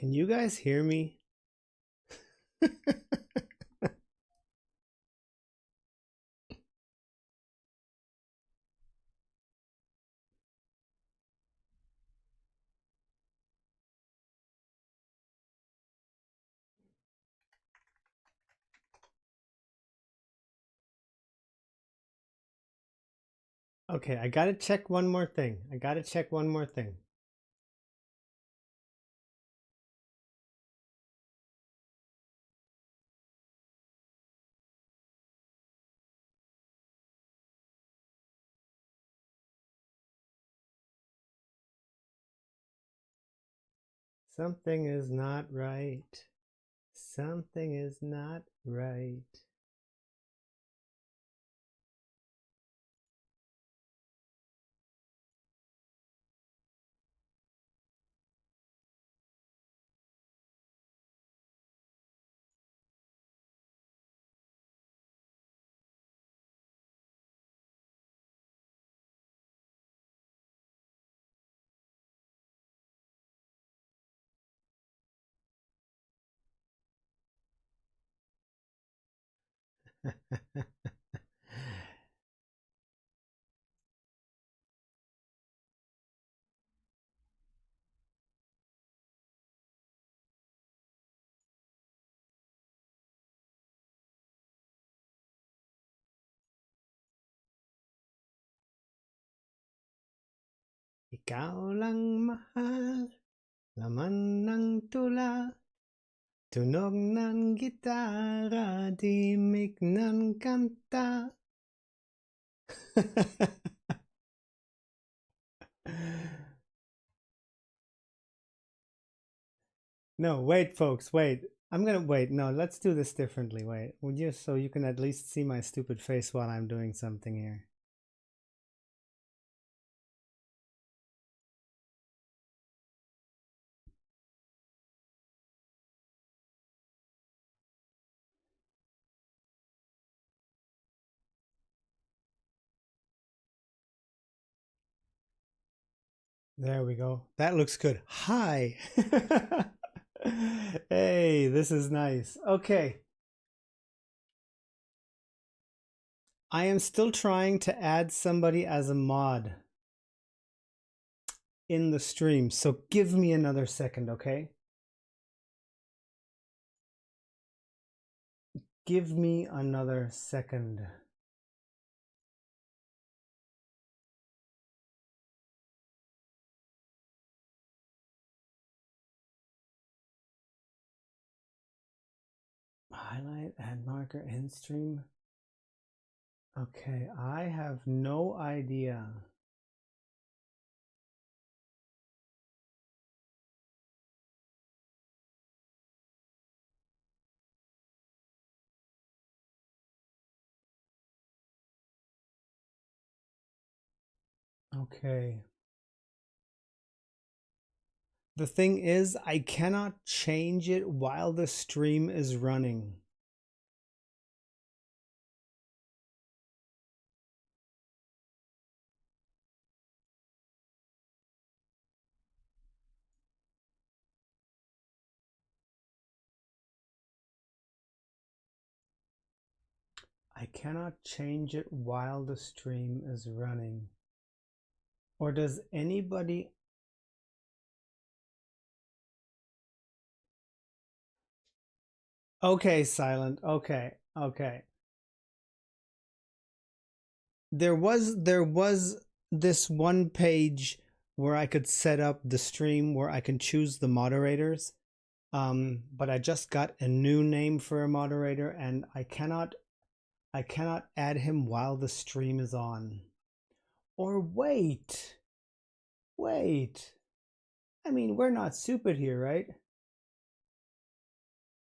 Can you guys hear me? Okay, I gotta check one more thing. Something is not right. Something is not right. Ikaw lang mahal, laman ng tula, tunog ng gitara, timik ng kanta. No, wait, folks, wait. I'm gonna wait. No, let's do this differently. Wait, would you, so you can at least see my stupid face while I'm doing something here. There we go. That looks good. Hi. Hey, this is nice. Okay. I am still trying to add somebody as a mod in the stream, so give me another second, okay? Give me another second. Highlight, add marker, in stream. Okay, I have no idea. Okay. The thing is, I cannot change it while the stream is running. I cannot change it while the stream is running. Or does anybody... Okay, Silent. Okay. There was this one page where I could set up the stream where I can choose the moderators. But I just got a new name for a moderator and I cannot add him while the stream is on. Or wait. I mean, we're not stupid here, right?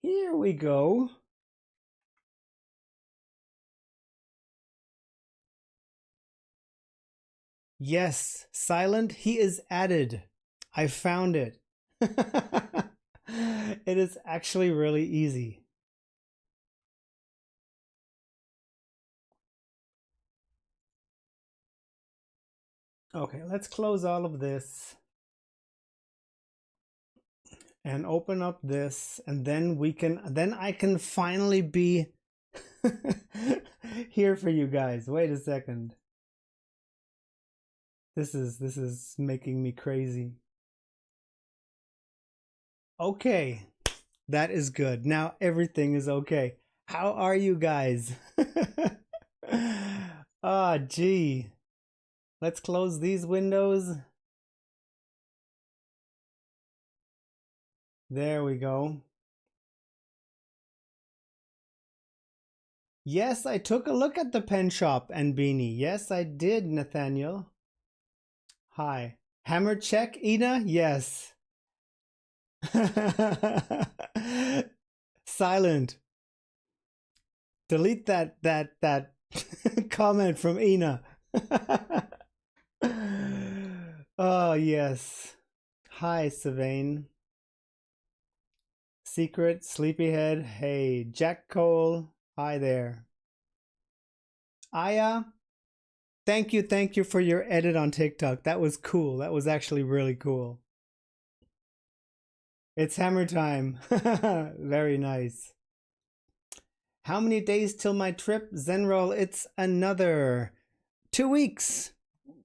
Here we go. Yes, Silent, he is added. I found it. It is actually really easy. Okay, let's close all of this. and open up this, and then I can finally be here for you guys. Wait a second. This is making me crazy. Okay, that is good. Now everything is okay. How are you guys? Ah, gee. Let's close these windows. There we go. Yes, I took a look at the pen shop and Bini. Yes, I did, Nathaniel. Hi. Hammer check, Ina? Yes. Silent. Delete that comment from Ina. Oh, yes. Hi, Savane. Secret, Sleepyhead. Hey, Jack Cole. Hi there. Aya, thank you for your edit on TikTok. That was cool. That was actually really cool. It's hammer time. Very nice. How many days till my trip? Zenroll, it's another 2 weeks.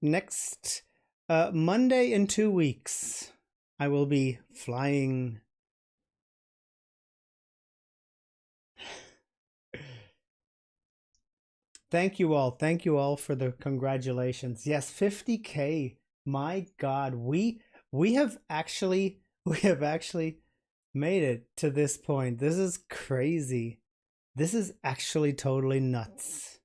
Next Monday in 2 weeks, I will be flying. Thank you all for the congratulations. Yes, 50K. My God, we have actually made it to this point. This is crazy. This is actually totally nuts.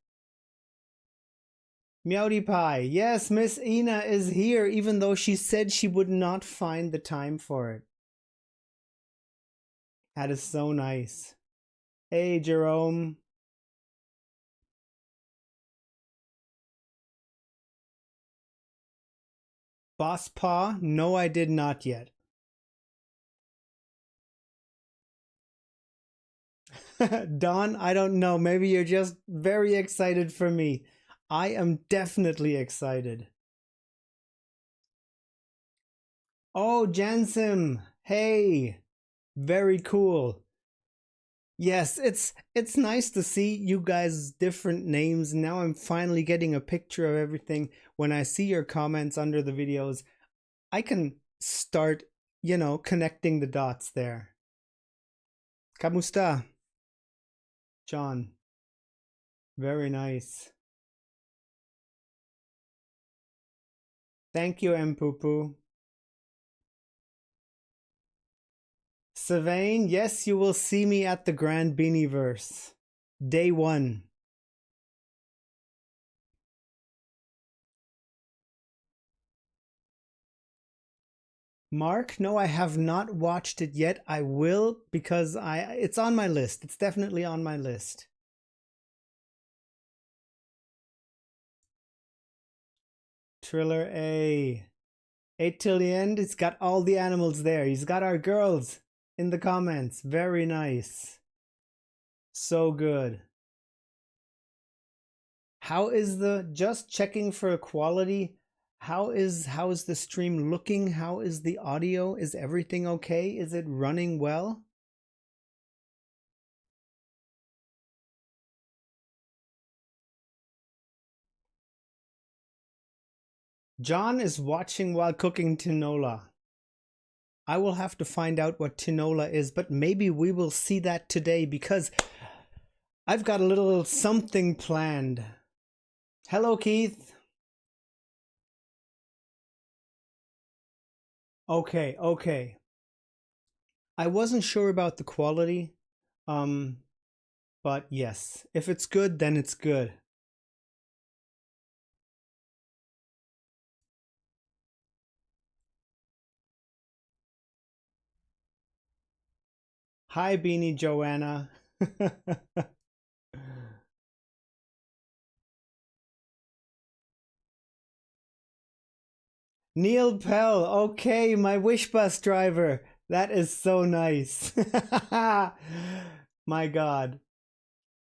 Meowdy Pie. Yes, Miss Ina is here, even though she said she would not find the time for it. That is so nice. Hey, Jerome. Boss Paw? No, I did not yet. Don, I don't know. Maybe you're just very excited for me. I am definitely excited. Oh, Jansim. Hey. Very cool. Yes, it's nice to see you guys' different names. Now I'm finally getting a picture of everything. When I see your comments under the videos, I can start, connecting the dots there. Kamusta? John. Very nice. Thank you, Mpupu. Savane, yes, you will see me at the Grand Beanieverse. Day 1. Mark, no, I have not watched it yet. I will, because it's on my list. It's definitely on my list. Triller A. 8 till the end. It's got all the animals there. He's got our girls in the comments. Very nice. So good. How is just checking for quality? How is the stream looking? How is the audio? Is everything okay? Is it running well? John is watching while cooking tinola. I will have to find out what tinola is, but maybe we will see that today because I've got a little something planned. Hello, Keith. Okay. I wasn't sure about the quality, but yes, if it's good, then it's good. Hi, Beanie Joanna. Neil Pell, okay, my wish bus driver. That is so nice. My God.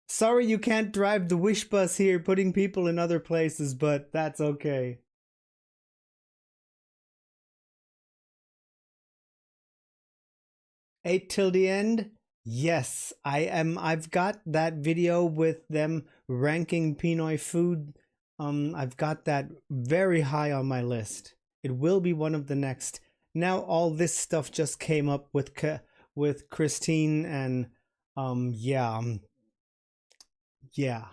Sorry you can't drive the wish bus here, putting people in other places, but that's okay. Ate till the end? Yes, I am. I've got that video with them ranking Pinoy food. I've got that very high on my list. It will be one of the next. Now all this stuff just came up with Christine and yeah.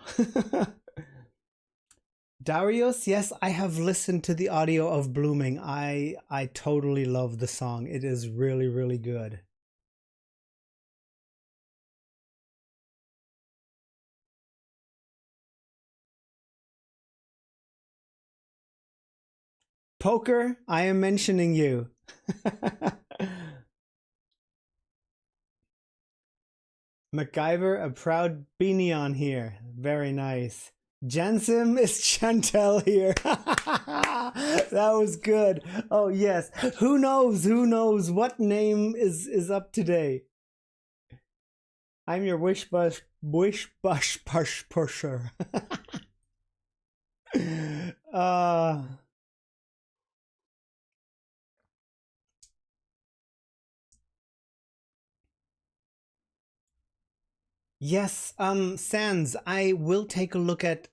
Darius, yes, I have listened to the audio of Blooming. I totally love the song. It is really, really good. Poker, I am mentioning you. MacGyver, a proud beanie on here. Very nice. Jansim is Chantel here. That was good. Oh yes. Who knows? Who knows what name is up today? I'm your wish bush push pusher. uh Yes, Sans, I will take a look at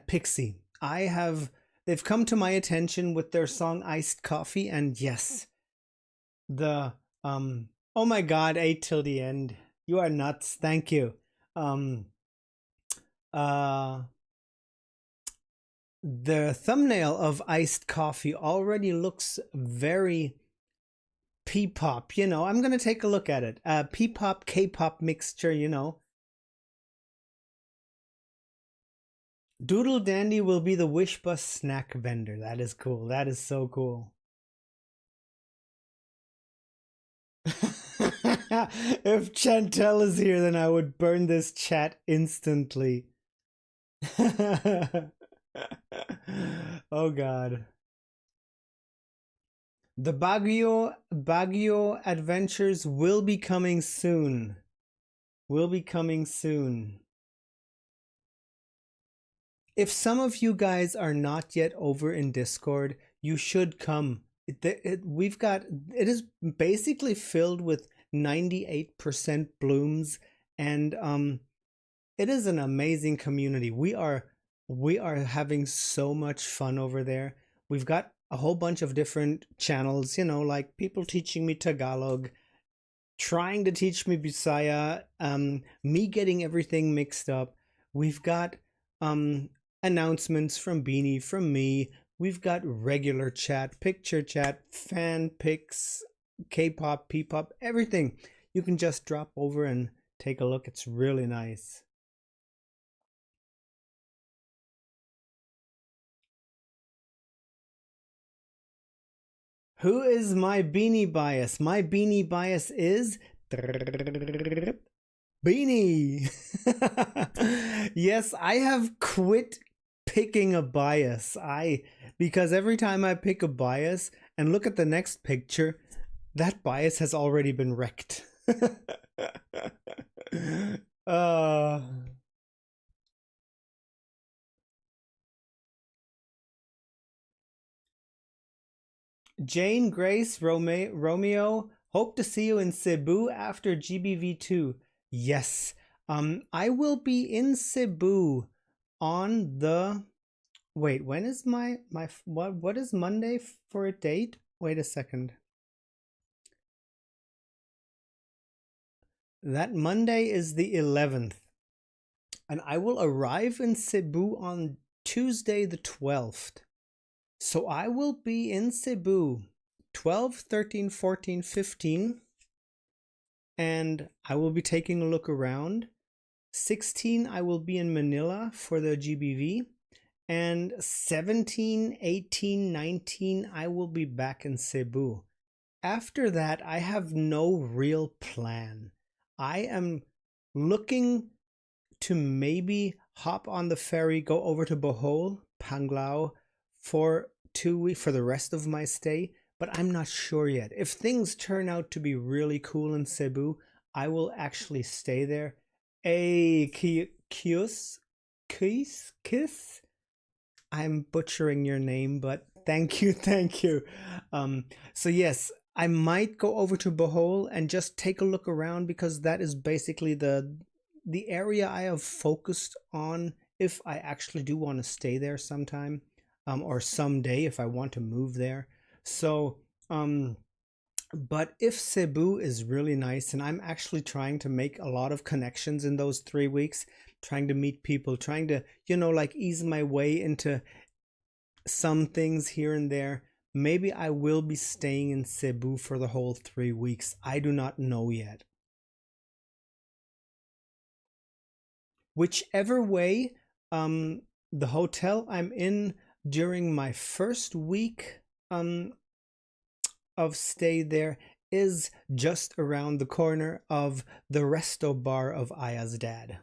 Pixie. They've come to my attention with their song Iced Coffee, and yes, the oh my god, ate till the end. You are nuts. Thank you. Um uh the thumbnail of Iced Coffee already looks very P-pop, you know. I'm gonna take a look at it. P-pop, K-pop mixture, you know. Doodle Dandy will be the Wish Bus snack vendor. That is cool. That is so cool. If Chantel is here, then I would burn this chat instantly. Oh god. The Baguio adventures will be coming soon. Will be coming soon. If some of you guys are not yet over in Discord, you should come. It is basically filled with 98% blooms, and it is an amazing community. We are having so much fun over there. We've got a whole bunch of different channels, you know, like people teaching me Tagalog, trying to teach me Bisaya, me getting everything mixed up. We've got announcements from Bini, from me. We've got regular chat, picture chat, fan pics, K-pop, P-pop, everything. You can just drop over and take a look. It's really nice. Who is my Bini bias? My Bini bias is Bini. Yes, I have quit picking a bias. Because every time I pick a bias and look at the next picture, that bias has already been wrecked. Jane, Grace, Romeo, hope to see you in Cebu after GBV2. Yes, I will be in Cebu on the. Wait, when is my what is Monday for a date? Wait a second. That Monday is the 11th, and I will arrive in Cebu on Tuesday the 12th. So I will be in Cebu 12, 13, 14, 15, and I will be taking a look around. 16, I will be in Manila for the GBV, and 17, 18, 19, I will be back in Cebu. After that, I have no real plan. I am looking to maybe hop on the ferry, go over to Bohol, Panglao, for 2 weeks for the rest of my stay, but I'm not sure yet. If things turn out to be really cool in Cebu, I will actually stay there. Kiss? I'm butchering your name, but thank you. So yes, I might go over to Bohol and just take a look around, because that is basically the area I have focused on if I actually do want to stay there sometime, or someday if I want to move there. So, but if Cebu is really nice, and I'm actually trying to make a lot of connections in those 3 weeks, trying to meet people, trying to, like ease my way into some things here and there. Maybe I will be staying in Cebu for the whole 3 weeks. I do not know yet. Whichever way, the hotel I'm in during my first week of stay there is just around the corner of the resto bar of Aya's dad.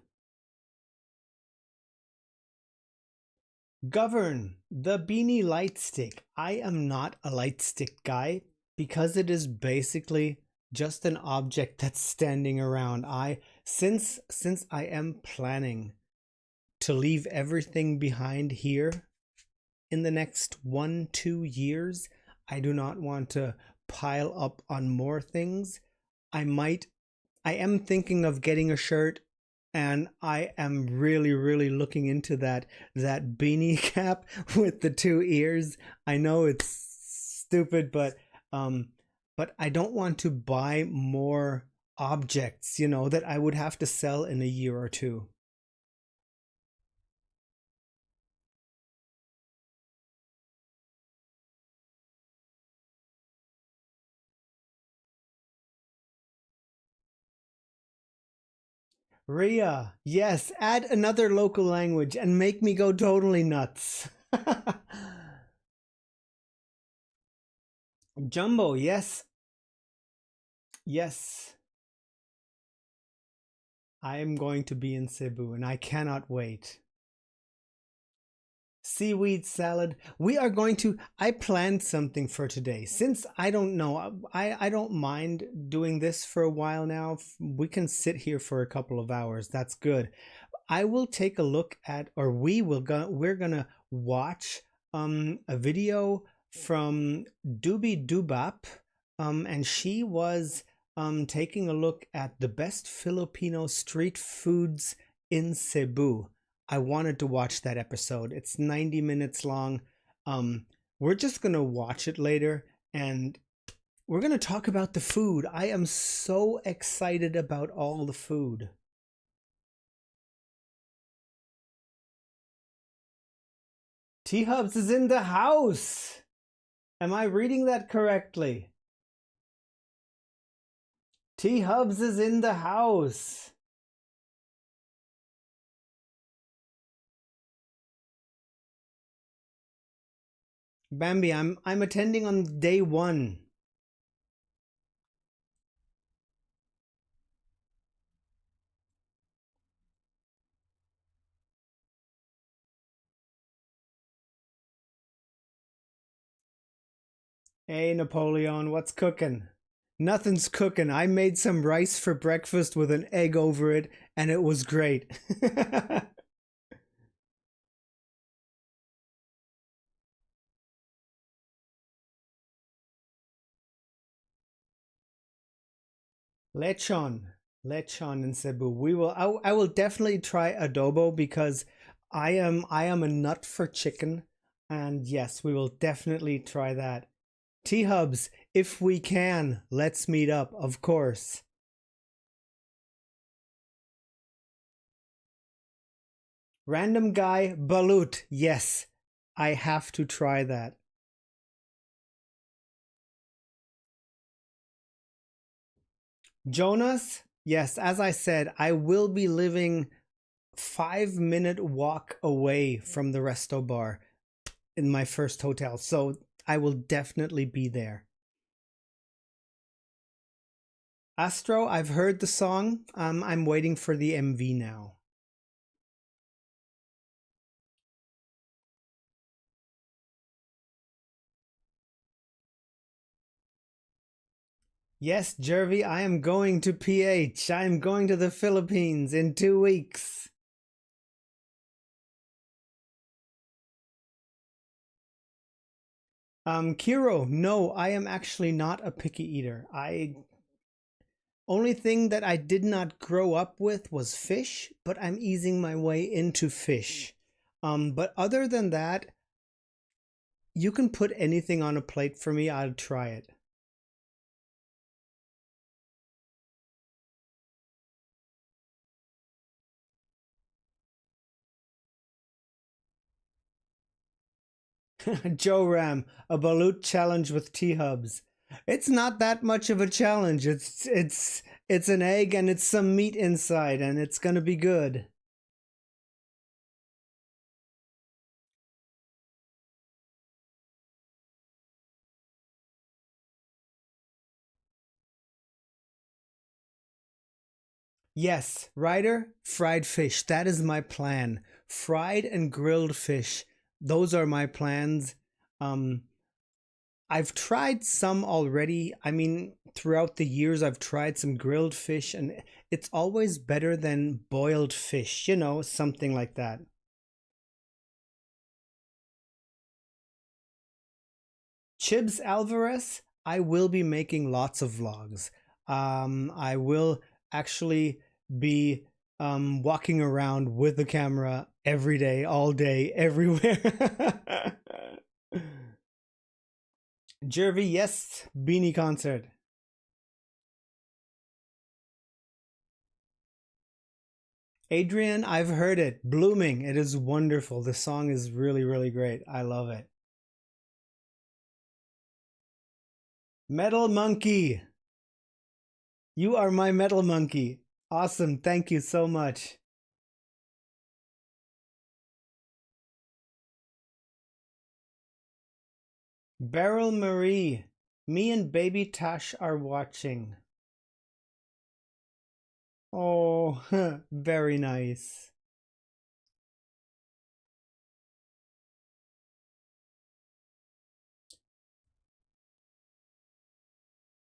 Govern the Bini light stick. I am not a light stick guy because it is basically just an object that's standing around. Since I am planning to leave everything behind here in the next 1-2 years, I do not want to pile up on more things. I am thinking of getting a shirt, and I am really looking into that beanie cap with the 2 ears. I know it's stupid, but I don't want to buy more objects, that I would have to sell in a year or two. Ria, yes, add another local language and make me go totally nuts. Jumbo, yes. Yes. I am going to be in Cebu and I cannot wait. Seaweed salad. I planned something for today. Since I don't know, I don't mind doing this for a while now. We can sit here for a couple of hours. That's good. I will take a look at, or we're gonna watch a video from Doobie Doobap, and she was taking a look at the best Filipino street foods in Cebu. I wanted to watch that episode. It's 90 minutes long. We're just gonna watch it later, and we're gonna talk about the food. I am so excited about all the food. T-Hubs is in the house. Am I reading that correctly? T-Hubs is in the house. Bambi, I'm attending on day 1. Hey Napoleon, what's cooking? Nothing's cooking. I made some rice for breakfast with an egg over it, and it was great. Lechon. Lechon in Cebu. I will definitely try adobo because I am a nut for chicken, and yes, we will definitely try that. T-Hubs, if we can, let's meet up, of course. Random guy balut. Yes, I have to try that. Jonas, yes, as I said, I will be living 5-minute walk away from the resto bar in my first hotel, so I will definitely be there. Astro, I've heard the song. I'm waiting for the MV now. Yes, Jervy, I am going to PH. I am going to the Philippines in 2 weeks. Kiro, no, I am actually not a picky eater. Only thing that I did not grow up with was fish, but I'm easing my way into fish. But other than that, you can put anything on a plate for me, I'll try it. Joe Ram, a balut challenge with T-hubs. It's not that much of a challenge. It's an egg and it's some meat inside and it's gonna be good. Yes, Ryder, fried fish. That is my plan. Fried and grilled fish. Those are my plans. Um, I've tried some already. I mean, throughout the years, I've tried some grilled fish, and it's always better than boiled fish, you know, something like that. Chibs Alvarez, I will be making lots of vlogs. I will actually be walking around with the camera every day, all day, everywhere. Jervy, yes, Beanie concert. Adrian, I've heard it. Blooming. It is wonderful. The song is really, really great. I love it. Metal Monkey. You are my metal monkey. Awesome. Thank you so much. Beryl Marie. Me and baby Tash are watching. Oh, very nice.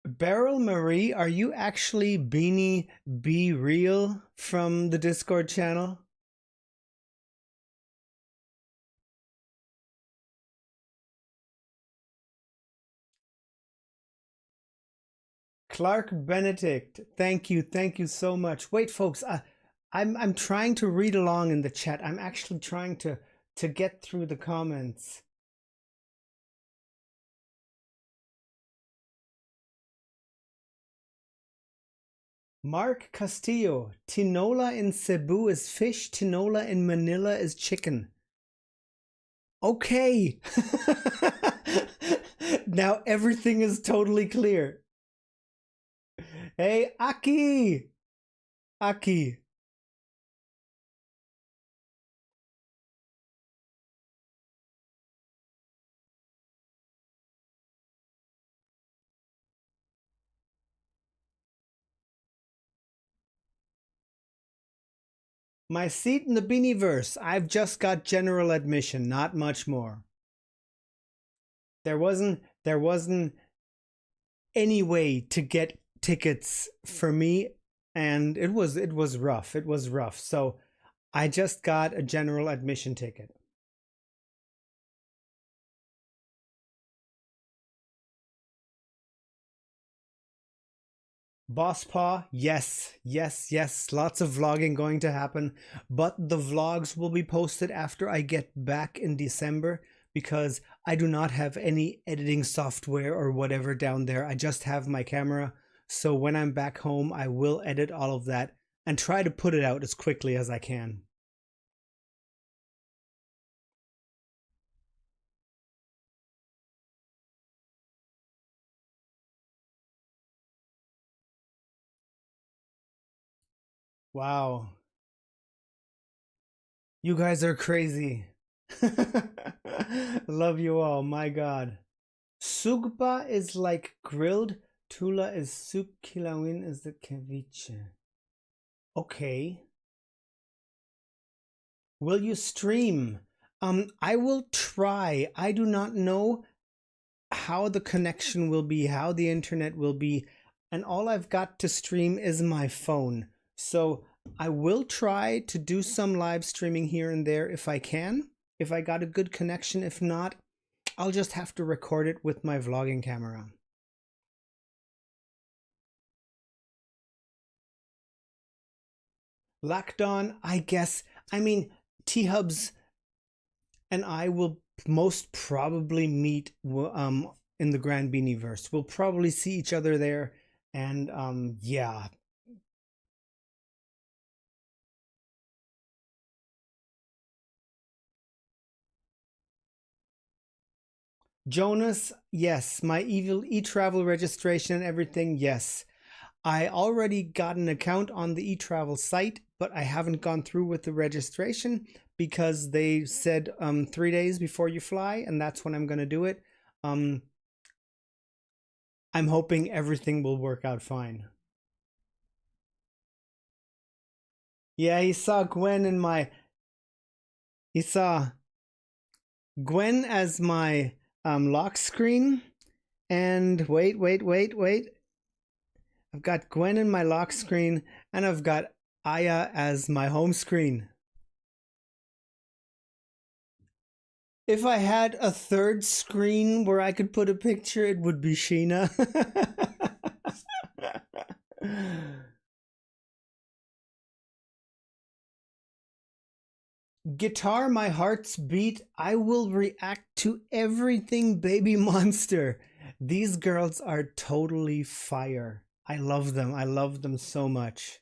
Beryl Marie, are you actually Beanie Be Real from the Discord channel? Clark Benedict, thank you so much. Wait, folks, I'm trying to read along in the chat. I'm actually trying to get through the comments. Mark Castillo, tinola in Cebu is fish, tinola in Manila is chicken. Okay. Now everything is totally clear. Hey, Aki! Aki. My seat in the Beanieverse. I've just got general admission, not much more. There wasn't any way to get tickets for me, and it was rough. It was rough. So I just got a general admission ticket. Boss Paw, yes, lots of vlogging going to happen, but the vlogs will be posted after I get back in December because I do not have any editing software or whatever down there. I just have my camera. So when I'm back home, I will edit all of that and try to put it out as quickly as I can. Wow. You guys are crazy. Love you all. My God. Sugpa is like grilled. Tula is soup. Kilawin is the ceviche. Okay. Will you stream? I will try. I do not know how the connection will be, how the internet will be, and all I've got to stream is my phone. So I will try to do some live streaming here and there if I can, if I got a good connection. If not, I'll just have to record it with my vlogging camera. Lockdown, I guess. I mean, T-Hubs and I will most probably meet in the Grand Beanieverse. We'll probably see each other there, and yeah. Jonas, yes. My evil e-travel registration and everything, yes. I already got an account on the eTravel site, but I haven't gone through with the registration because they said 3 days before you fly, and that's when I'm going to do it. Um, I'm hoping everything will work out fine. Yeah, he saw Gwen as my lock screen, and wait. I've got Gwen in my lock screen, and I've got Aya as my home screen. If I had a third screen where I could put a picture, it would be Sheena. Guitar My Heart's Beat, I will react to everything Baby Monster. These girls are totally fire. I love them. I love them so much.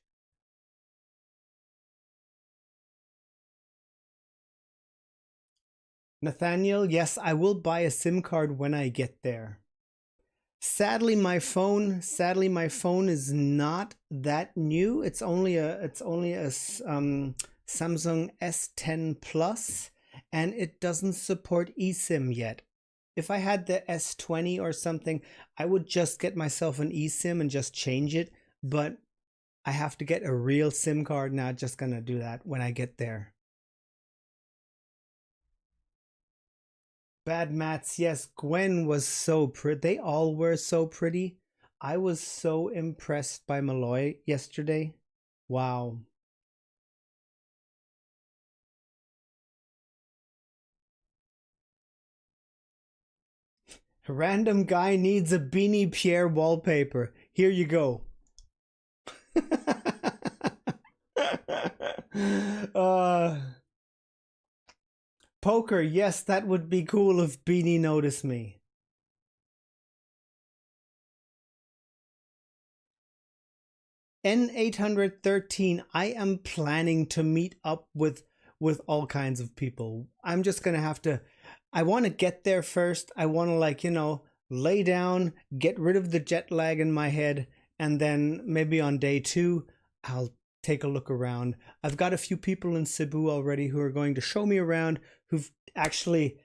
Nathaniel, yes, I will buy a SIM card when I get there. Sadly my phone is not that new. It's only a Samsung S10 Plus, and it doesn't support eSIM yet. If I had the S20 or something, I would just get myself an eSIM and just change it, but I have to get a real SIM card, not just gonna do that when I get there. Bad Mats, yes, Gwen was so pretty. They all were so pretty. I was so impressed by Malloy yesterday. Wow. A random guy needs a Beanie Pierre wallpaper. Here you go. uh, Poker, yes, that would be cool if Beanie noticed me. N813, I am planning to meet up with all kinds of people. I'm just gonna have to, I want to get there first. I want to, like, lay down, get rid of the jet lag in my head, and then maybe on day 2 I'll take a look around. I've got a few people in Cebu already who are going to show me around, who actually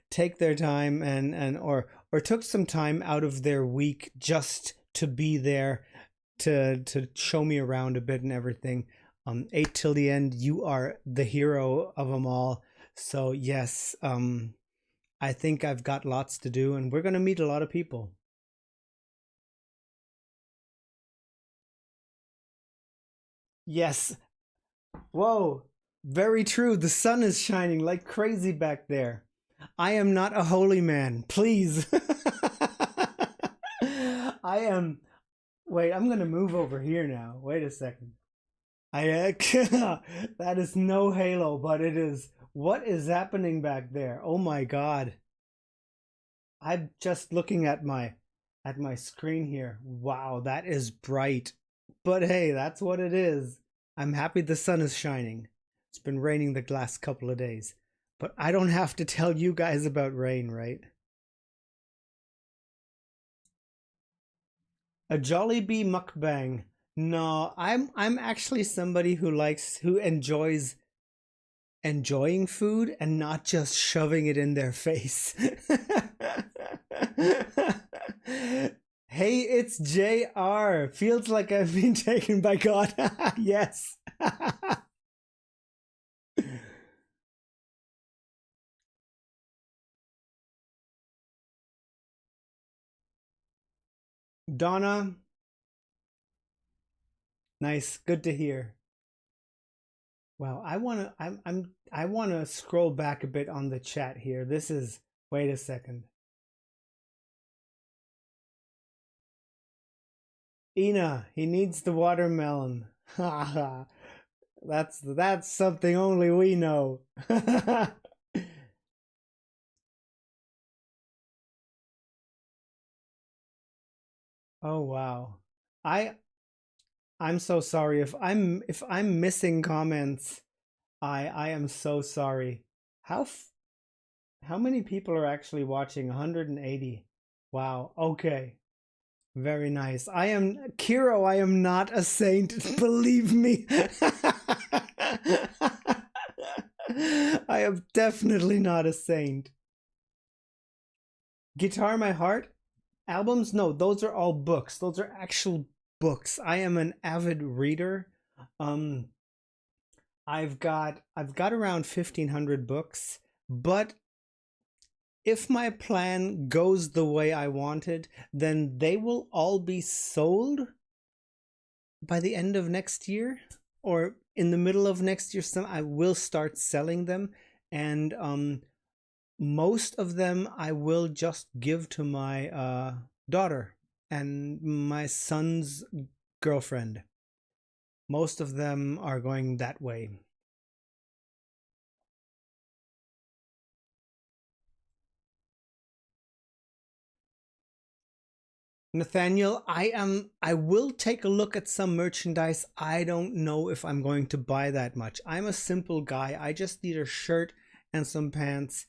take their time or took some time out of their week just to be there to show me around a bit and everything. 8 till the end, you are the hero of them all. So yes, I think I've got lots to do, and we're gonna meet a lot of people. Yes. Whoa. Very true. The sun is shining like crazy back there. I am not a holy man. Please. I am. Wait, I'm gonna move over here now. Wait a second. I that is no Halo, but it is. What is happening back there? Oh my God! I'm just looking at my screen here. Wow, that is bright. But hey, that's what it is. I'm happy the sun is shining. It's been raining the last couple of days, but I don't have to tell you guys about rain, right? A Jollibee mukbang. No, I'm actually somebody who enjoys enjoying food and not just shoving it in their face. Hey, it's JR. Feels like I've been taken by God. Yes. Donna, nice. Good to hear. Wow, I wanna scroll back a bit on the chat here. This is, wait a second. Ina, he needs the watermelon. That's something only we know. Oh wow. I I'm so sorry if I'm missing comments. I am so sorry. How many people are actually watching? 180. Wow. Okay. Very nice. I am Kiro, I am not a saint, believe me. I am definitely not a saint. Guitar My Heart? Albums? No, those are all books. Those are actual books. I am an avid reader. Um I've got around 1500 books, but if my plan goes the way I wanted, then they will all be sold by the end of next year or in the middle of next year. Some I will start selling them, and most of them I will just give to my daughter and my son's girlfriend. Most of them are going that way. Nathaniel, I will take a look at some merchandise. I don't know if I'm going to buy that much. I'm a simple guy. I just need a shirt and some pants.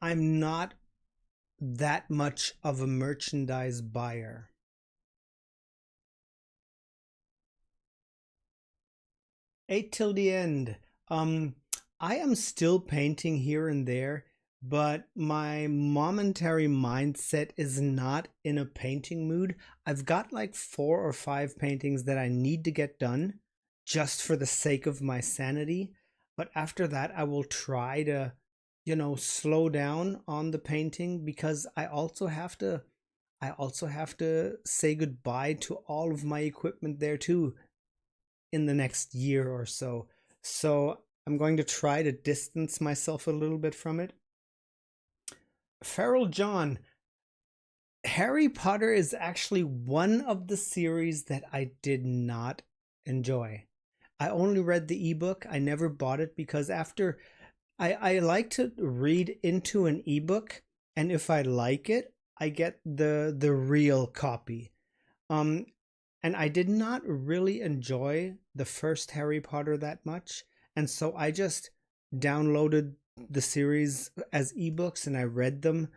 I'm not that much of a merchandise buyer. Eight till the end. I am still painting here and there, but my momentary mindset is not in a painting mood. I've got like 4 or 5 paintings that I need to get done just for the sake of my sanity. But after that, I will try to, slow down on the painting because I also have to say goodbye to all of my equipment there too in the next year or so. So I'm going to try to distance myself a little bit from it. Feral John, Harry Potter is actually one of the series that I did not enjoy. I only read the ebook. I never bought it because after I like to read into an ebook, and if I like it, I get the real copy. Um and I did not really enjoy the first Harry Potter that much, and so I just downloaded the series as ebooks and I read them.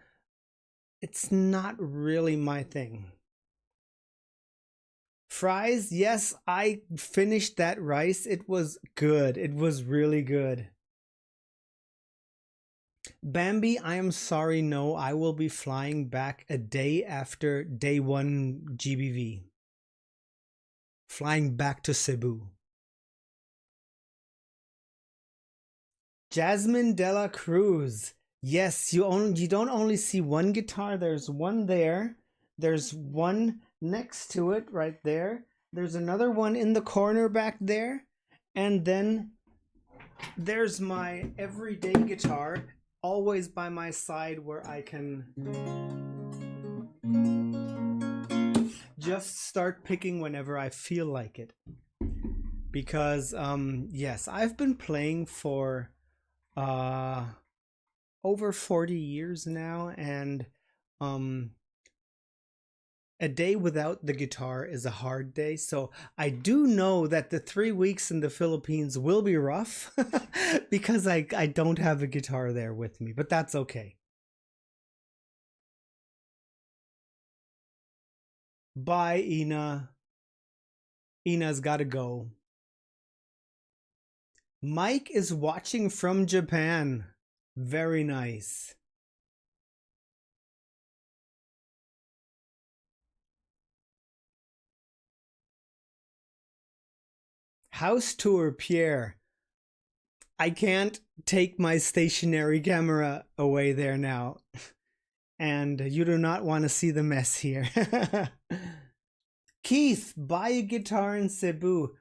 It's not really my thing. Fries, yes, I finished that rice. It was good. It was really good. Bambi, I am sorry, no, I will be flying back a day after day one GBV. Flying back to Cebu. Jasmine Dela Cruz. Yes, you don't only see one guitar. There's one there. There's one next to it right there. There's another one in the corner back there. And then there's my everyday guitar, always by my side where I can just start picking whenever I feel like it. Because yes, I've been playing for over 40 years now, and um a day without the guitar is a hard day. So I do know that the 3 weeks in the Philippines will be rough because I don't have a guitar there with me, but that's okay. Bye, Ina. Ina's gotta go. Mike is watching from Japan. Very nice. House tour, Pierre. I can't take my stationary camera away there now. And you do not want to see the mess here. Keith, buy a guitar in Cebu.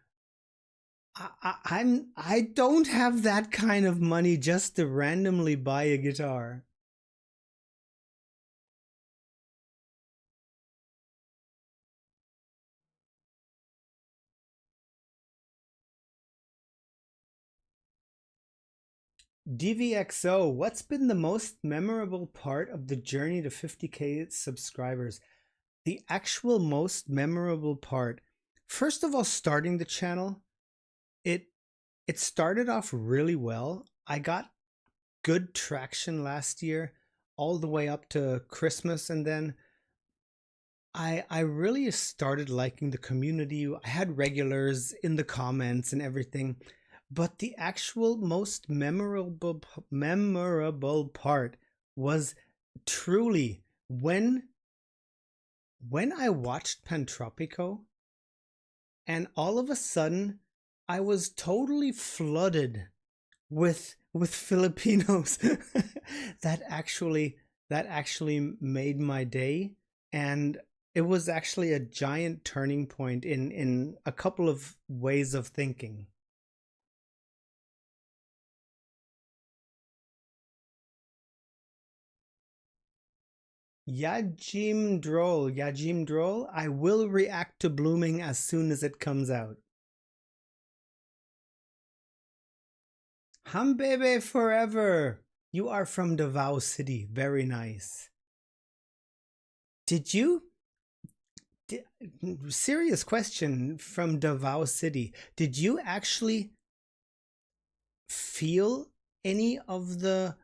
I don't have that kind of money just to randomly buy a guitar. DVXO, what's been the most memorable part of the journey to 50K subscribers? The actual most memorable part. First of all, starting the channel, it it started off really well. I got good traction last year, all the way up to Christmas, and then I really started liking the community. I had regulars in the comments and everything. But the actual most memorable part was truly when I watched Pantropico, and all of a sudden I was totally flooded with Filipinos. that actually that actually made my day, and it was actually a giant turning point in a couple of ways of thinking. Yajim Droll, I will react to Blooming as soon as it comes out. Hambebe forever! You are from Davao City, very nice. Did you? Serious question from Davao City. Did you actually feel any of the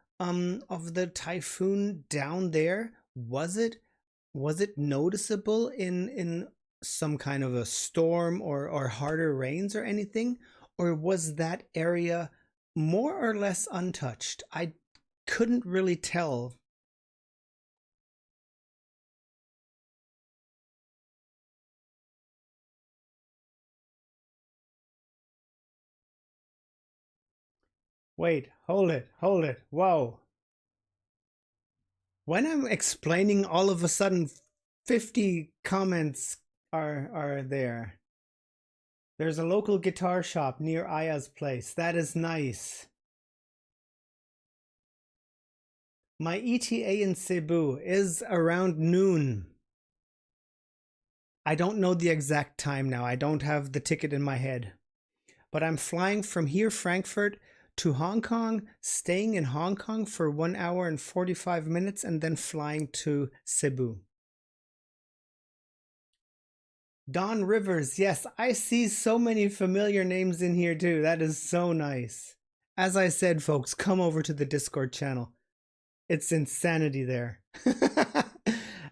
typhoon down there? Was it noticeable in some kind of a storm or harder rains or anything? Or was that area more or less untouched? I couldn't really tell. Wait, hold it. Whoa. When I'm explaining, all of a sudden 50 comments are there. There's a local guitar shop near Aya's place. That is nice. My ETA in Cebu is around noon. I don't know the exact time now. I don't have the ticket in my head. But I'm flying from here, Frankfurt, to Hong Kong, staying in Hong Kong for 1 hour and 45 minutes, and then flying to Cebu. Don Rivers, yes, I see so many familiar names in here too. That is so nice. As I said, folks, come over to the Discord channel. It's insanity there.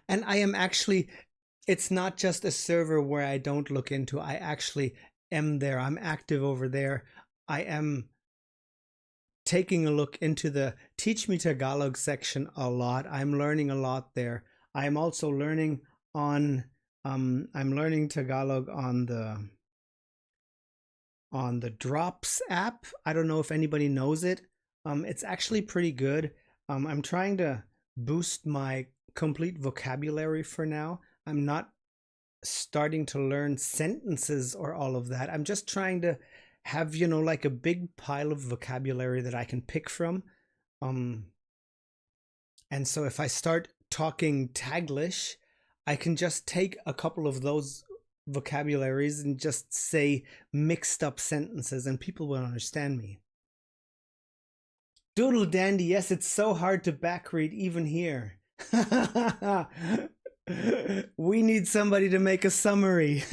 And I am actually, it's not just a server where I don't look into. I actually am there. I'm active over there. I am taking a look into the Teach Me Tagalog section a lot. I'm learning a lot there. I'm also learning on I'm learning Tagalog on the Drops app. I don't know if anybody knows it. It's actually pretty good. I'm trying to boost my complete vocabulary for now. I'm not starting to learn sentences or all of that. I'm just trying to have, like a big pile of vocabulary that I can pick from. And so if I start talking Taglish, I can just take a couple of those vocabularies and just say mixed up sentences and people will understand me. Doodle dandy, yes, it's so hard to backread even here. We need somebody to make a summary.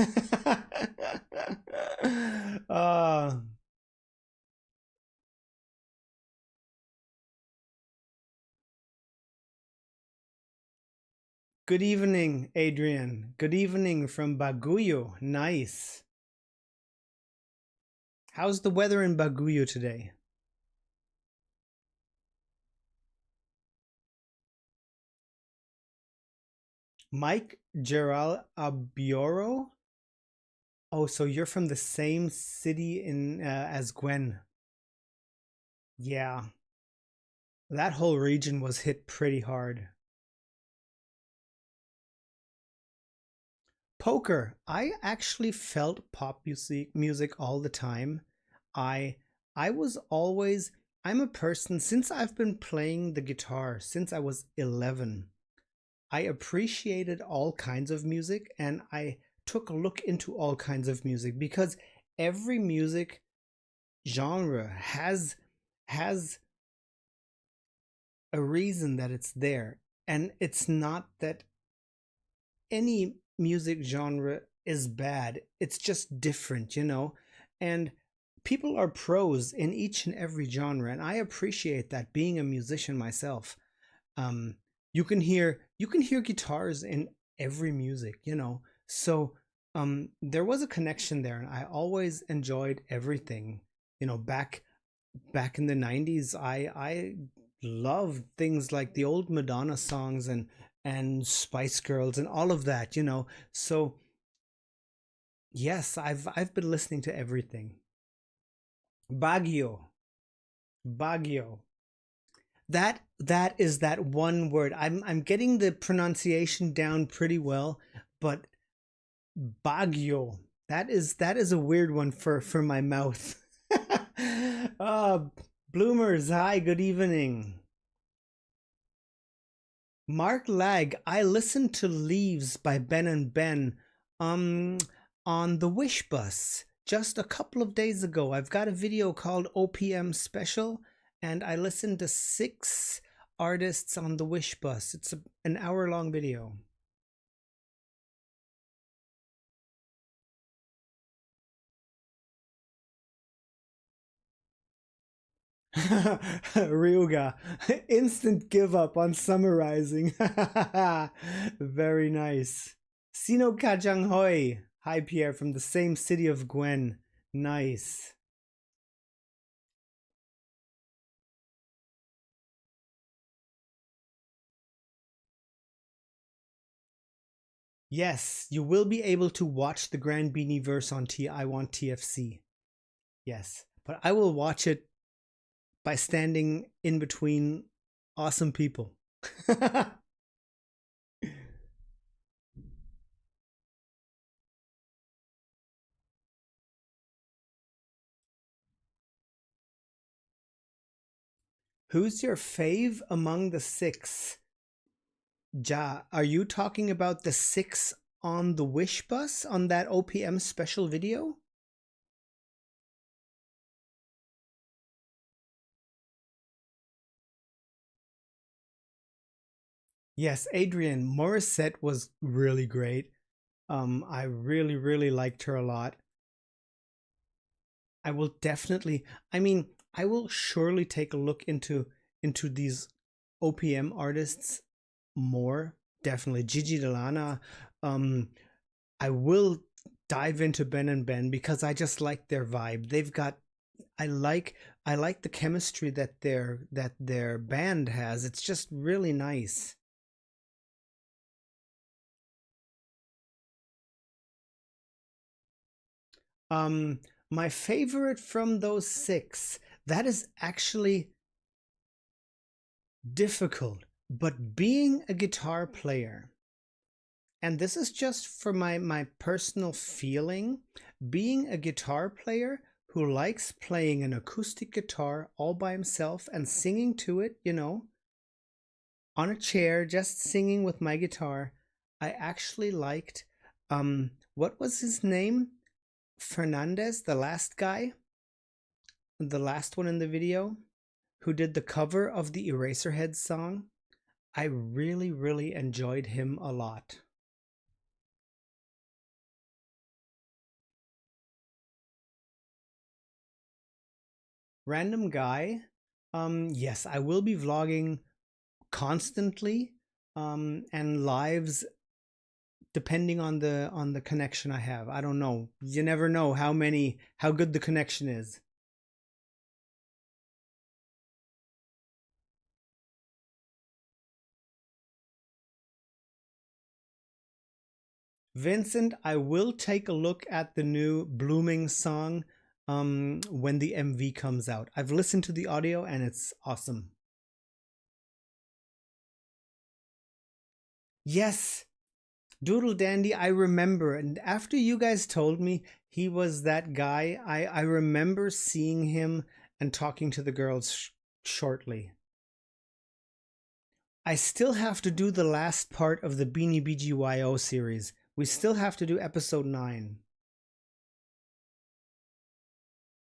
Good evening, Adrian. Good evening from Baguio. Nice. How's the weather in Baguio today? Mike Gerald Abioro? Oh, so you're from the same city in as Gwen. Yeah. That whole region was hit pretty hard. Poker. I actually felt pop music all the time. I I was always I'm a person since I've been playing the guitar since I was 11. I appreciated all kinds of music and I took a look into all kinds of music because every music genre has a reason that it's there, and it's not that any music genre is bad. It's just different, you know? And people are pros in each and every genre, and I appreciate that being a musician myself. Um, you can hear guitars in every music, you know? So there was a connection there, and I always enjoyed everything. You know, back in the 90s, I loved things like the old Madonna songs and Spice Girls and all of that, you know. So yes, I've been listening to everything. Baguio, Baguio. That is that one word. I'm getting the pronunciation down pretty well, but Baguio. That is a weird one for my mouth. uh Bloomers, hi, good evening. Mark Lag, I listened to Leaves by Ben and Ben um on the Wish bus just a couple of days ago. I've got a video called OPM Special and I listened to 6 artists on the Wish bus. It's an hour-long video. Ryuga, instant give up on summarizing. Very nice. Sino Kajang Hoi. Hi, Pierre, from the same city of Gwen. Nice. Yes, you will be able to watch the Grand Beanie verse on I Want TFC. Yes, but I will watch it by standing in between awesome people. Who's your fave among the 6? Ja, are you talking about the 6 on the Wish bus on that OPM special video? Yes, Adrian, Morissette was really great. I really liked her a lot. I will definitely, I mean, I will surely take a look into these OPM artists more. Definitely Gigi Delana. Um, I will dive into Ben and Ben because I just like their vibe. They've got I like the chemistry that their band has. It's just really nice. Um, my favorite from those 6, that is actually difficult, but being a guitar player, and this is just for my personal feeling, being a guitar player who likes playing an acoustic guitar all by himself and singing to it, you know, on a chair, just singing with my guitar, I actually liked what was his name? Fernandez, the last guy, the last one in the video, who did the cover of the Eraserhead song. I really enjoyed him a lot. Random guy. Yes, I will be vlogging constantly and lives depending on the connection I have. I don't know. You never know how good the connection is. Vincent, I will take a look at the new Blooming song when the MV comes out. I've listened to the audio and it's awesome. Yes, Doodle Dandy, I remember. And after you guys told me he was that guy, I remember seeing him and talking to the girls shortly. I still have to do the last part of the Bini BGYO series. We still have to do episode 9.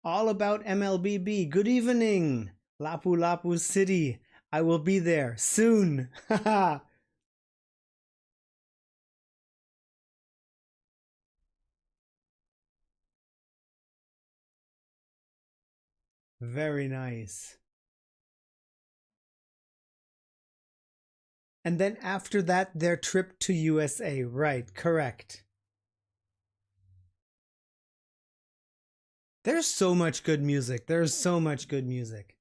All about MLBB. Good evening, Lapu Lapu City. I will be there soon. Haha. Very nice. And then after that, their trip to USA. Right, correct. There's so much good music. There's so much good music.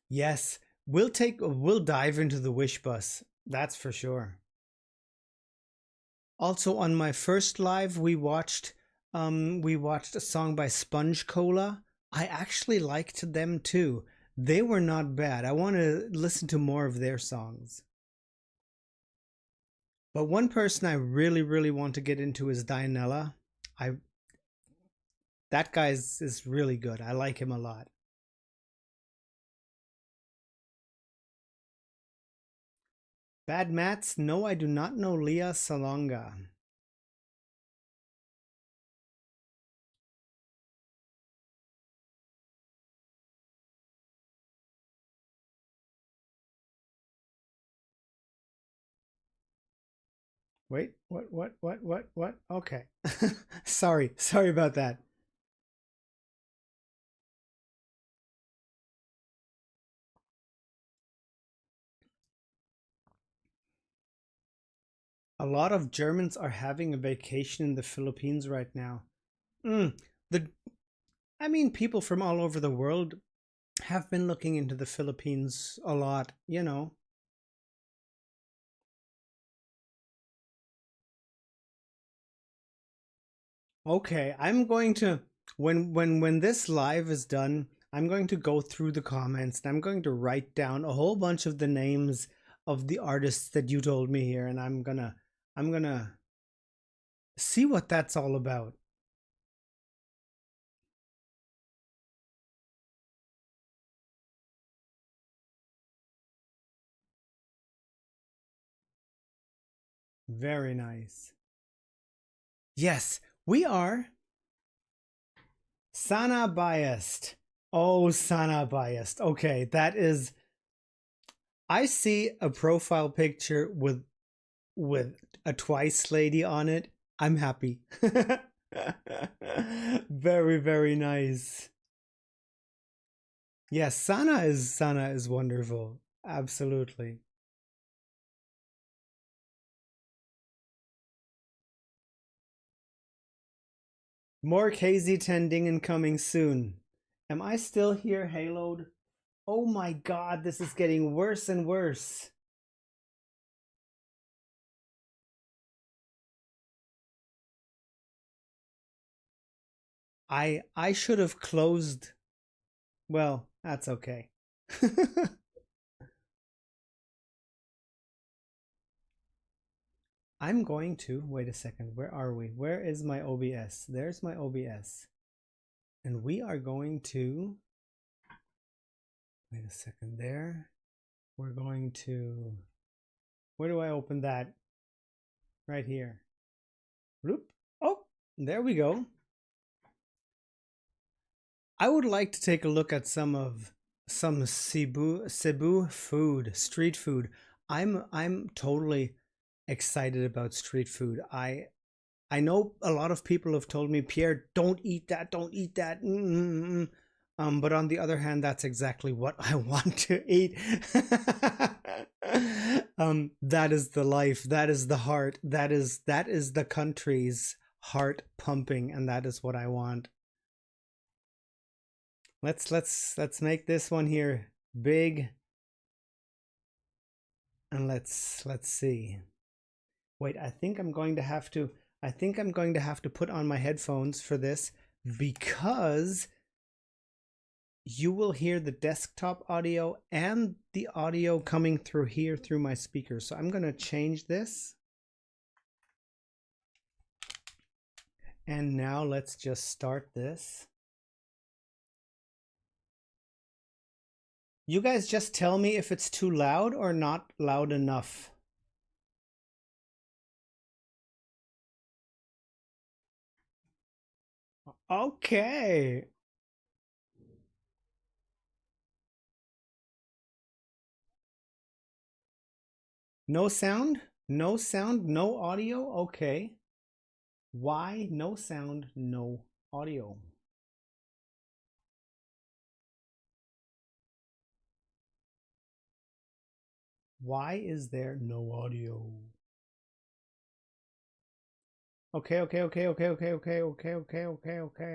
Yes, we'll dive into the Wish Bus. That's for sure. Also on my first live we watched a song by Sponge Cola. I actually liked them too. They were not bad. I want to listen to more of their songs. But one person I really, really want to get into is Dianella. I That guy is really good. I like him a lot. Bad Mats? No, I do not know Leah Salonga. Wait, what? Okay. Sorry about that. A lot of Germans are having a vacation in the Philippines right now. Mm, the, I mean, people from all over the world have been looking into the Philippines a lot, you know. Okay, I'm going to when this live is done, I'm going to go through the comments and I'm going to write down a whole bunch of the names of the artists that you told me here, and I'm gonna see what that's all about. Very nice. Yes, we are Sana biased. Oh, Sana biased. Okay, that is. I see a profile picture with a twice lady on it. I'm happy. Very, very nice. Yes, Sana is wonderful. Absolutely. More KZ10 Dingen coming soon. Am I still here, Haloed? Oh my god, this is getting worse and worse. I should have closed. Well, that's okay. I'm going to wait a second. Where are we? Where is my OBS? There's my OBS. And we are going to wait a second there. We're going to, where do I open that? Right here. Bloop. Oh, there we go. I would like to take a look at some Cebu food, street food. I'm totally excited about street food. I know a lot of people have told me, Pierre, don't eat that, don't eat that. But on the other hand, that's exactly what I want to eat. That is the life, that is the heart, that is the country's heart pumping, and that is what I want. Let's make this one here big, and let's see. Wait, I think I'm going to have to put on my headphones for this because you will hear the desktop audio and the audio coming through here through my speakers. So I'm going to change this. And now let's just start this. You guys just tell me if it's too loud or not loud enough. Okay. No sound? No sound, no audio? Okay. Why no sound, no audio? Why is there no audio? Okay.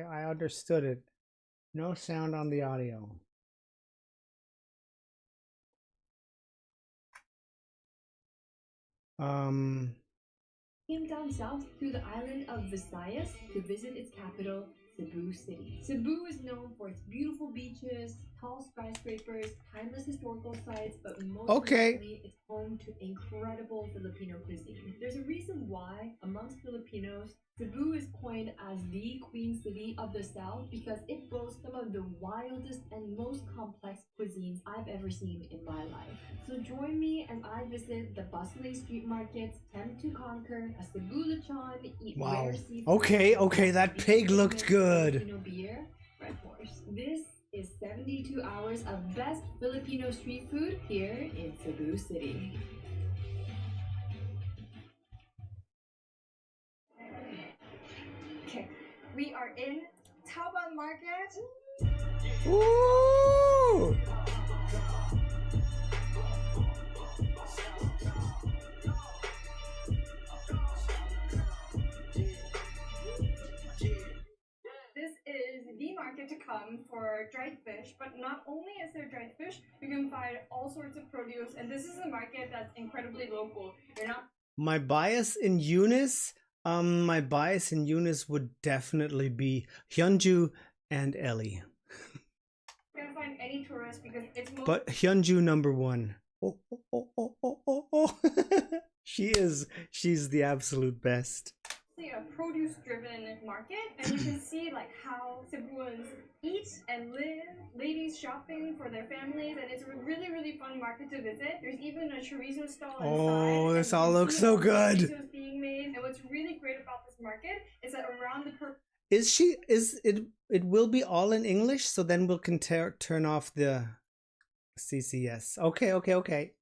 I understood it. No sound on the audio. Came down south through the island of Visayas to visit its capital, Cebu City. Cebu is known for its beautiful beaches, tall skyscrapers, timeless historical sites, but most importantly, it's home to incredible Filipino cuisine. There's a reason why, amongst Filipinos, Cebu is coined as the Queen City of the South because it boasts some of the wildest and most complex cuisines I've ever seen in my life. So join me as I visit the bustling street markets, attempt to conquer a Cebu lechon, eat rare seafood. Okay, that pig looked good. Filipino beer, red horse. This is 72 hours of best Filipino street food here in Cebu City. Okay, we are in Taboan Market. Ooh! This is the market to come for dried fish, but not only is there dried fish, you can find all sorts of produce, and this is a market that's incredibly local. You're not. My bias in Eunice would definitely be Hyunju and Ellie. You're gonna find any tourist because it's most. But Hyunju #1. Oh. She's the absolute best. A produce-driven market, and you can see like how Cebuans eat and live, ladies shopping for their families, and it's a really fun market to visit. There's even a chorizo stall inside. Oh, this all looks so good. Chorizo's being made, and what's really great about this market is that around the it will be all in English, so then we'll turn off the CCS. Okay.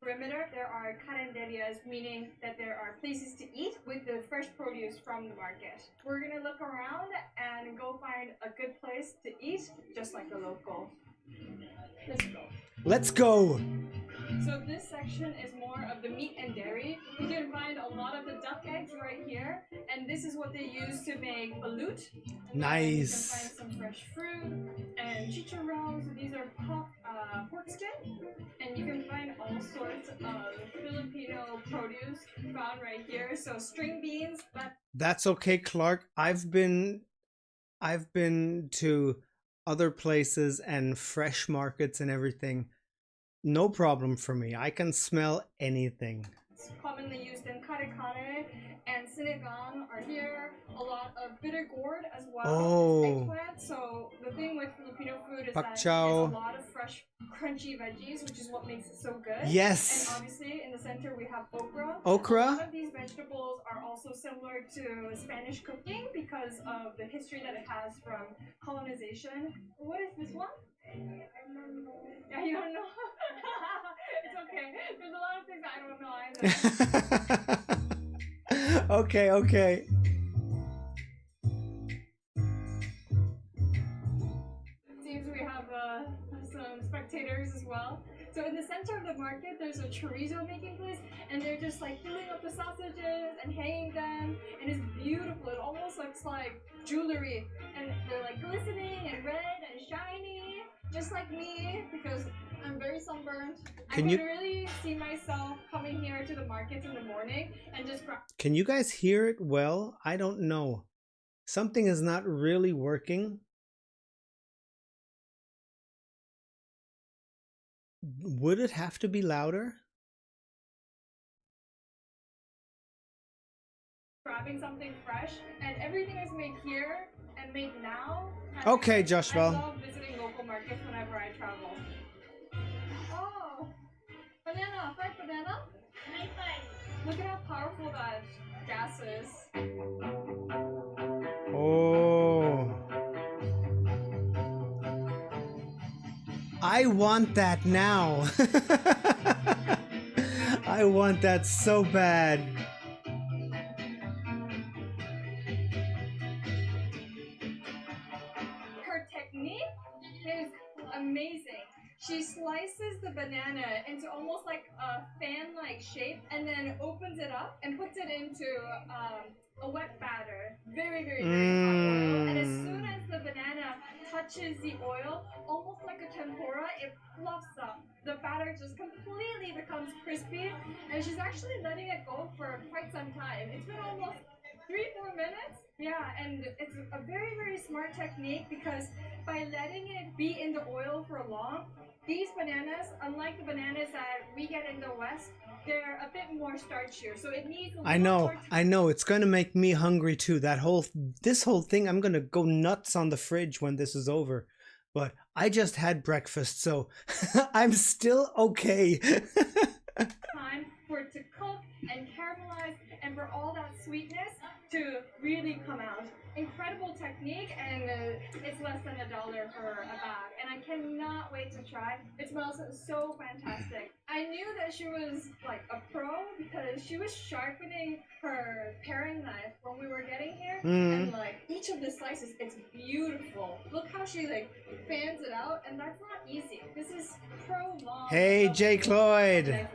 Perimeter, there are carinderias, meaning that there are places to eat with the fresh produce from the market. We're gonna look around and go find a good place to eat, just like a local. Let's go. So this section is more of the meat and dairy. You can find a lot of the duck eggs right here, and this is what they use to make balut. Nice. You can find some fresh fruit and chicharrones. These are pork skin, and you can find all sorts of Filipino produce found right here. So string beans. That's okay, Clark. I've been to other places and fresh markets and everything. No problem for me. I can smell anything. It's commonly used in kare-kare and sinigang are here. A lot of bitter gourd as well. Oh. Eggplant. So the thing with Filipino food is that it's a lot of fresh, crunchy veggies, which is what makes it so good. Yes. And obviously in the center we have okra. Okra. A lot of these vegetables are also similar to Spanish cooking because of the history that it has from colonization. What is this one? Yeah, you don't know. It's okay. There's a lot of things I don't know either. Okay. Seems we have some spectators as well. So in the center of the market, there's a chorizo making place, and they're just like filling up the sausages and hanging them, and it's beautiful. It almost looks like jewelry, and they're like glistening and red and shiny, just like me, because I'm very sunburned. I can really see myself coming here to the markets in the morning and just. Can you guys hear it well? I don't know. Something is not really working. Would it have to be louder? Grabbing something fresh, and everything is made here and made now. Okay, I Joshua. love visiting local markets whenever I travel. Oh, banana, fried banana? Look at how powerful that gas is. Oh. I want that now. I want that so bad. Her technique is amazing. She slices the banana into almost like a fan-like shape and then opens it up and puts it into a wet batter. Very, very, very hot oil. And as soon as the banana touches the oil, almost like a tempura, it fluffs up. The batter just completely becomes crispy, and she's actually letting it go for quite some time. It's been almost 3-4 minutes. Yeah, and it's a very, very smart technique because by letting it be in the oil for long, these bananas, unlike the bananas that we get in the West, they're a bit more starchier. So it needs a little more time. I know. It's gonna make me hungry too. This whole thing, I'm gonna go nuts on the fridge when this is over. But I just had breakfast, so I'm still okay. Time for it to cook and caramelize and for all that sweetness to really come out. Incredible technique, and it's less than $1 for a bag, and I cannot wait to try. It smells so fantastic. I knew that she was like a pro because she was sharpening her paring knife when we were getting here, and like each of the slices, it's beautiful. Look how she like fans it out, and that's not easy. This is pro mom. Hey, Jake Lloyd.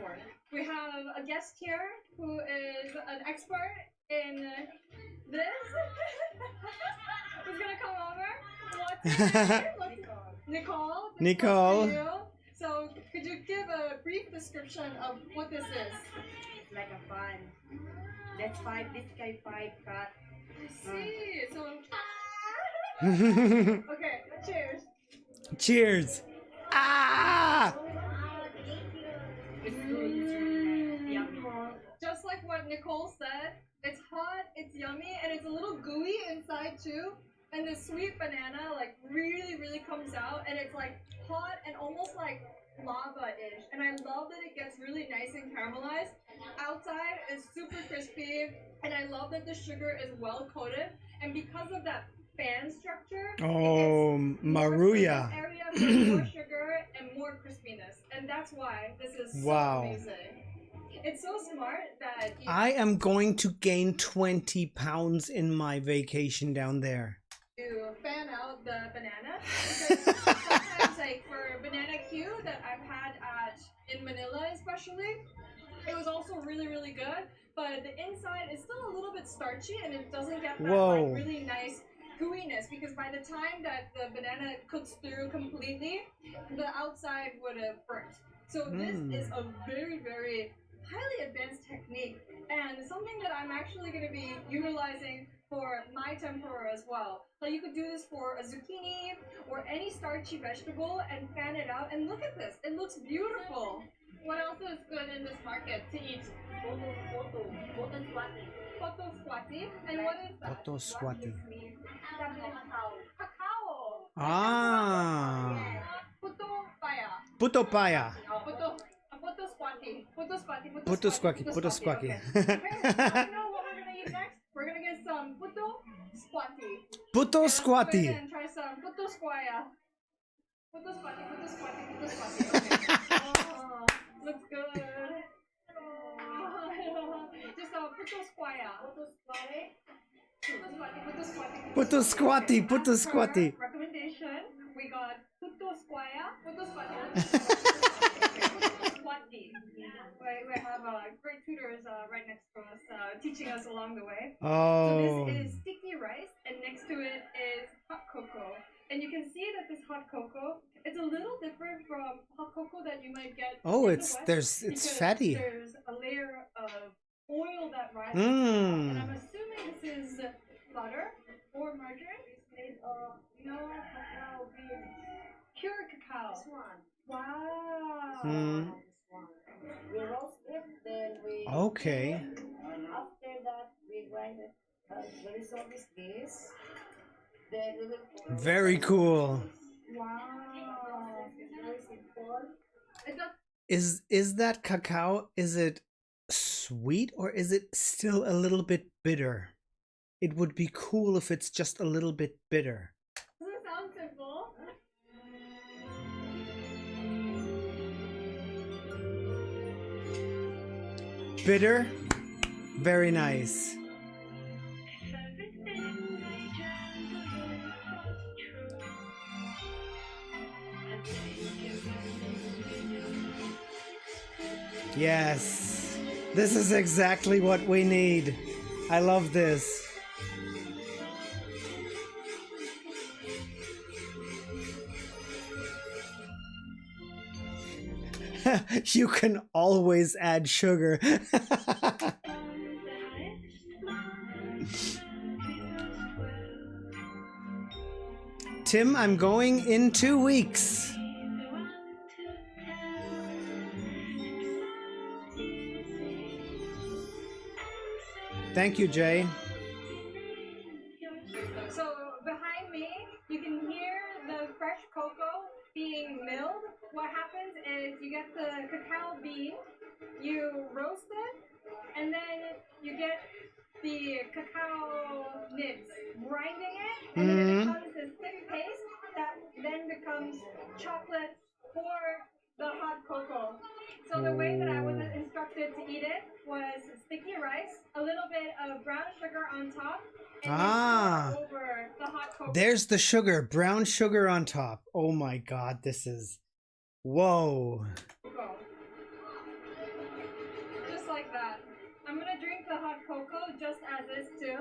We have a guest here who is an expert in this. Who's gonna come over? What's your name? Nicole. Nicole. So, could you give a brief description of what this is? It's like a fun. Let's fight this guy, fight cut. I see. So, okay. Cheers. Cheers. Ah! Just like what Nicole said, it's hot, it's yummy, and it's a little gooey inside too. And the sweet banana like really, really comes out, and it's like hot and almost like lava-ish. And I love that it gets really nice and caramelized. Outside is super crispy, and I love that the sugar is well coated. And because of that fan structure, Oh, Maruya. Area for more sugar and more crispiness, and that's why this is so amazing. It's so smart that I am going to gain 20 pounds in my vacation down there. To fan out the banana. Sometimes, like for banana Q that I've had in Manila, especially, it was also really, really good. But the inside is still a little bit starchy, and it doesn't get that like really nice gooiness, because by the time that the banana cooks through completely, the outside would have burnt. So this is a very, very highly advanced technique, and something that I'm actually going to be utilizing for my tempura as well. Like you could do this for a zucchini or any starchy vegetable and fan it out, and look at this, it looks beautiful. What else is good in this market to eat? Photo squatting. Poto squati. And what is that? Poto squati. Cacao. Ah. Puto paya. Puto paya. Puto squati. Puto squati. Puto squati. Puto squati. Okay. I know what we're gonna eat next. We're gonna get some puto squati. Puto squati. And try some puto squaya. Puto squati. Puto squati. Puto squati. Okay. Oh, looks good. Just a puto squaya. Puto squati. Puto squati. Puto squati. Recommendation. We got puto squaya. Puto squati. We have great tutors right next to us teaching us along the way. Oh. So this is sticky rice, and next to it is hot cocoa. And you can see that this hot cocoa, it's a little different from hot cocoa that you might get. Oh, in it's the West, it's fatty. There's a layer of oil that rises up, and I'm assuming this is butter or margarine. It's made of no cacao beans. Pure cacao. This one. Wow. Mm. We roast it, then we Okay. after that we grind it. The result is this. Then we will pour it. Very cool. Wow. It's very simple. It's not Is that cacao, is it sweet or is it still a little bit bitter? It would be cool if it's just a little bit bitter. Doesn't sound simple. Bitter? Very nice. Yes, this is exactly what we need. I love this. You can always add sugar. Tim, I'm going in 2 weeks. Thank you, Jay. So behind me, you can hear the fresh cocoa being milled. What happens is you get the cacao bean, you roast it, and then you get the cacao nibs, grinding it, and then it becomes this thick paste that then becomes chocolate for the hot cocoa. So the way that I was instructed to eat it was sticky rice, a little bit of brown sugar on top, and then pour over the hot cocoa. There's the sugar, brown sugar on top. Oh my God, this is, whoa. Just like that. I'm gonna drink the hot cocoa just as is too.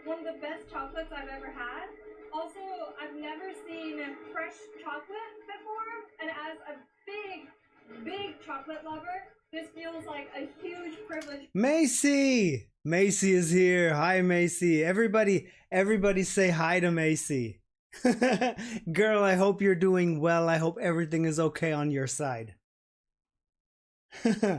One of the best chocolates I've ever had. Also, I've never seen fresh chocolate before, and as a big chocolate lover, this feels like a huge privilege. Macy! Macy is here. Hi, Macy. Everybody say hi to Macy. Girl, I hope you're doing well. I hope everything is okay on your side. For me,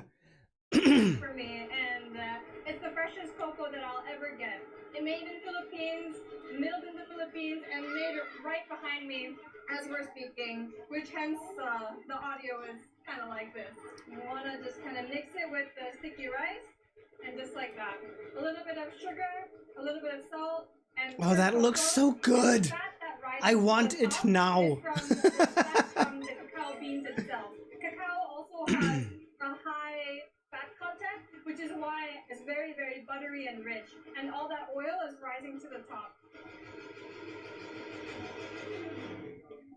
and it's the freshest cocoa that I'll ever get. It made in Philippines, milled in the Philippines, and made right behind me as we're speaking, which hence the audio is kind of like this. You want to just kind of mix it with the sticky rice, and just like that. A little bit of sugar, a little bit of salt, and oh, that looks so good. I want it now. From the cacao beans itself. Cacao also has a high fat content, which is why it's very, very buttery and rich. And all that oil is rising to the top.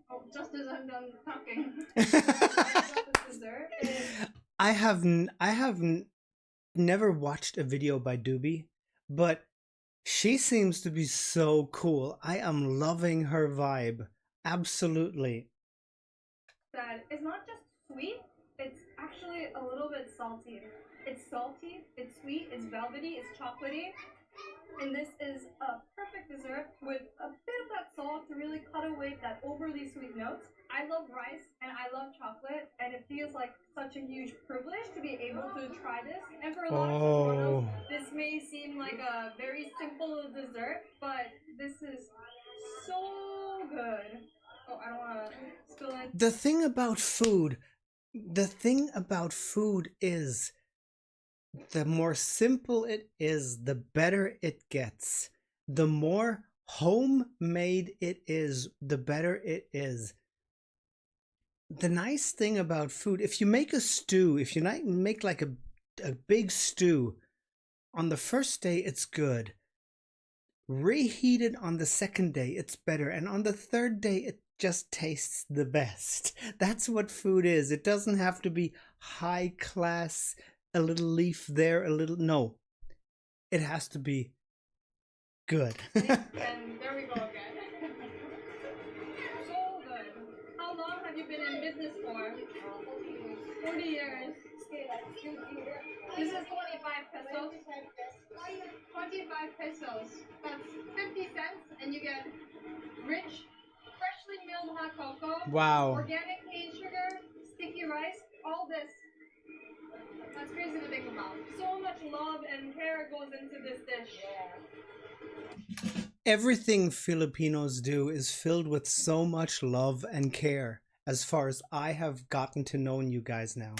Oh, just as I'm done talking. The dessert is... I have never watched a video by Doobie, but she seems to be so cool. I am loving her vibe. Absolutely. That it's not just sweet, it's actually a little bit salty. It's salty, it's sweet, it's velvety, it's chocolatey. And this is a perfect dessert with a bit of that salt to really cut away that overly sweet notes. I love rice and I love chocolate, and it feels like such a huge privilege to be able to try this. And for a lot of Filipinos, this may seem like a very simple dessert, but this is so good. Oh, I don't want to spill it. The thing about food is the more simple it is, the better it gets. The more homemade it is, the better it is. The nice thing about food, if you make a stew, if you make like a big stew, on the first day it's good. Reheat it on the second day, it's better. And on the third day, it just tastes the best. That's what food is. It doesn't have to be high class, a little leaf there, a little, no. It has to be good. And there we go again. So good. How long have you been in business for? 40 years. This is 25 pesos. 25 pesos. That's 50 cents, and you get rich, freshly milled hot cocoa, Wow. organic cane sugar, sticky rice, goes into this dish. Everything Filipinos do is filled with so much love and care, as far as I have gotten to know you guys now.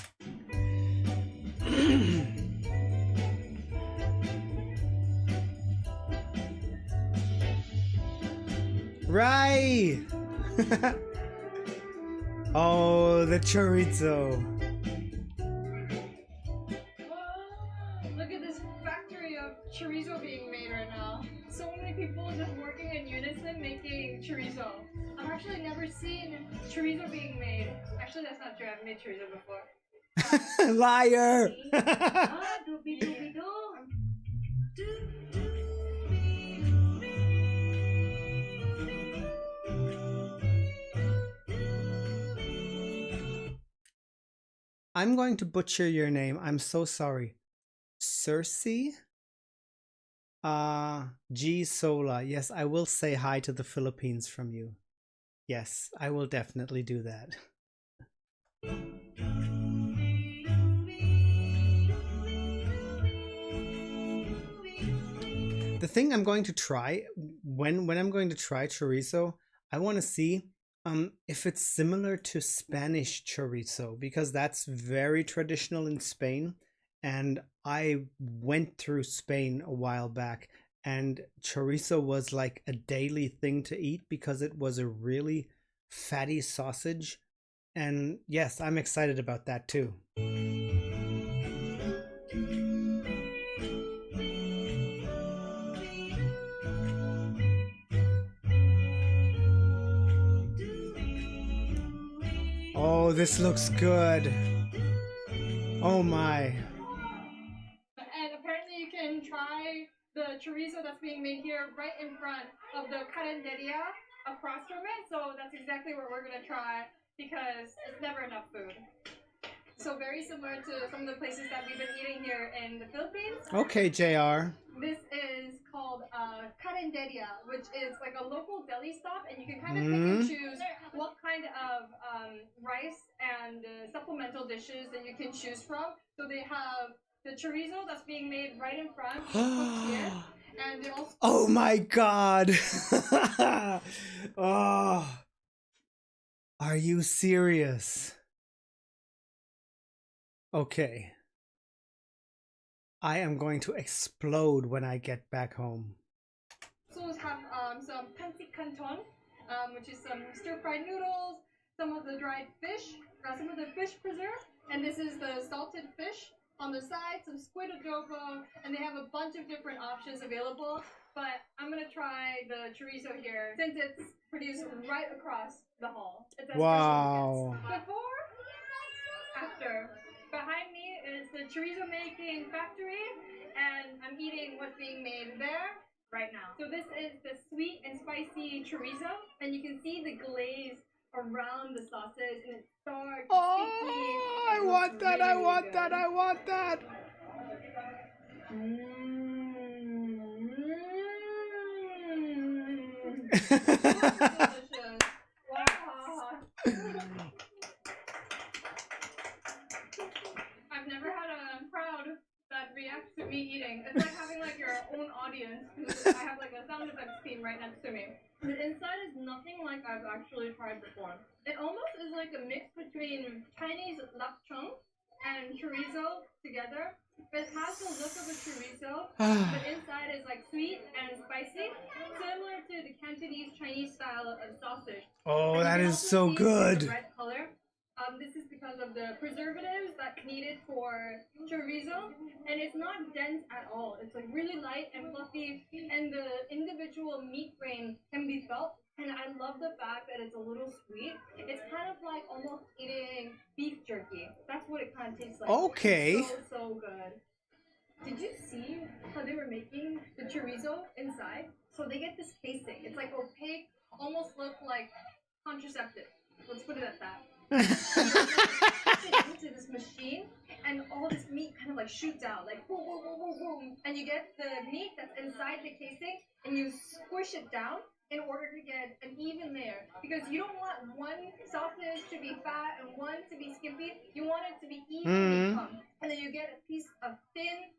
Right! Oh, the chorizo. Whoa, look at this factory of chorizo being made right now. So many people just working in unison making chorizo. I've actually never seen chorizo being made. Actually, that's not true. I've made chorizo before. Liar! Ah, doobie-doobie-doo. I'm going to butcher your name. I'm so sorry. Cersei? G Sola. Yes, I will say hi to the Philippines from you. Yes, I will definitely do that. The thing I'm going to try when I'm going to try chorizo, I want to see if it's similar to Spanish chorizo, because that's very traditional in Spain, and I went through Spain a while back, and chorizo was like a daily thing to eat because it was a really fatty sausage. And yes, I'm excited about that too. Oh, this looks good. Oh my. And apparently you can try the chorizo that's being made here right in front of the carinderia across from it. So that's exactly what we're going to try because it's never enough food. So very similar to some of the places that we've been eating here in the Philippines. Okay, JR. This is called carinderia, which is like a local deli stop, and you can kind of pick and choose what kind of rice and supplemental dishes that you can choose from. So they have the chorizo that's being made right in front, cooked here, and they also. Oh my god! Oh, are you serious? Okay. I am going to explode when I get back home. So we have some pancit canton, which is some stir-fried noodles, some of the dried fish, some of the fish preserve, and this is the salted fish. On the side, some squid adobo, and they have a bunch of different options available. But I'm gonna try the chorizo here since it's produced right across the hall. It's as fresh as it gets. Before, after. Behind me is the chorizo making factory, and I'm eating what's being made there right now. So this is the sweet and spicy chorizo, and you can see the glaze around the sausage, and it's dark, sticky. I want that, really, I want good. That, I want that. Delicious. Wow. I've never had a crowd that reacts to me eating. It's like having like your own audience. I have like a sound effects team right next to me. The inside is nothing like I've actually tried before. It almost is like a mix between Chinese lechon and chorizo together. It has the look of a chorizo, but inside is like sweet and spicy, similar to the Cantonese Chinese style of sausage. Oh, and that is so good. Red color. This is because of the preservatives that's needed for chorizo, and it's not dense at all. It's like really light and fluffy, and the individual meat grain can be felt. And I love the fact that it's a little sweet. It's kind of like almost eating beef jerky. That's what it kind of tastes like. Okay. It's so good. Did you see how they were making the chorizo inside? So they get this casing. It's like opaque, almost look like contraceptive. Let's put it at that. Into this machine, and all this meat kind of like shoots out, like boom, boom, boom, boom, boom, and you get the meat that's inside the casing, and you squish it down, in order to get an even layer, because you don't want one sausage to be fat and one to be skimpy. You want it to be evenly pumped, and then you get a piece of thin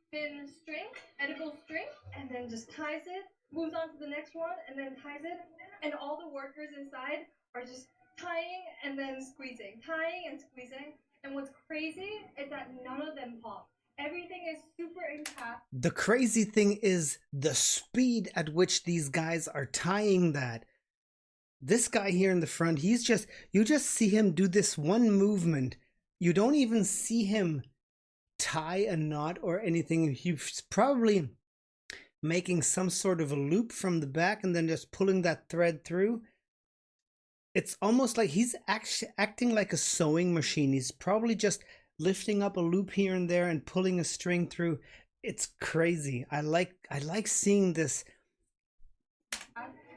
string, edible string, and then just ties it, moves on to the next one, and then ties it, and all the workers inside are just tying and then squeezing, tying and squeezing. And what's crazy is that none of them pop. Everything is super intact. The crazy thing is the speed at which these guys are tying that. This guy here in the front, you just see him do this one movement. You don't even see him tie a knot or anything. He's probably making some sort of a loop from the back and then just pulling that thread through. It's almost like he's acting like a sewing machine. He's probably just lifting up a loop here and there and pulling a string through. It's crazy. I like seeing this.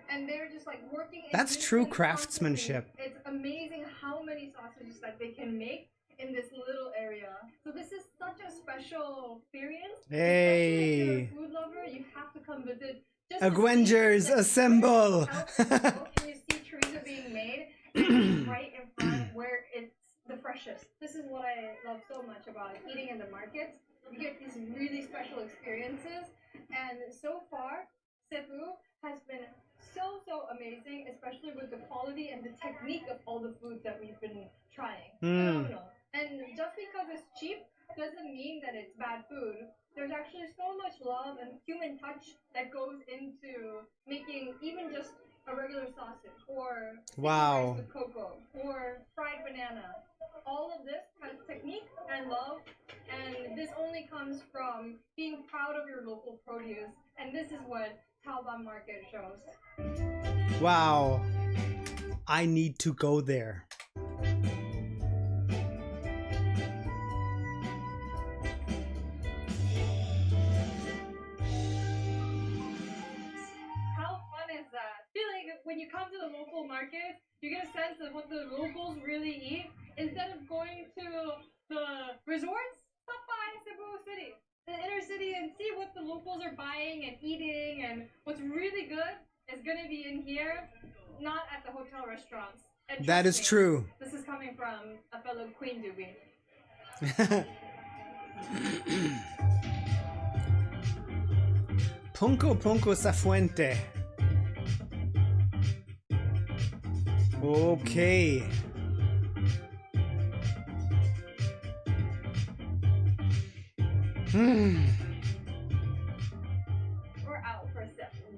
And they're just like working. That's true craftsmanship. It's amazing how many sausages that they can make in this little area. So this is such a special experience. Hey, especially if you're a food lover, you have to come visit. Avengers assemble! And you see chorizo being made right in front where it's the freshest. This is what I love so much about eating in the markets. You get these really special experiences, and so far, CEBU has been so amazing, especially with the quality and the technique of all the foods that we've been trying. Phenomenal. And just because it's cheap doesn't mean that it's bad food. There's actually so much love and human touch that goes into making even just a regular sausage or rice with cocoa or fried banana. All of this has technique and love, and this only comes from being proud of your local produce, and this is what Taboan Market shows. Wow, I need to go there. When you come to the local market, you get a sense of what the locals really eat. Instead of going to the resorts, stop by Cebu City, the inner city, and see what the locals are buying and eating. And what's really good is going to be in here, not at the hotel restaurants. And that is true. This is coming from a fellow Queen Doobie. Punko sa fuente. Okay. We're out for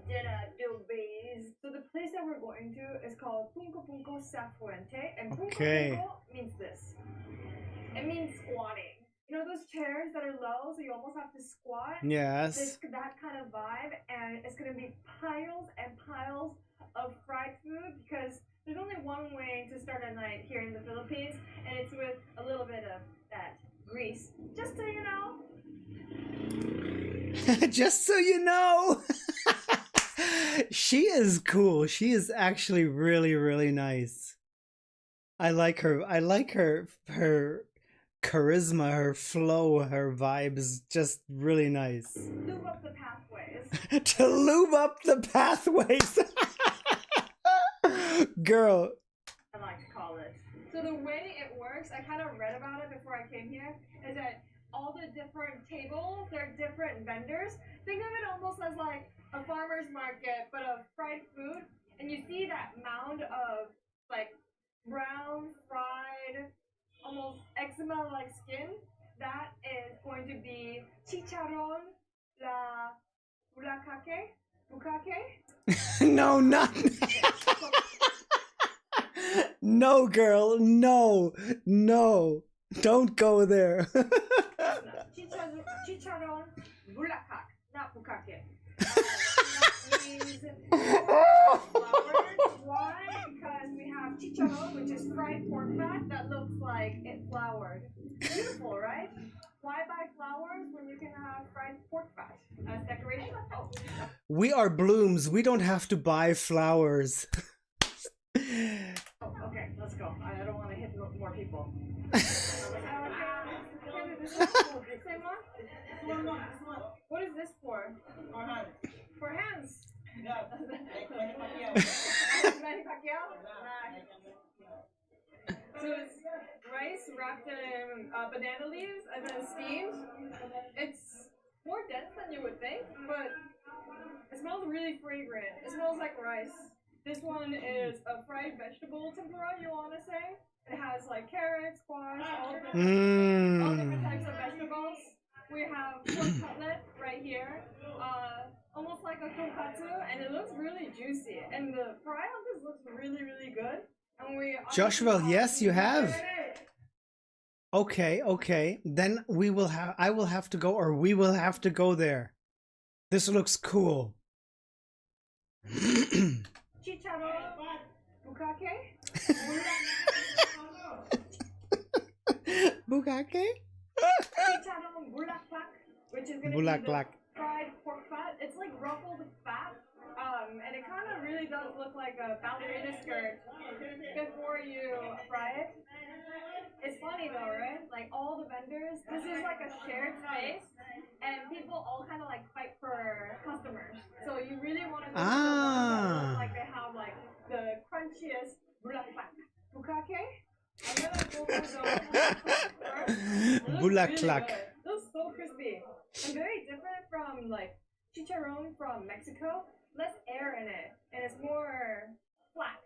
dinner, doobies. So the place that we're going to is called Punko sa fuente, and Punko means this. It means squatting. You know those chairs that are low, so you almost have to squat? Yes. That kind of vibe, and it's going to be piles and piles of fried food, because there's only one way to start a night here in the Philippines, and it's with a little bit of that grease. Just so you know. Just so you know. She is cool. She is actually really nice. I like her. I like her charisma, her flow, her vibe is just really nice. Lube up the pathways. To lube up the pathways. Girl. I like to call it. So the way it works, I kind of read about it before I came here, is that all the different tables, they're different vendors. Think of it almost as like a farmer's market, but of fried food. And you see that mound of like brown, fried, almost eczema-like skin. That is going to be chicharron, la bukake. No, not. No, girl, no, don't go there. Chicharron, bulakak, not bukake. Means flowers. Why? Because we have chicharron, which is fried pork fat that looks like it floured. Beautiful, right? Why buy flowers when you can have fried pork fat as decoration? Oh. We are blooms. We don't have to buy flowers. Oh, okay, let's go. I don't want to hit more people. Same one? What is this for? For hands. For hands? Yeah. Manny Pacquiao. So it's rice wrapped in banana leaves and then steamed. It's more dense than you would think, but it smells really fragrant. It smells like rice. This one is a fried vegetable tempura, you want to say. It has like carrots, squash, all different types of vegetables. We have pork cutlet right here, almost like a tonkatsu, and it looks really juicy. And the fry on this looks really, really good. And we Joshua, yes, you have. Okay, okay. Then I will have to go, or we will have to go there. This looks cool. Chicharo bukake. Bukake? Chicharo bulaklak, which is going to be the fried pork fat. It's like ruffled fat, and it kind of really does look like a ballerina skirt before you fry it. It's funny though, right? Like all the vendors, this is like a shared space, and people all kind of like fight for customers. So you really want to go to the ones that look like they have like the crunchiest bulaklak. Bukake? I'm gonna go for the bulaklak. It looks so crispy and very different from like chicharron from Mexico. Less air in it, and it's more flat.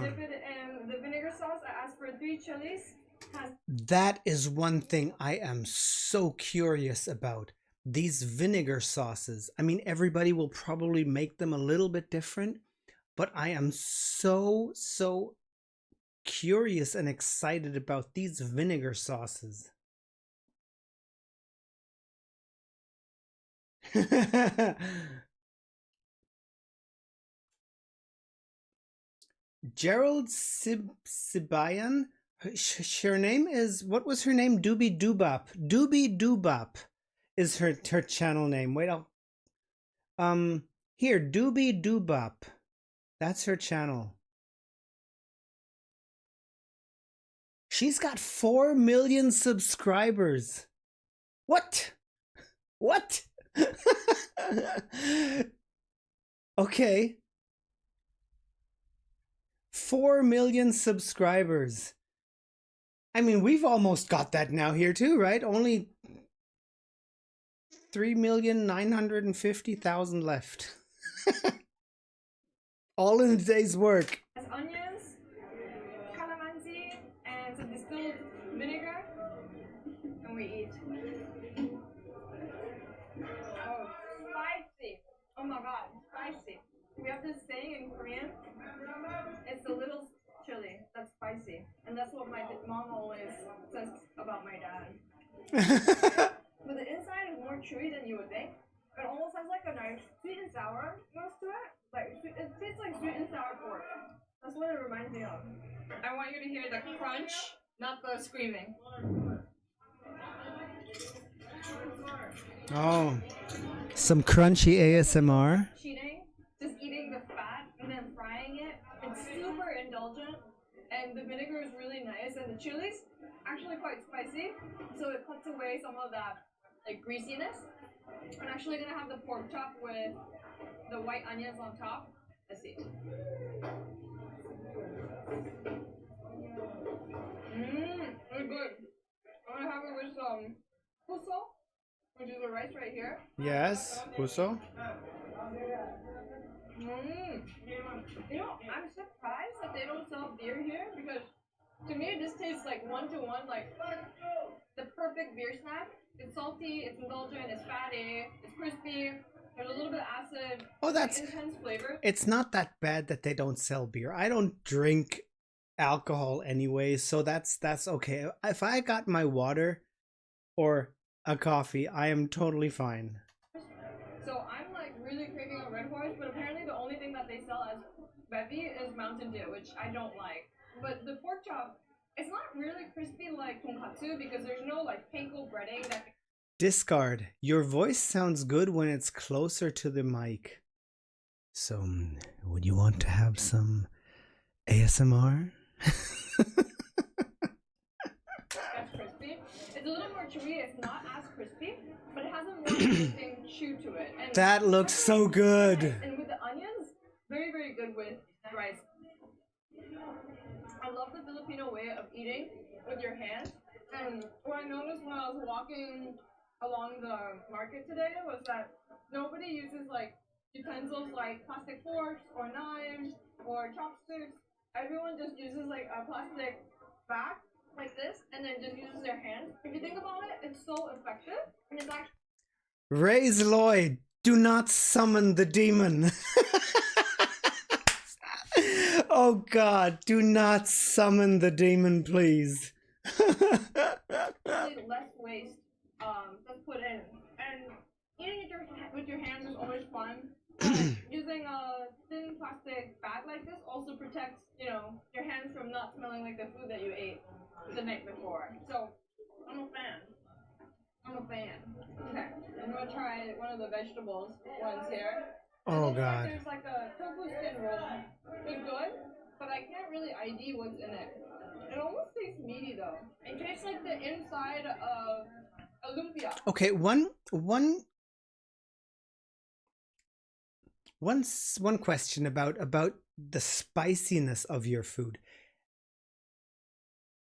Dip it in the vinegar sauce. I asked for 3 chilies. That is one thing I am so curious about. These vinegar sauces. I mean, everybody will probably make them a little bit different, but I am so curious and excited about these vinegar sauces. Gerald Sibayan, her name is, what was her name? Doobie Doobop. Doobie Doobop is her channel name. Wait, here, Doobie Doobop. That's her channel. She's got 4 million subscribers. What? What? Okay. 4 million subscribers. I mean, we've almost got that now here too, right? Only 3,950,000 left. All in a day's work. Onions, calamansi, and some distilled vinegar, and we eat. Oh, spicy! Oh my god, spicy! We have this saying in Korean. It's a little chili that's spicy, and that's what my mom always says about my dad. But the inside is more chewy than you would think. It almost has like a nice sweet and sour nose to it. Like it tastes like sweet and sour pork. That's what it reminds me of. I want you to hear the crunch, not the screaming. Oh, some crunchy ASMR. Cheating, just eating the fat and then frying it. It's super indulgent, and the vinegar is really nice, and the chili's actually quite spicy, so it cuts away some of that like greasiness. I'm actually gonna have the pork chop with the white onions on top. Let's see. It's good. I'm gonna have it with some puso, which is the rice right here. Yes, puso. You know, I'm surprised that they don't sell beer here, because to me this tastes like 1-to-1, like the perfect beer snack. It's salty, it's indulgent, it's fatty, it's crispy. There's a little bit of acid. Oh, that's intense flavor. It's not that bad that they don't sell beer. I don't drink alcohol anyway, so that's okay. If I got my water or a coffee, I am totally fine. So I'm like really craving a Red Horse, but apparently the only thing that they sell as bevy is Mountain Dew, which I don't like. But the pork chop, it's not really crispy like tonkatsu because there's no like panko breading that. Discard. Your voice sounds good when it's closer to the mic. So, would you want to have some ASMR? That's crispy. It's a little more chewy. It's not as crispy, but it has a more interesting chew to it. And that looks so good. And with the onions, very, very good eating with your hands. And what I noticed when I was walking along the market today was that nobody uses like utensils like plastic forks or knives or chopsticks. Everyone just uses like a plastic bag like this and then just uses their hands. If you think about it, it's so effective and it's actually Raise Lloyd, do not summon the demon. Oh God, do not summon the demon, please. less waste that's put in. And eating with your hands is always fun. But using a thin plastic bag like this also protects, you know, your hands from not smelling like the food that you ate the night before. So I'm a fan. Okay, I'm gonna try one of the vegetables ones here. It Oh looks like God. there's like a tofu skin roll. It's good, but I can't really ID what's in it. It almost tastes meaty though. It tastes like the inside of a lumpia. Okay, one question about the spiciness of your food.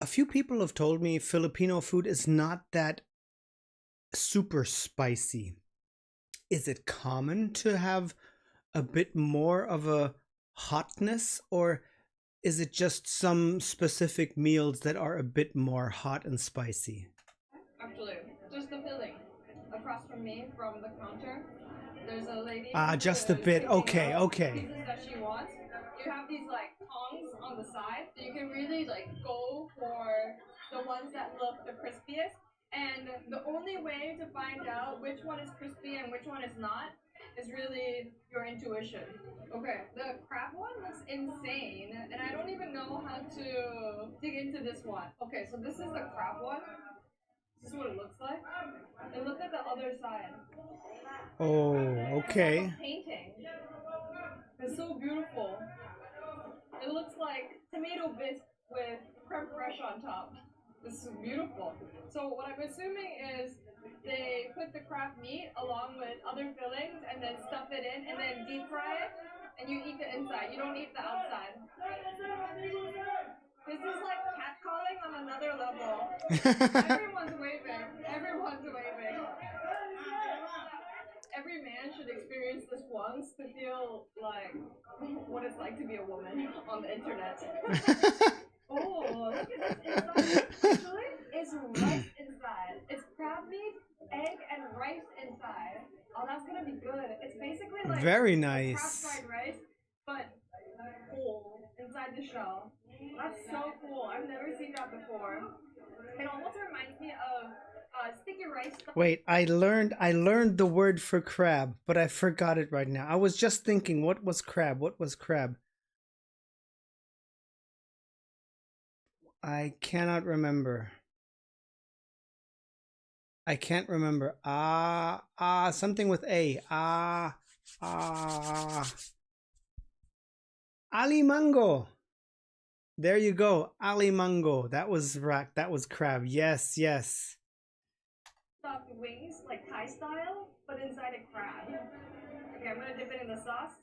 A few people have told me Filipino food is not that super spicy. Is it common to have a bit more of a hotness, or is it just some specific meals that are a bit more hot and spicy? Actually, just the filling. Across from me, from the counter, there's a lady. Just a bit. Okay, okay. Pieces that she wants. You have these like tongs on the side, so you can really like go for the ones that look the crispiest. And the only way to find out which one is crispy and which one is not is really your intuition. Okay, the crab one looks insane, and I don't even know how to dig into this one. Okay, so this is the crab one. This is what it looks like. And look at the other side. Oh, okay. It's like a painting. It's so beautiful. It looks like tomato bisque with creme fraiche on top. This is beautiful. So what I'm assuming is they put the crab meat along with other fillings and then stuff it in and then deep fry it, and you eat the inside. You don't eat the outside. This is like catcalling on another level. Everyone's waving. Everyone's waving. Every man should experience this once to feel like what it's like to be a woman on the internet. Oh, look at this inside. Actually, it's rice inside. It's crab meat, egg, and rice inside. Oh, that's gonna be good. It's basically like very crab nice. fried rice, but whole inside the shell. That's so cool. I've never seen that before. It almost reminds me of sticky rice. Wait, I learned the word for crab, but I forgot it right now. I was just thinking, what was crab? What was crab? I cannot remember. I can't remember. Something with A. Alimango. There you go. Alimango. That was rack. That was crab. Yes, yes. Stuffed wings, like Thai style, but inside a crab. Okay, I'm gonna dip it in the sauce.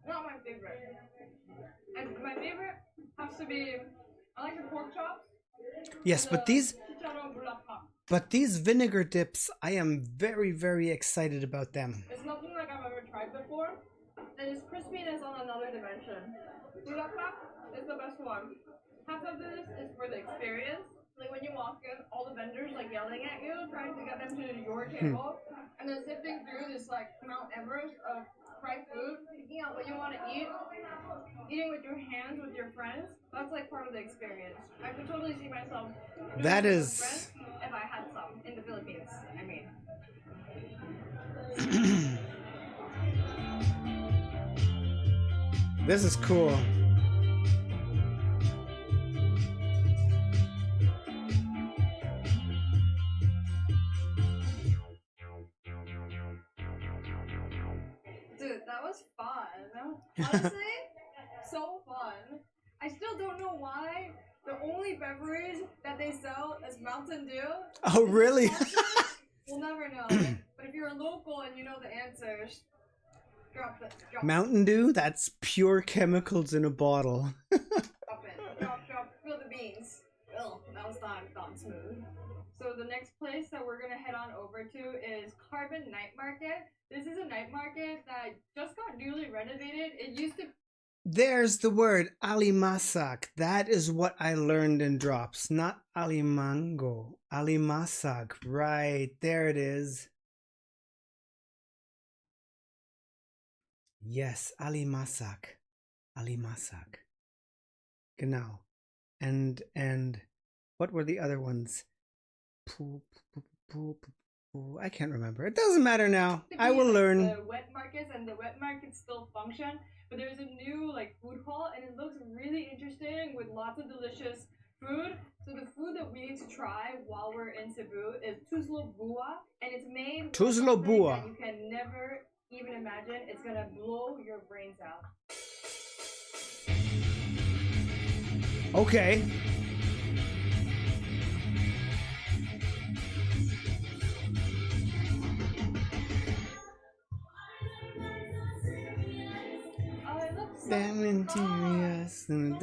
Not my favorite. And my favorite has to be, I like the pork chops. Yes, but these vinegar dips, I am very, very excited about them. It's nothing like I've ever tried before, and it's crispiness on another dimension. Bulaklak is the best one. Half of this is for the experience. Like when you walk in, all the vendors like yelling at you, trying to get them to your table, and then sifting through this like Mount Everest of fried food, picking out what you want to eat, eating with your hands with your friends. That's like part of the experience. I could totally see myself doing That this is with friends if I had some in the Philippines. I mean. This is cool. Dude, that was fun. Honestly, so fun. I still don't know why the only beverage that they sell is Mountain Dew. Oh, really? We'll never know. But if you're a local and you know the answers, Drop it. Drop Mountain Dew? That's pure chemicals in a bottle. Drop it. Drop. Feel the beans. Oh, that was not smooth. So the next place that we're gonna head on over to is Carbon Night Market. This is a night market that just got newly renovated. It used to. There's the word alimasak. That is what I learned in drops, not alimango. Alimasak. Right, there it is. Yes, alimasak. Alimasak. Genau. And what were the other ones? I can't remember. It doesn't matter now. I will learn. The wet markets, and the wet markets still function, but there's a new like food hall, and it looks really interesting with lots of delicious food. So the food that we need to try while we're in Cebu is tuzlo-bua, and it's made with something that you can never even imagine. It's gonna blow your brains out. Okay. Mysterious. And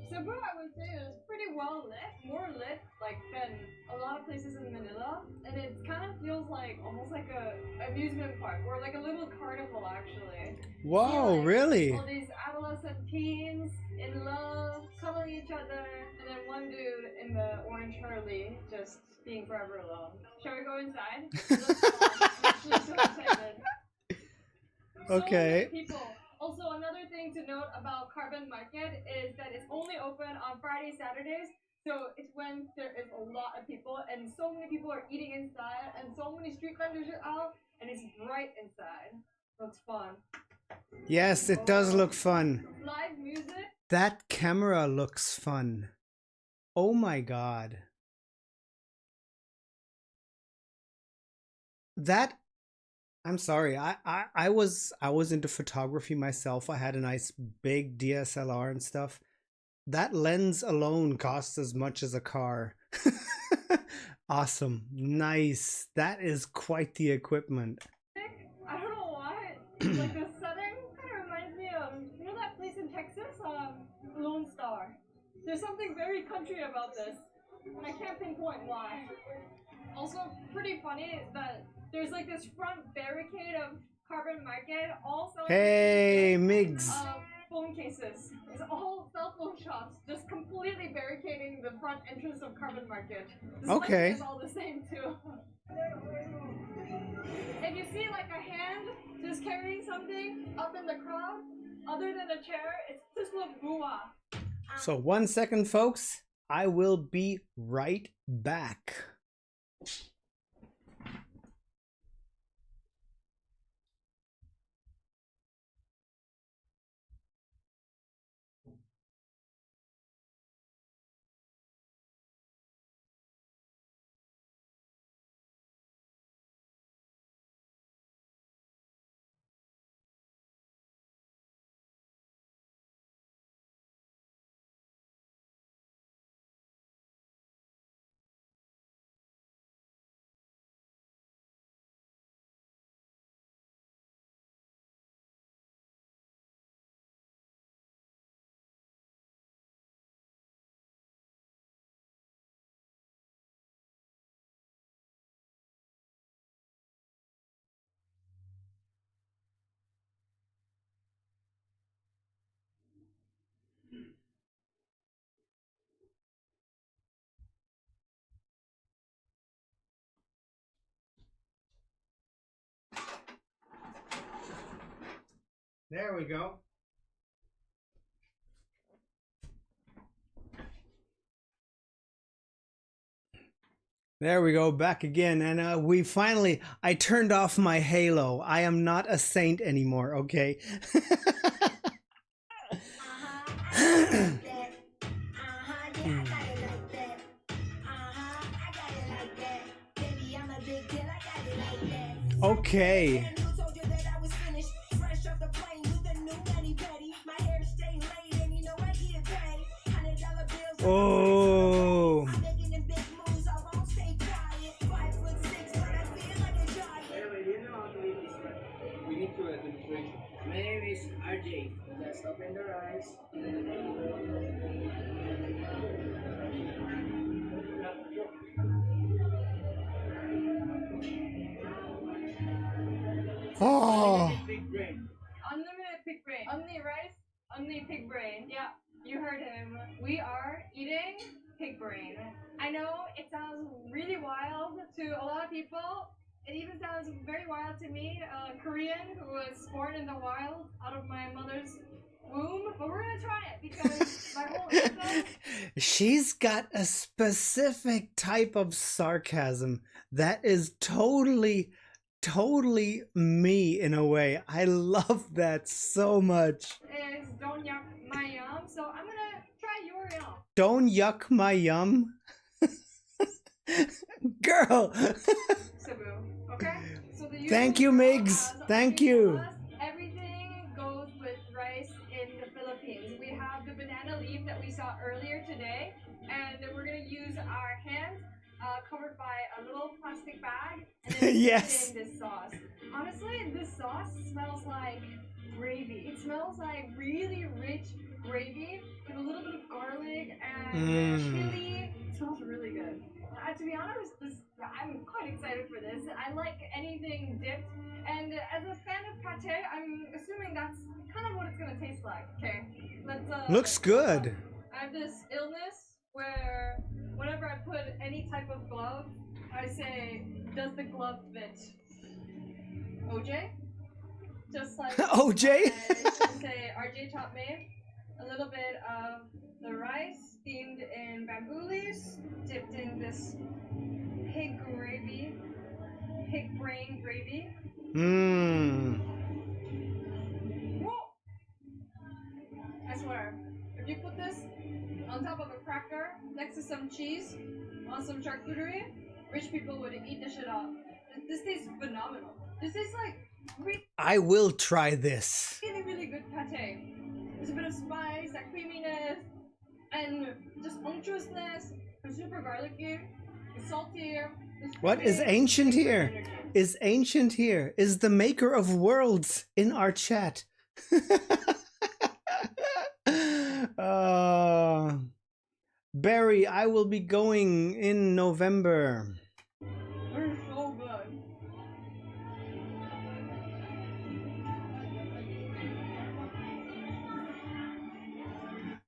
Cebu, I would say, is pretty well lit, more lit like than a lot of places in Manila, and it kind of feels like almost like a amusement park or like a little carnival actually. Whoa, like, really? All these adolescent teens in love, cuddling each other, and then one dude in the orange Harley just being forever alone. Shall we go inside? Let's go. I'm actually so excited. Okay. So many people. Also, another thing to note about Carbon Market is that it's only open on Fridays, Saturdays. So it's when there is a lot of people, and so many people are eating inside, and so many street vendors are out, and it's bright inside. Looks fun. Yes, it does look fun. Live music. That camera looks fun. Oh my god. That, I'm sorry, I was into photography myself. I had a nice big DSLR and stuff. That lens alone costs as much as a car. Awesome. Nice. That is quite the equipment. I don't know why. Like the setting kind of reminds me of, you know that place in Texas? Lone Star. There's something very country about this, and I can't pinpoint why. Also, pretty funny that there's like this front barricade of Carbon Market, all selling Hey, Migs. phone cases. It's all cell phone shops, just completely barricading the front entrance of Carbon Market. This Okay. is all the same too. If you see like a hand just carrying something up in the crowd, other than a chair, it's tuzlo-bua. So 1 second, folks. I will be right back. There we go. There we go, back again. And I turned off my halo. I am not a saint anymore, okay? Okay. Oh. RJ, just open the rice. Oh, Unlimited big brain. Unlimited pig brain. Only rice, only pig brain. Yeah, you heard him. We are eating pig brain. I know it sounds really wild to a lot of people. It even sounds very wild to me, a Korean who was born in the wild out of my mother's womb. But we're gonna try it because my whole ethos. she's got a specific type of sarcasm that is totally, totally me in a way. I love that so much. Is don't yuck my yum. So I'm gonna try your yum. Don't yuck my yum. Girl. Cebu. Okay? So the Thank you, usual Migs. so Thank everything you. else, everything goes with rice in the Philippines. We have the banana leaf that we saw earlier today, and we're gonna use our hands covered by a little plastic bag, and then Yes. dip it in this sauce. Honestly, this sauce smells like gravy. It smells like really rich gravy with a little bit of garlic and chili. It smells really good. To be honest, I'm quite excited for this. I like anything dipped, and as a fan of pate, I'm assuming that's kind of what it's gonna taste like. Okay, let's. Looks good. I have this illness where whenever I put any type of glove, I say, "Does the glove fit?" OJ, just like OJ? I say, RJ taught me a little bit of the rice steamed in bamboo leaves, dipped in this pig gravy, pig brain gravy. Mmm. Whoa! I swear, if you put this on top of a cracker next to some cheese on some charcuterie, rich people would eat this shit up. This tastes phenomenal. This tastes like I will try this. really, really good pate. There's a bit of spice, that creaminess, and just unctuousness. It's super garlicky, it's salty. It's What is creamy, ancient it's good here? energy. Is ancient here? Is the maker of worlds in our chat? Barry, I will be going in November. They're so good.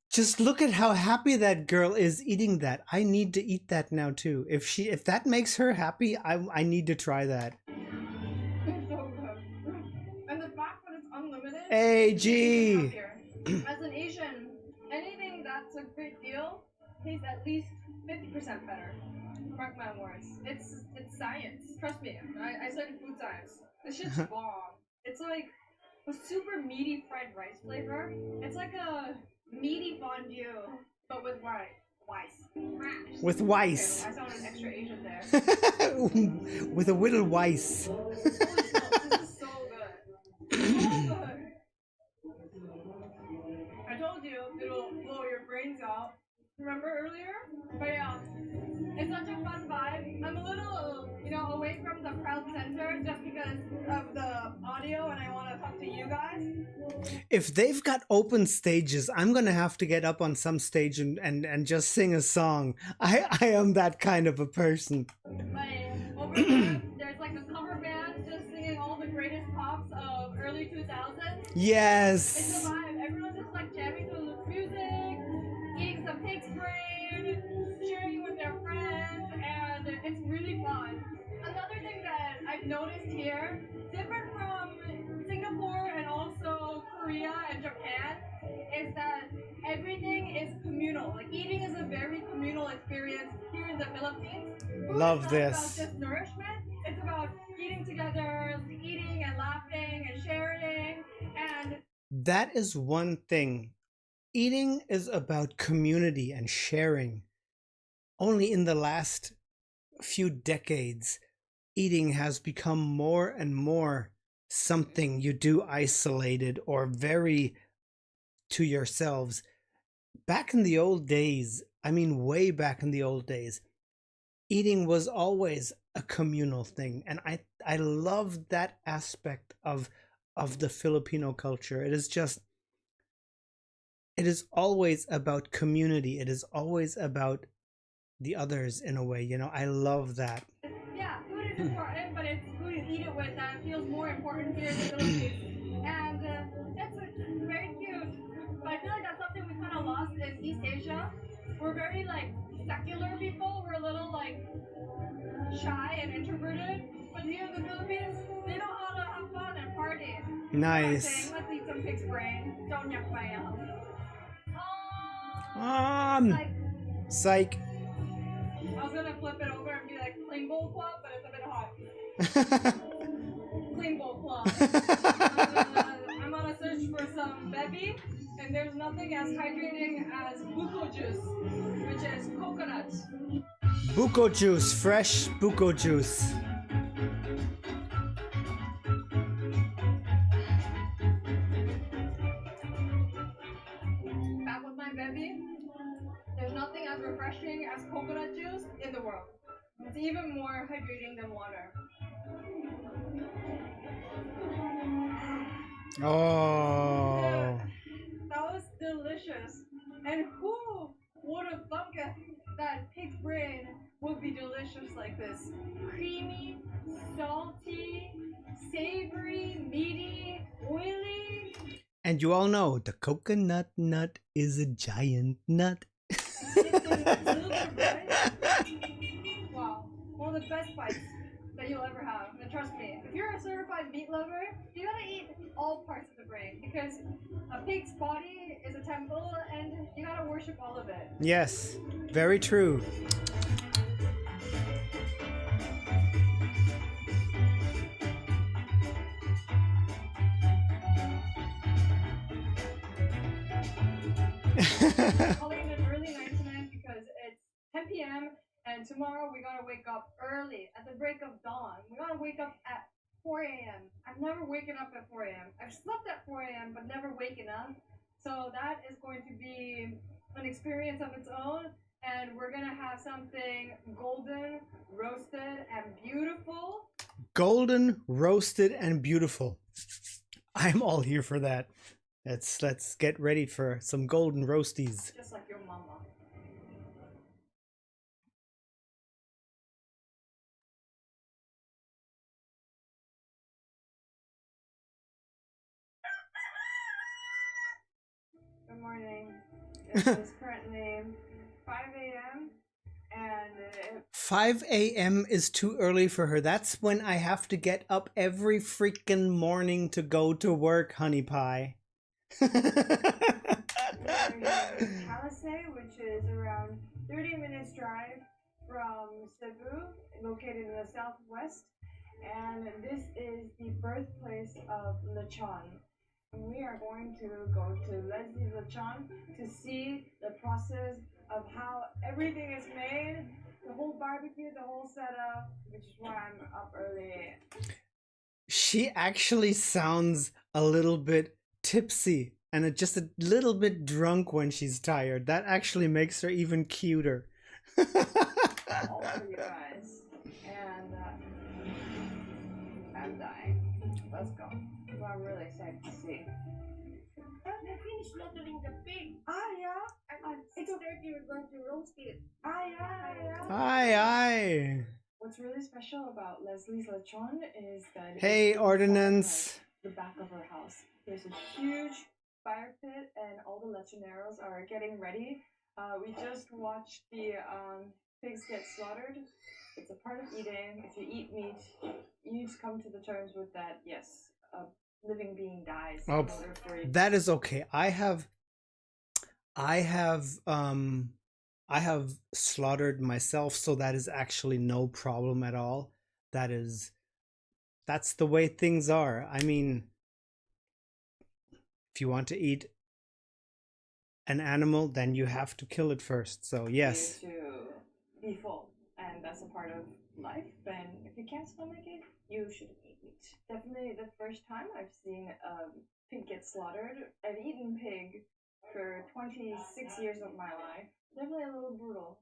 Just look at how happy that girl is eating that. I need to eat that now too. If that makes her happy, I need to try that. It's so good. And the fact that it's unlimited. AG. As an Asian, anything that's a great deal tastes at least 50% better. Mark my words. It's science. Trust me. I studied food science. This shit's bomb. It's like a super meaty fried rice flavor. It's like a meaty fondue, but with rice. With Okay, Weiss. I sounded extra Asian there. With a little Weiss. Holy smokes, this is so good. So good. I told you it'll blow your brains out. Remember earlier? But yeah, it's such a fun vibe. I'm a little, away from the crowd center just because of the audio and I want to talk to you guys. If they've got open stages, I'm gonna have to get up on some stage and just sing a song. I am that kind of a person. But over there, there's like a cover band just singing all the greatest pops of early 2000s. It's Yes. a vibe. Everyone's just like jamming to the music, eating some pig's brain, sharing with their friends, and it's really fun. Another thing that I've noticed here, different from Singapore and also Korea and Japan, is that everything is communal. Like eating is a very communal experience here in the Philippines. Food Love is not this. about just nourishment. It's about eating together, eating and laughing and sharing, and That is one thing. Eating is about community and sharing. Only in the last few decades, eating has become more and more something you do isolated or very to yourselves. Back in the old days, I mean way back in the old days, eating was always a communal thing, and I love that aspect of of the Filipino culture. It is just, it is always about community. It is always about the others in a way, you know. I love that. Yeah, food is important, but it's who you eat it with that feels more important here in the Philippines. And that's very cute. But I feel like that's something we kind of lost in East Asia. We're very like secular people. We're a little like shy and introverted. But here in the Philippines, they know how to have fun and party. Nice. Saying, let's eat some pig's brain. Don't yuck my Psych. Psych. I was gonna flip it over and be like clean bowl club, but it's a bit hot. Clean bowl club. I'm on a search for some baby, and there's nothing as hydrating as buko juice, which is coconut. Buko juice, fresh buko juice. Back with my baby. There's nothing as refreshing as coconut juice in the world. It's even more hydrating than water. Oh. That was delicious. And who would have thunk that pig's brain would be delicious like this? Creamy, salty, savory, meaty, oily. And you all know the coconut nut is a giant nut. Wow, one of the best bites that you'll ever have. And trust me, if you're a certified meat lover, you gotta eat all parts of the brain because a pig's body is a temple and you gotta worship all of it. Yes, very true. Calling it an early night tonight because it's 10 p.m. and tomorrow we gotta wake up early at the break of dawn. We gotta wake up at 4 a.m. I've never waken up at 4 a.m. I've slept at 4 a.m. but never waken up. So that is going to be an experience of its own. And we're gonna have something golden, roasted, and beautiful. Golden, roasted, and beautiful. I'm all here for that. Let's get ready for some golden roasties. Just like your mama. Good morning. It is currently 5 a.m. and 5 a.m. is too early for her. That's when I have to get up every freaking morning to go to work, honey pie. we're here in Palisade, which is around 30 minutes drive from Cebu, located in the southwest. And this is the birthplace of lechon. We are going to go to Leslie's Lechon to see the process of how everything is made, the whole barbecue, the whole setup, which is why I'm up early. She actually sounds a little bit tipsy and just a little bit drunk when she's tired. That actually makes her even cuter. All for you guys. And I'm dying. Let's go. Well, I'm really excited to see. I finished slaughtering the pig. Yeah. At 6:30, we're going to roast it. Yeah. Aye. What's really special about Leslie's Lechon is that Hey, it's ordinance. the back of her house. There's a huge fire pit, and all the lechoneros are getting ready. We just watched the pigs get slaughtered. It's a part of eating. If you eat meat, you need to come to the terms with that. Yes, a living being dies. Oh, in order for you. that is okay. I have slaughtered myself, so that is actually no problem at all. That's the way things are. I mean, if you want to eat an animal, then you have to kill it first. So yes. To be full, and that's a part of life. And if you can't stomach it, you shouldn't eat meat. Definitely the first time I've seen a pig get slaughtered. I've eaten pig for 26 years of my life. Definitely a little brutal,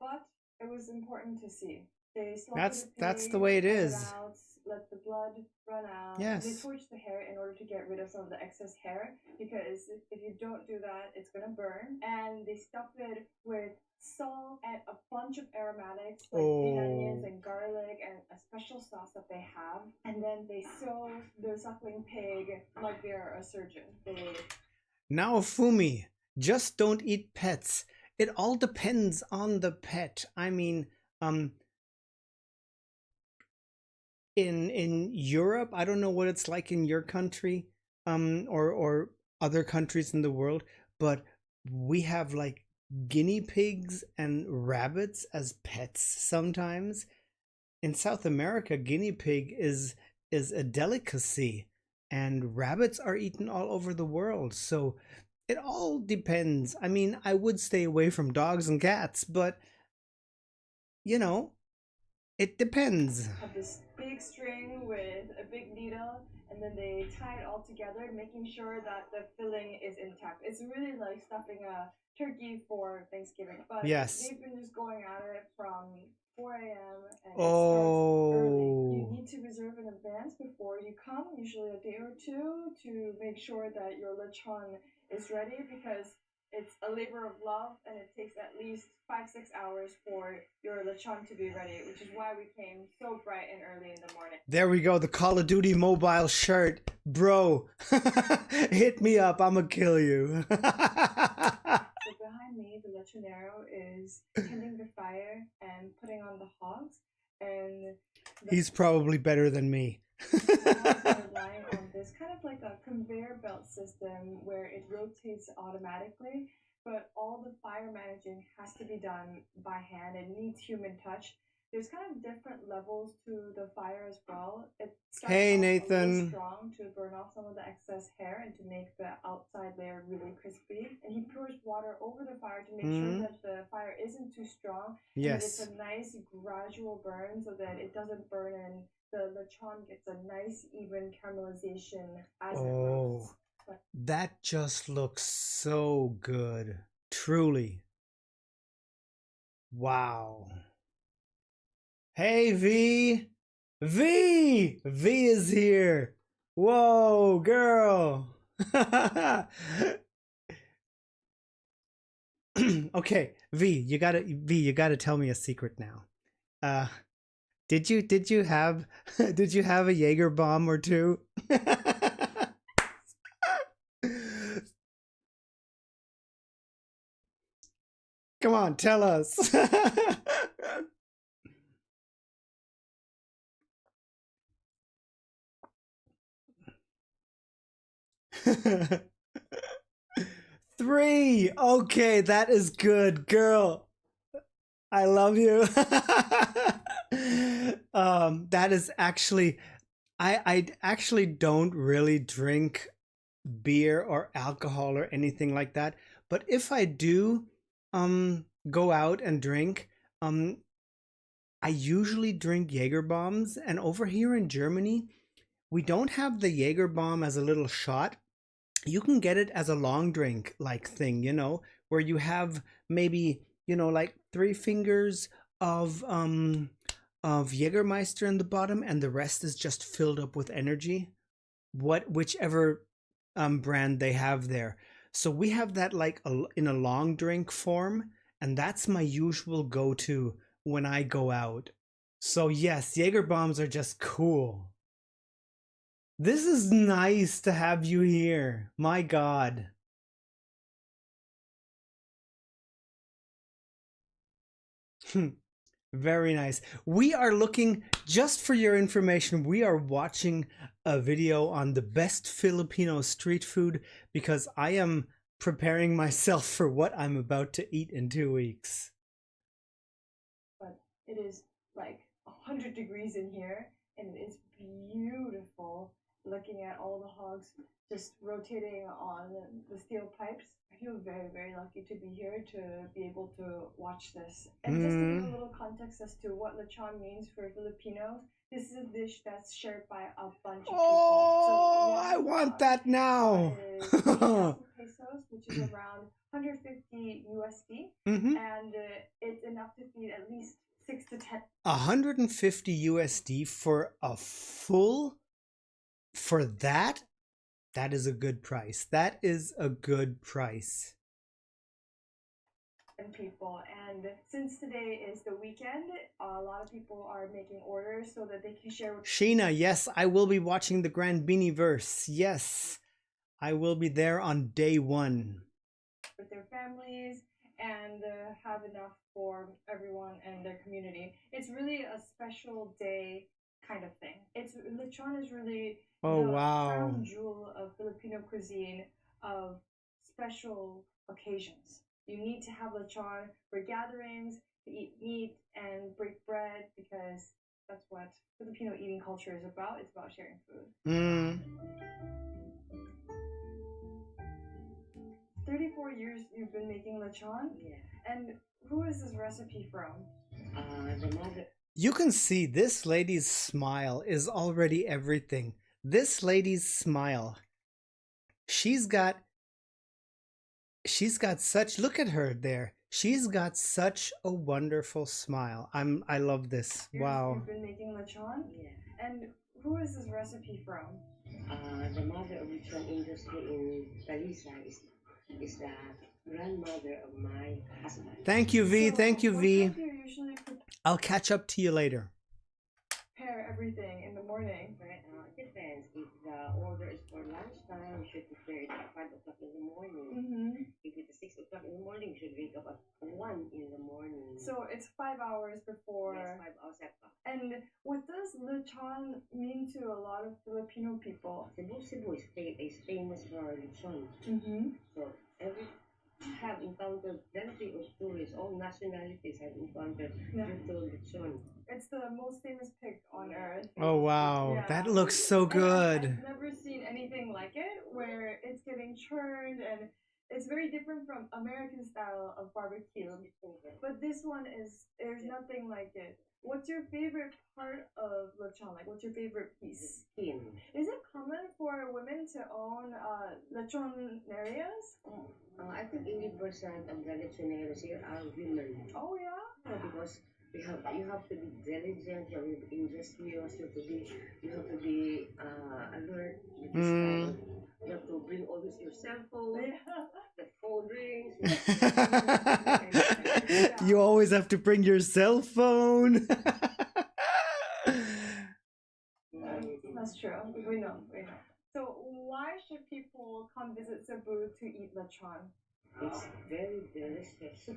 but it was important to see They slaughter the That's the pig, way it cut it is. out, let the blood run out. Yes. They torch the hair in order to get rid of some of the excess hair, because if you don't do that, it's gonna burn. And they stuff it with salt and a bunch of aromatics like green onions and garlic and a special sauce that they have. And then they sew the suckling pig like they're a surgeon. Now, Fumi, just don't eat pets. It all depends on the pet. I mean, in Europe, I don't know what it's like in your country, or other countries in the world, but we have like guinea pigs and rabbits as pets sometimes. In South America, guinea pig is a delicacy, and rabbits are eaten all over the world. So it all depends. I mean, I would stay away from dogs and cats, but you know, it depends. Have this big string with a big needle, and then they tie it all together, making sure that the filling is intact. It's really like stuffing a turkey for Thanksgiving. But Yes. they've been just going at it from 4 a.m. and it starts early. You need to reserve in advance before you come, usually a day or two, to make sure that your lechon is ready, because it's a labor of love and it takes at least 5-6 hours for your lechon to be ready, which is why we came so bright and early in the morning. There we go, the Call of Duty mobile shirt. Bro, hit me up, I'ma kill you. So behind me, the lechonero is tending the fire and putting on the hogs, and he's probably better than me. the hogs are lying on this kind of like a conveyor belt system where it rotates automatically, but all the fire managing has to be done by hand. It needs human touch. There's kind of different levels to the fire as well. It starts Hey, off a Nathan. little strong to burn off some of the excess hair and to make the outside layer really crispy. And he pours water over the fire to make sure that the fire isn't too strong. Yes. And it's a nice gradual burn so that it doesn't burn and the lechon gets a nice even caramelization as it roasts. That just looks so good. Truly. Wow. Hey, V! V! V is here! Whoa, girl! Okay, V, you gotta tell me a secret now. Did you have a Jaeger bomb or two? Come on, tell us. Three. Okay, that is good, girl. I love you. That is actually, I actually don't really drink beer or alcohol or anything like that. But if I do go out and drink, I usually drink Jaeger bombs. And over here in Germany, we don't have the Jaeger bomb as a little shot. You can get it as a long drink like thing, you know, where you have maybe, you know, like 3 fingers of Jägermeister in the bottom, and the rest is just filled up with energy, whichever brand they have there. So we have that like in a long drink form, and that's my usual go-to when I go out. So yes, Jaeger bombs are just cool. This is nice to have you here. My God. Very nice. We are looking, just for your information, we are watching a video on the best Filipino street food because I am preparing myself for what I'm about to eat in 2 weeks. But it is like 100 degrees in here, and it's beautiful looking at all the hogs just rotating on the steel pipes. I feel very, very lucky to be here to be able to watch this. And just to give a little context as to what lechon means for Filipinos, this is a dish that's shared by a bunch of people. Oh, I want that now. Is 8,000 pesos, which is around 150 USD, and it's enough to feed at least 6 to 10. 150 USD for a full, for that? That is a good price. That is a good price. People, and since today is the weekend, a lot of people are making orders so that they can share with Sheena, yes, I will be watching the Grand Bini verse. Yes, I will be there on day 1. their families and have enough for everyone and their community. It's really a special day kind of thing. Lechon is really Oh, the wow. crown jewel of Filipino cuisine, of special occasions. You need to have lechon for gatherings, to eat meat and break bread, because that's what Filipino eating culture is about. It's about sharing food. 34 years you've been making lechon? Yeah. And who is this recipe from? The mother. You can see this lady's smile is already everything. This lady's smile. She's got such, look at her there. She's got such a wonderful smile. I love this. Wow. You've been making lechon? Yeah. And who is this recipe from? The mother of lechon industry in Talisa is the grandmother of my husband. Thank you, V. Thank you, V. What time do you usually I'll catch up to you later. prepare everything in the morning? It depends. If the order is for lunchtime, we should prepare it at 5 o'clock in the morning. Mm-hmm. If it's 6 o'clock in the morning, we should wake up at 1 in the morning. So it's 5 hours before. Yes, 5 hours after. And what does lechon mean to a lot of Filipino people? Cebu is famous for lechon. Mm-hmm. So every have encountered plenty of tourists, all nationalities have encountered due to lechon. It's the most famous pig on earth. Oh, wow. Yeah. That looks so And good. I've never seen anything like it, where it's getting churned, and it's very different from American style of barbecue. But this one there's nothing like it. What's your favorite part of lechon? Like, what's your favorite piece? Skin. Is it common for women to own lechon areas? I think 80% of the lechoneros here are women. Oh yeah. Because you have to be diligent, you have to be industrious, you have to be alert. Because, you have to bring always your cell phone. The phone rings. You always have to bring your cell phone. That's true. We know. So why should people come visit Cebu to eat lechon? It's very delicious.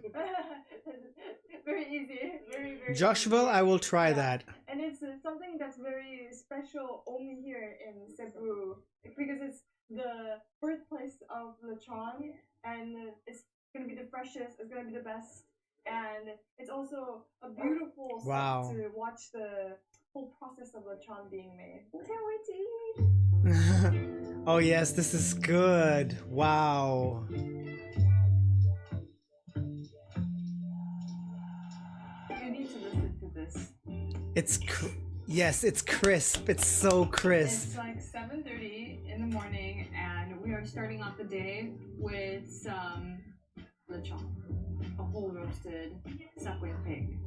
Very easy. Very Joshua, easy. I will try that. And it's something that's very special only here in Cebu, because it's the birthplace of lechon, and it's going to be the freshest, it's going to be the best, and it's also a beautiful sight to watch the whole process of lechon being made. Can't wait to eat! Oh yes, this is good. Wow. You need to listen to this. Yes, it's crisp. It's so crisp. It's like 7:30 in the morning, and we are starting off the day with some lechon, a whole roasted sakwe pig.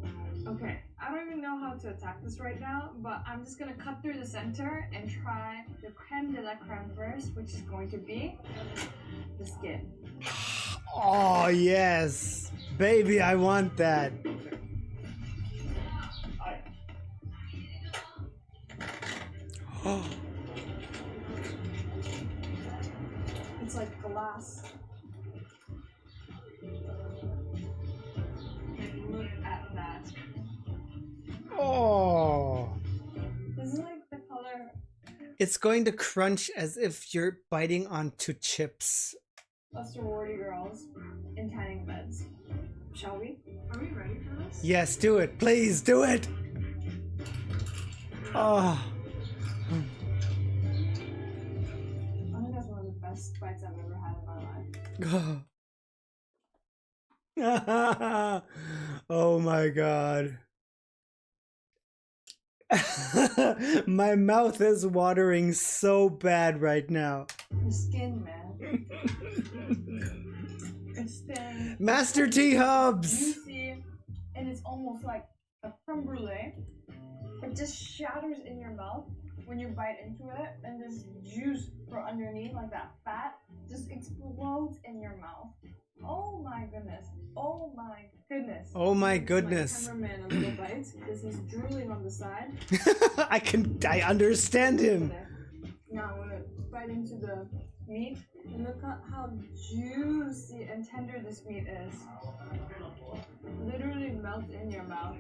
Okay, I don't even know how to attack this right now, but I'm just gonna cut through the center and try the creme de la creme first, which is going to be the skin. Oh yes, baby, I want that. It's like glass. Look at that. Oh. This is like the color. It's going to crunch as if you're biting onto chips. Of sorority girls in tanning beds. Shall we? Are we ready for this? Yes, do it. Please do it. Oh. I think that's one of the best bites I've ever had in my life. Oh my god. My mouth is watering so bad right now. The skin, man. It's thin. Master T Hubs. Juicy, and it's almost like a creme brulee. It just shatters in your mouth when you bite into it, and this juice from underneath, like that fat, just explodes in your mouth. Oh my goodness. Oh my goodness. Oh my Give goodness. my cameraman a little bite because he's drooling on the side. I understand him. Now I'm gonna bite into the meat and look at how juicy and tender this meat is. Literally melts in your mouth.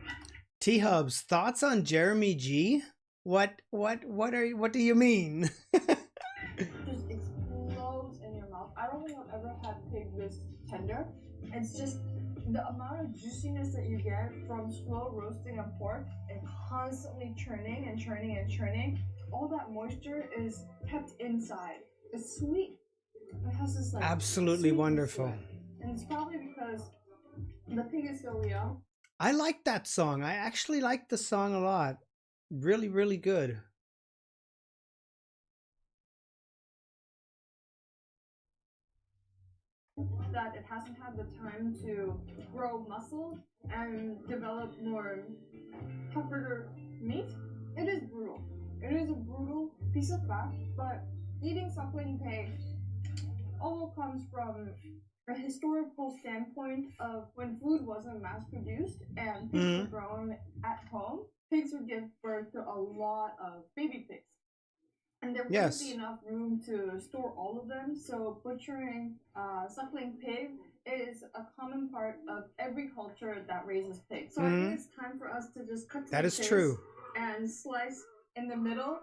T-Hubs, thoughts on Jeremy G? What do you mean? Just explodes in your mouth. I don't think I've ever had pig this tender. It's just the amount of juiciness that you get from slow roasting a pork and constantly churning and churning and churning. All that moisture is kept inside. It's sweet. It has this like Absolutely wonderful. And it's probably because the pig is so young. I like that song. I actually like the song a lot. Really, really good. That it hasn't had the time to grow muscle and develop more tougher meat. It is brutal. It is a brutal piece of fat, but eating suckling pig all comes from a historical standpoint of when food wasn't mass produced and pigs were grown at home. Pigs would give birth to a lot of baby pigs. And there wouldn't be enough room to store all of them, so butchering suckling pig is a common part of every culture that raises pigs. So I think it's time for us to just cut to that the is chase true. And slice in the middle.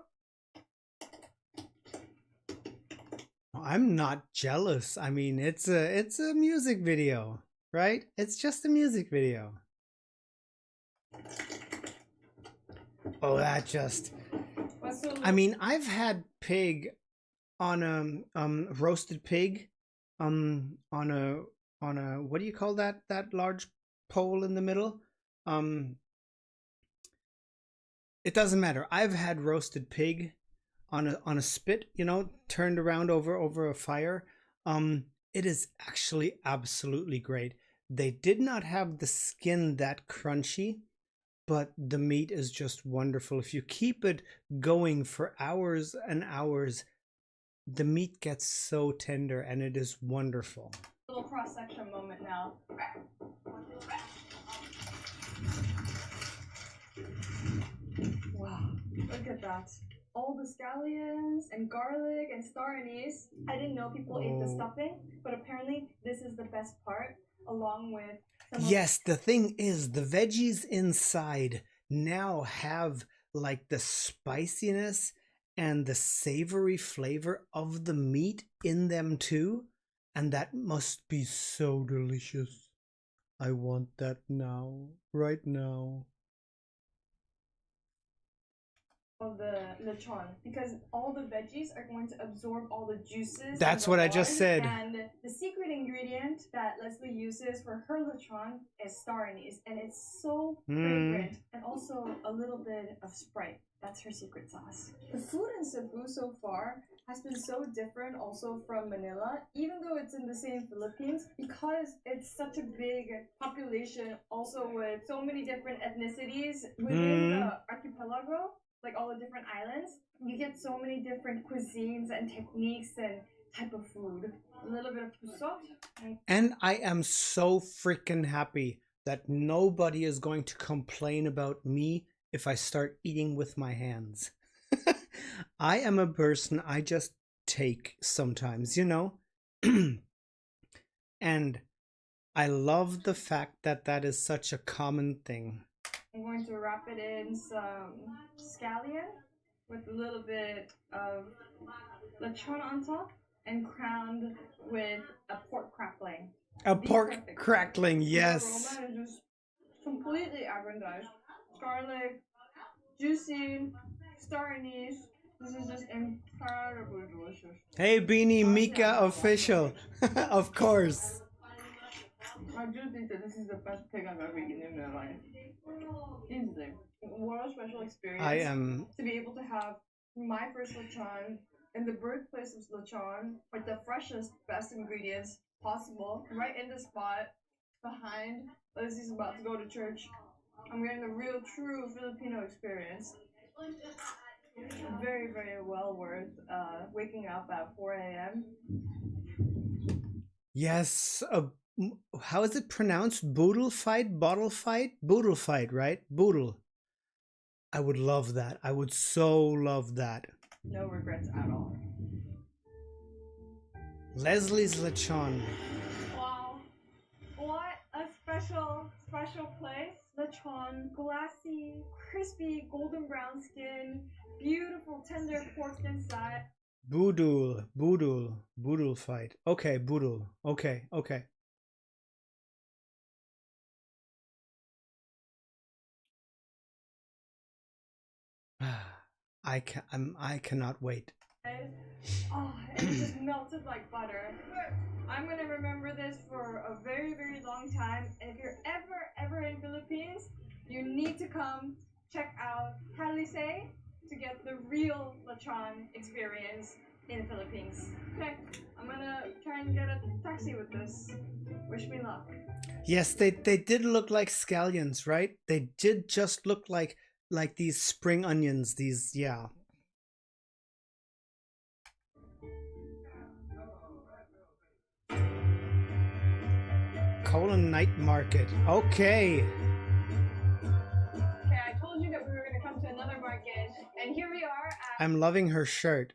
I'm not jealous. I mean, it's a music video, right? It's just a music video. Oh, that just... I mean, I've had pig on a roasted pig on a what do you call that large pole in the middle? It doesn't matter. I've had roasted pig on a spit, you know, turned around over a fire. It is actually absolutely great. They did not have the skin that crunchy, but the meat is just wonderful. If you keep it going for hours and hours, the meat gets so tender and it is wonderful. Little cross-section moment now. Wow, look at that. All the scallions and garlic and star anise. I didn't know people ate the stuffing, but apparently this is the best part, along with yes, the thing is, the veggies inside now have like the spiciness and the savory flavor of the meat in them too, and that must be so delicious. I want that now, right now. Of the lechon, because all the veggies are going to absorb all the juices. That's what I just said. And the secret ingredient that Leslie uses for her lechon is star anise, and it's so fragrant, and also a little bit of Sprite. That's her secret sauce. The food in Cebu so far has been so different also from Manila, even though it's in the same Philippines, because it's such a big population, also with so many different ethnicities within the archipelago. Like all the different islands, you get so many different cuisines and techniques and type of food. A little bit of pusot. And I am so freaking happy that nobody is going to complain about me if I start eating with my hands. I am a person, I just take sometimes, you know? And I love the fact that that is such a common thing. I'm going to wrap it in some scallion with a little bit of lechon on top and crowned with a pork crackling. A pork crackling, yes. The aroma is just completely aggrandized. Garlic, juicy, star anise. This is just incredibly delicious. Hey, Bini Mika official. Of course. I do think that this is the best pig I've ever eaten in my life. Easily. What a special experience to be able to have my first lechon in the birthplace of lechon with the freshest, best ingredients possible, right in the spot behind Leslie's about to go to church. I'm getting the real, true Filipino experience. Very, very well worth waking up at 4 a.m. Yes. How is it pronounced? Boodle fight? Bottle fight? Boodle fight, right? Boodle. I would love that. I would so love that. No regrets at all. Leslie's lechon. Wow. What a special place. Lechon, glassy, crispy, golden brown skin, beautiful, tender pork inside. Boodle fight. Okay, boodle. Okay. I cannot wait. Oh, it just melted like butter. I'm gonna remember this for a very, very long time. And if you're ever in Philippines, you need to come check out Talisay to get the real lechon experience in the Philippines. Okay, I'm gonna try and get a taxi with this. Wish me luck. Yes, they did look like scallions, right? They did just look like these spring onions. These, yeah. Colon Night Market. Okay. Okay, I told you that we were gonna come to another market, and here we are I'm loving her shirt.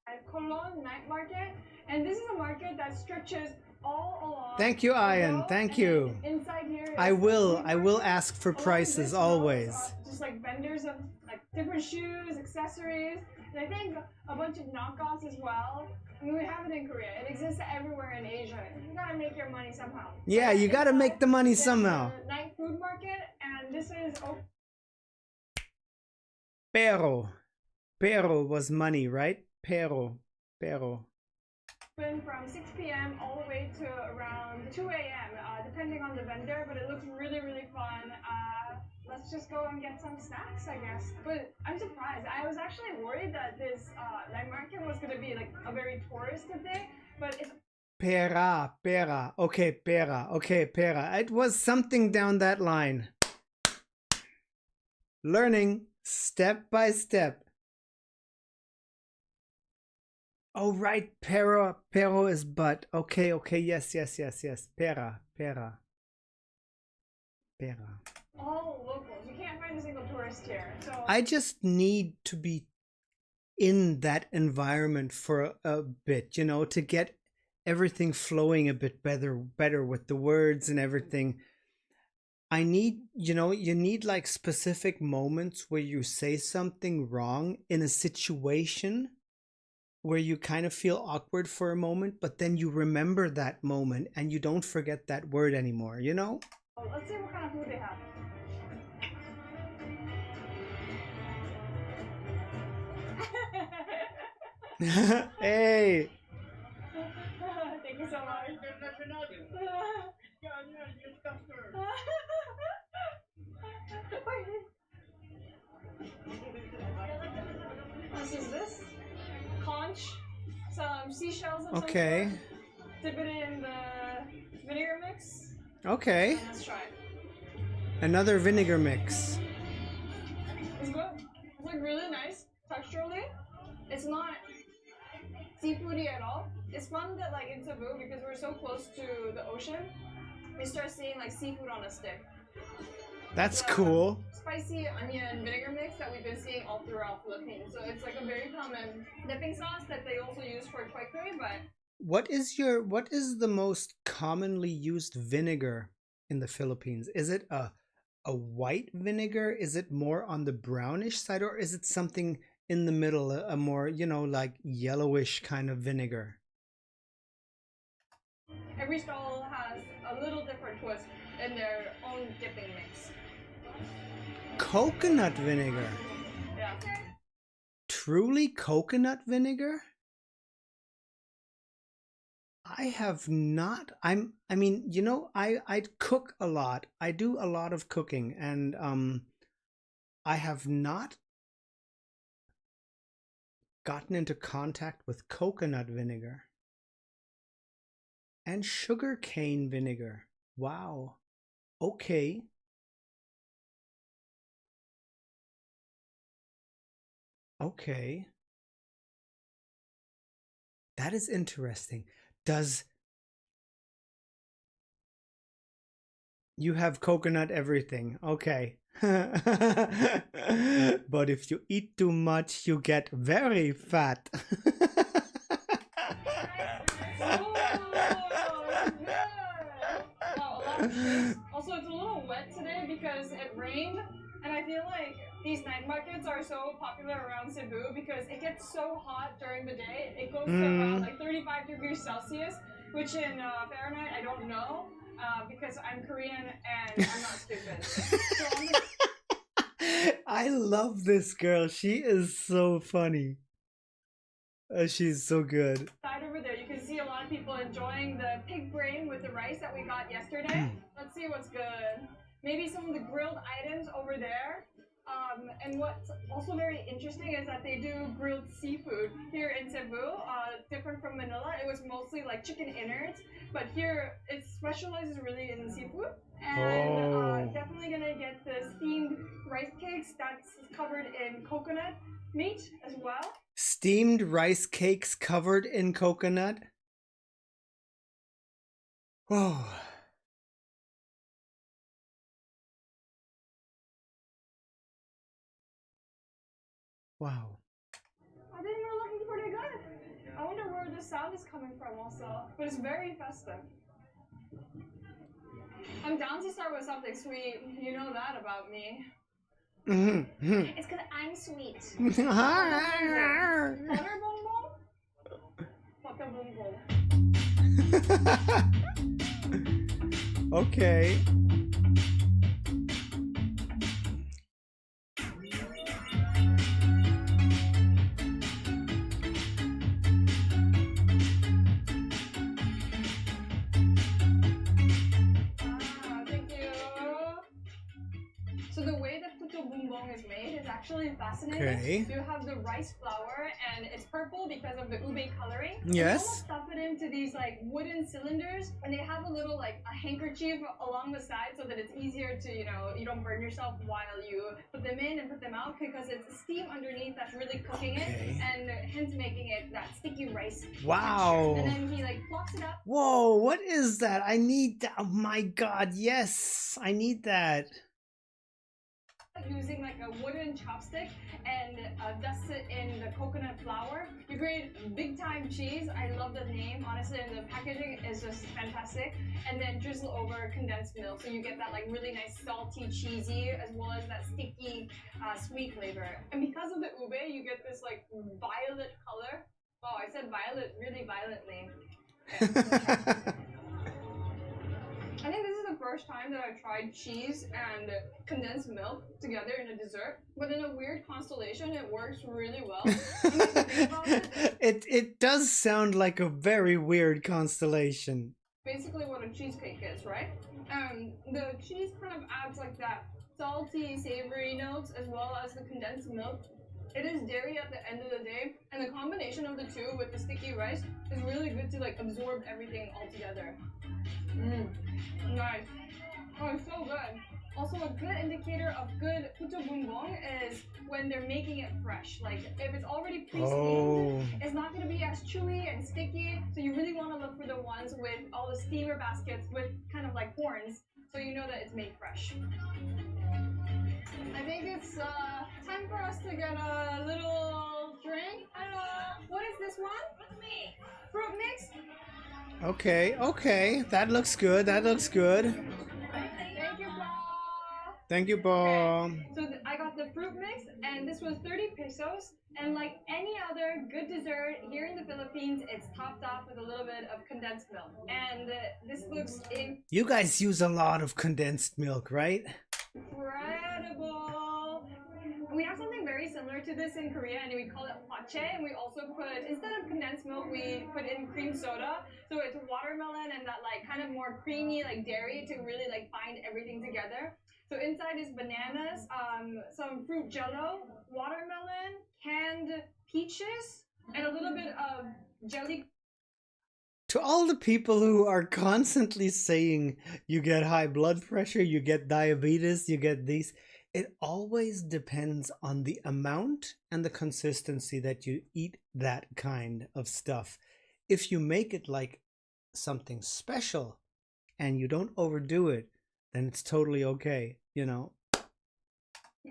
at Colon Night Market, and this is a market that stretches all along. Thank you, Ian. Thank you. Inside here, I will ask for along prices this always. row are just like vendors of like different shoes, accessories, and I think a bunch of knockoffs as well. I mean, we have it in Korea. It exists everywhere in Asia. You gotta make your money somehow. Yeah, you gotta make the money somehow. The night food market, and this is Pero was money, right? Pero. open from 6 p.m. all the way to around 2 a.m. Depending on the vendor, but it looks really, really fun. Let's just go and get some snacks, I guess. But I'm surprised. I was actually worried that this night market was going to be like a very touristy thing, but it's Pera. Okay, pera. It was something down that line. Learning step by step. Oh, right. Pero is but. Okay. Yes. Pera. all locals. You can't find a single tourist here. So I just need to be in that environment for a bit, you know, to get everything flowing a bit better with the words and everything. I need, you know, you need like specific moments where you say something wrong in a situation where you kind of feel awkward for a moment, but then you remember that moment and you don't forget that word anymore, you know? let's see what kind of food they have. Hey! Thank you so much. This is this conch, some seashells of Okay. some sort. Dip it in the vinegar mix. Okay. And let's try it. Another vinegar mix. It's good. It's like really nice texturally. It's not seafoody at all. It's fun that like in Cebu, because we're so close to the ocean, we start seeing like seafood on a stick. That's The cool. Spicy onion vinegar mix that we've been seeing all throughout Philippines. So it's like a very common dipping sauce that they also use for kway curry, but What is the most commonly used vinegar in the Philippines? Is it a white vinegar? Is it more on the brownish side, or is it something in the middle, a more, you know, like yellowish kind of vinegar? every stall has a little different twist in their own dipping mix. Coconut vinegar. Yeah. Truly coconut vinegar? I have not. I mean, you know, I cook a lot. I do a lot of cooking, and I have not gotten into contact with coconut vinegar and sugarcane vinegar. Wow. Okay. Okay. That is interesting. Does you have coconut everything? Okay. But if you eat too much, you get very fat. Also, it's a little wet today because it rained, and I feel like these night markets are so popular around Cebu because it gets so hot during the day. It goes to around like 35 degrees Celsius, which in Fahrenheit I don't know because I'm Korean and I'm not stupid. So I'm just I love this girl. She is so funny. She's so good. side over there, you can see a lot of people enjoying the pig brain with the rice that we got yesterday. Let's see what's good. Maybe some of the grilled items over there. And what's also very interesting is that they do grilled seafood here in Cebu, different from Manila. It was mostly like chicken innards, but here it specializes really in seafood. And definitely gonna get the steamed rice cakes that's covered in coconut meat as well. Steamed rice cakes covered in coconut. Oh. Wow. I think we're looking pretty good. I wonder where the sound is coming from also, but it's very festive. I'm down to start with something sweet. You know that about me. It's because I'm sweet. Butter bonbon? Butter bonbon. Okay. Thank you. So the way that puto bumbong is made is actually fascinating. Okay. You have the rice flour and it's purple because of the ube coloring. Yes. You almost stuff it into these like wooden cylinders and they have a little like a handkerchief along the side so that it's easier to, you know, you don't burn yourself while you put them in and put them out because it's steam underneath that's really cooking it and hence making it that sticky rice Wow. texture. And then he like blocks it up. Whoa, what is that? I need that. Oh my god, yes. I need that. Using like a wooden chopstick and dust it in the coconut flour. You create big time cheese. I love the name, honestly, and the packaging is just fantastic. And then drizzle over condensed milk, so you get that like really nice salty, cheesy, as well as that sticky, sweet flavor. And because of the ube, you get this like violet color. Oh, I said violet really violently. I think this is the first time that I've tried cheese and condensed milk together in a dessert, but in a weird constellation, it works really well. It does sound like a very weird constellation. Basically what a cheesecake is, right? The cheese kind of adds like that salty, savory notes as well as the condensed milk. It is dairy at the end of the day, and the combination of the two with the sticky rice is really good to like absorb everything all together. Nice. Oh, it's so good. Also, a good indicator of good puto bumbong is when they're making it fresh. Like, if it's already pre-steamed, it's not going to be as chewy and sticky. So you really want to look for the ones with all the steamer baskets with kind of like horns, so you know that it's made fresh. I think it's time for us to get a little drink. What is this one? Fruit mix? Okay. That looks good. That looks good. Thank you, Paul. Thank you, Paul. Okay. So I got the fruit mix, and this was 30 pesos. And like any other good dessert here in the Philippines, it's topped off with a little bit of condensed milk. And this looks You guys use a lot of condensed milk, right? incredible. We have something very similar to this in Korea, and we call it hwachae. And we also put, instead of condensed milk, we put in cream soda. So it's watermelon and that like kind of more creamy like dairy to really like bind everything together. So inside is bananas, some fruit jello, watermelon, canned peaches, and a little bit of jelly. To all the people who are constantly saying you get high blood pressure, you get diabetes, you get these, it always depends on the amount and the consistency that you eat that kind of stuff. If you make it like something special and you don't overdo it, then it's totally okay, you know.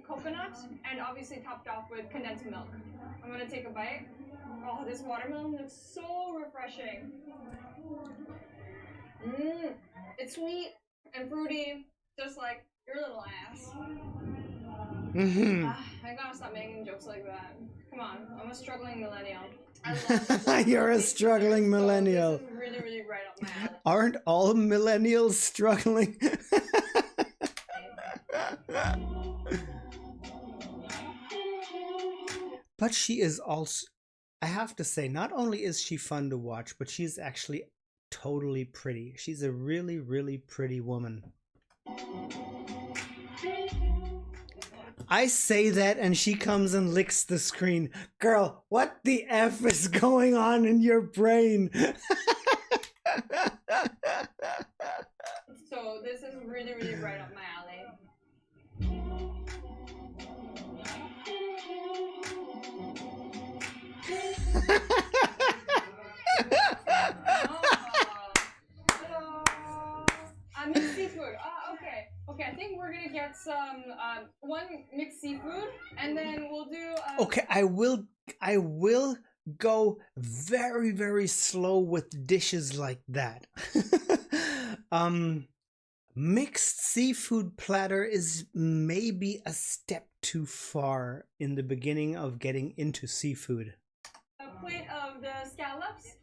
Coconut, and obviously topped off with condensed milk. I'm gonna take a bite. Oh, this watermelon looks so refreshing. Mmm, it's sweet and fruity, just like your little ass. I gotta stop making jokes like that. Come on, I'm a struggling millennial. I love You're a struggling millennial. So this is really, really right up my alley. Aren't all millennials struggling? But she is also, I have to say, not only is she fun to watch, but she's actually totally pretty. She's a really, really pretty woman. I say that and she comes and licks the screen. Girl, what the F is going on in your brain? So this is really, really right up my alley. Mixed seafood. Okay. Okay, I think we're gonna get some one mixed seafood, and then we'll do. Okay, I will go very, very slow with dishes like that. Mixed seafood platter is maybe a step too far in the beginning of getting into seafood. A plate of the scallops.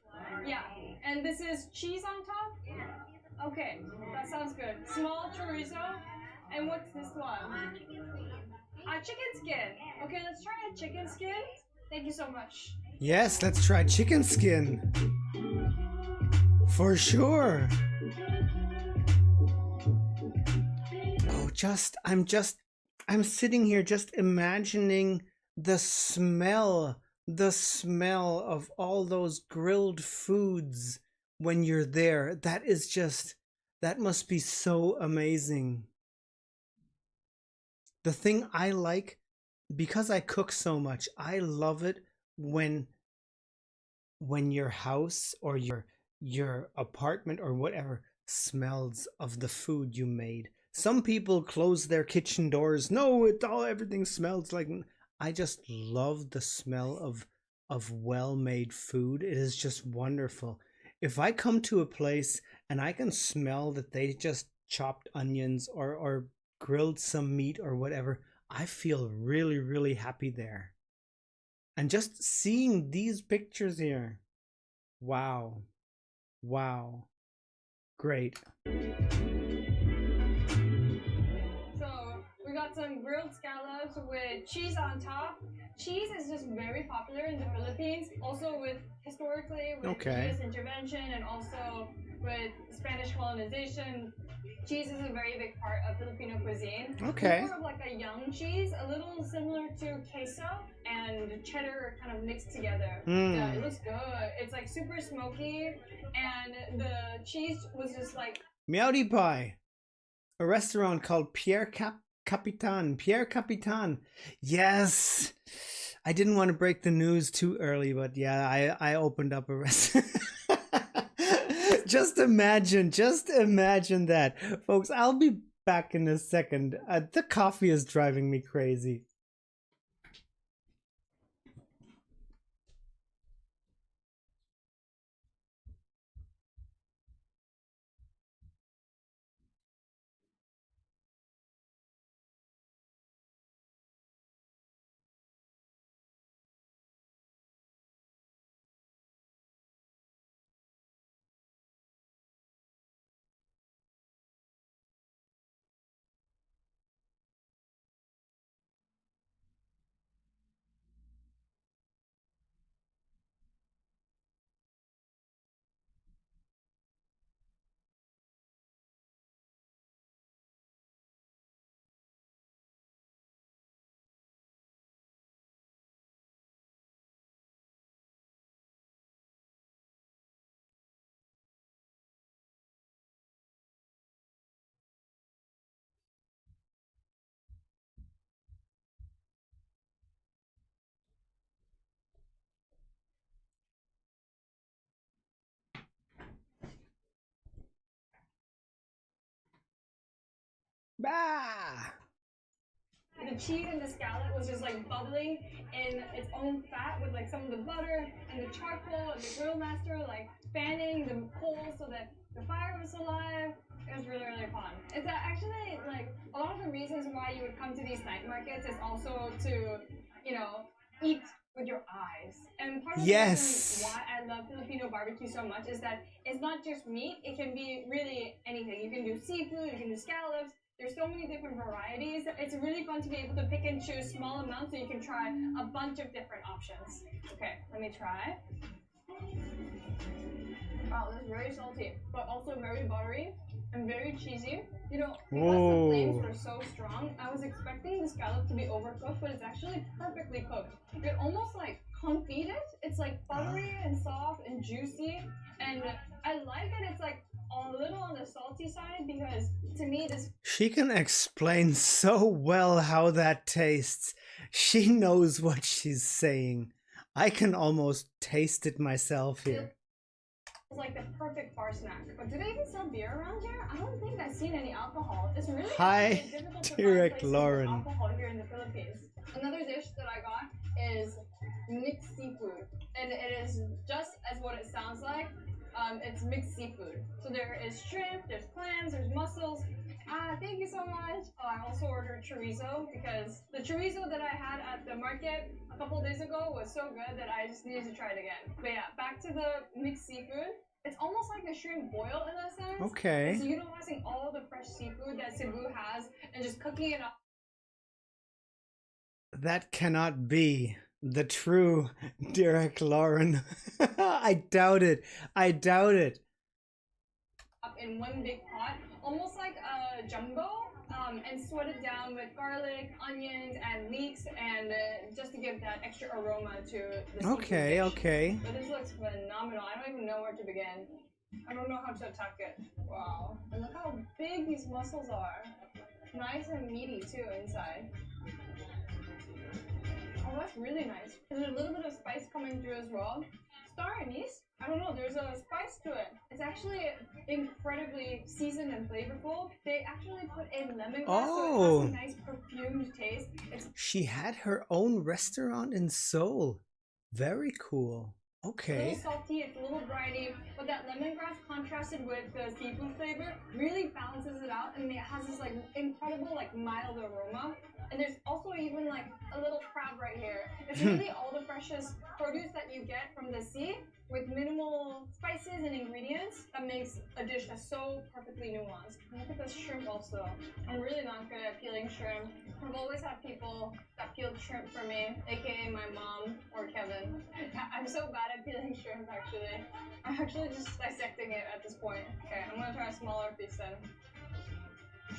Yeah, and this is cheese on top. Okay, that sounds good. Small chorizo, and what's this one? Chicken skin. Okay, let's try a chicken skin. Thank you so much. Yes, let's try chicken skin. For sure. Oh, I'm sitting here just imagining the smell of all those grilled foods when you're there. That must be so amazing. The thing I like, because I cook so much, I love it when your house or your apartment or whatever smells of the food you made. Some people close their kitchen doors. No, everything smells like. I just love the smell of well-made food. It is just wonderful. If I come to a place and I can smell that they just chopped onions or grilled some meat or whatever, I feel really, really happy there. And just seeing these pictures here, wow, great. So we got some grilled scallops with cheese on top. Cheese is just very popular in the Philippines, also with historically with U.S. intervention and also with Spanish colonization. Cheese is a very big part of Filipino cuisine. Okay. More of like a young cheese, a little similar to queso and cheddar kind of mixed together. Yeah, it looks good. It's like super smoky, and the cheese was just like Meowdy Pie, a restaurant called Pierre Capitan. Yes, I didn't want to break the news too early, but yeah, I opened up a restaurant. Just imagine that, folks. I'll be back in a second. The coffee is driving me crazy. Ah! The cheese and the scallop was just like bubbling in its own fat with like some of the butter and the charcoal and the grill master like fanning the coals so that the fire was alive. It was really, really fun. It's actually like a lot of the reasons why you would come to these night markets is also to, you know, eat with your eyes. And part of the reason why I love Filipino barbecue so much is that it's not just meat, it can be really anything. You can do seafood, you can do scallops. There's so many different varieties. It's really fun to be able to pick and choose small amounts so you can try a bunch of different options. Okay, let me try. Wow, this is very salty, but also very buttery and very cheesy. You know, because the flames were so strong, I was expecting the scallop to be overcooked, but it's actually perfectly cooked. It almost like confit it. It's like buttery and soft and juicy, and I like that it's like a little on the salty side because to me this. She can explain so well how that tastes. She knows what she's saying. I can almost taste it myself here. It's like the perfect bar snack. But do they even sell beer around here? I don't think I've seen any alcohol. It's really difficult to find places with alcohol here in the Philippines. Another dish that I got is mixed seafood, and it is just as what it sounds like. It's mixed seafood. So there is shrimp, there's clams, there's mussels. Thank you so much. Oh, I also ordered chorizo because the chorizo that I had at the market a couple days ago was so good that I just needed to try it again. But yeah, back to the mixed seafood. It's almost like a shrimp boil in a sense. Okay. It's utilizing all the fresh seafood that Cebu has and just cooking it up. That cannot be the true Derek Lauren. I doubt it. I doubt it. Up in one big pot, almost like a jumbo, and sweat it down with garlic, onions, and leeks, and just to give that extra aroma to the seafood dish. Okay. But this looks phenomenal. I don't even know where to begin. I don't know how to attack it. Wow. And look how big these mussels are. Nice and meaty too inside. Oh, that's really nice. There's a little bit of spice coming through as well. Star anise? I don't know, there's a spice to it. It's actually incredibly seasoned and flavorful. They actually put in lemongrass, so it has a nice perfumed taste. She had her own restaurant in Seoul. Very cool. Okay. It's a little salty, it's a little briny, but that lemongrass contrasted with the seafood flavor really balances it out, and it has this like incredible like mild aroma. And there's also even like a little crab right here. It's really all the freshest produce that you get from the sea with minimal spices and ingredients that makes a dish that's so perfectly nuanced. And look at this shrimp also. I'm really not good at peeling shrimp. I've always had people that peeled shrimp for me, aka my mom or Kevin. I'm so bad at peeling shrimp actually. I'm actually just dissecting it at this point. Okay, I'm gonna try a smaller piece then.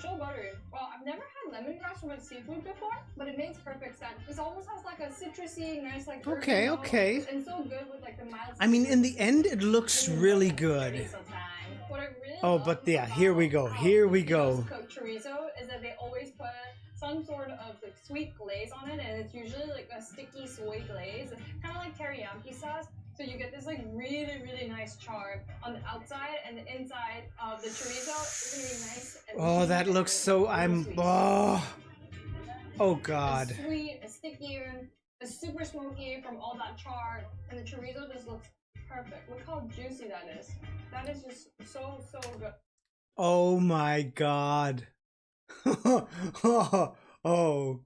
So buttery. Well, I've never had lemongrass from a seafood before, but it makes perfect sense. This almost has like a citrusy, nice like okay. And so good with like the mild. I mean, in the end, it looks really good. What I really but yeah, here we go. Here we go. Cooked chorizo is that they always put some sort of like sweet glaze on it, and it's usually like a sticky soy glaze, kind of like teriyaki sauce. So you get this like really, really nice char on the outside, and the inside of the chorizo is gonna be nice. And that looks so. Oh God. It's sweet, it's sticky, it's super smoky from all that char, and the chorizo just looks perfect. Look how juicy that is. That is just so good. Oh my God. oh.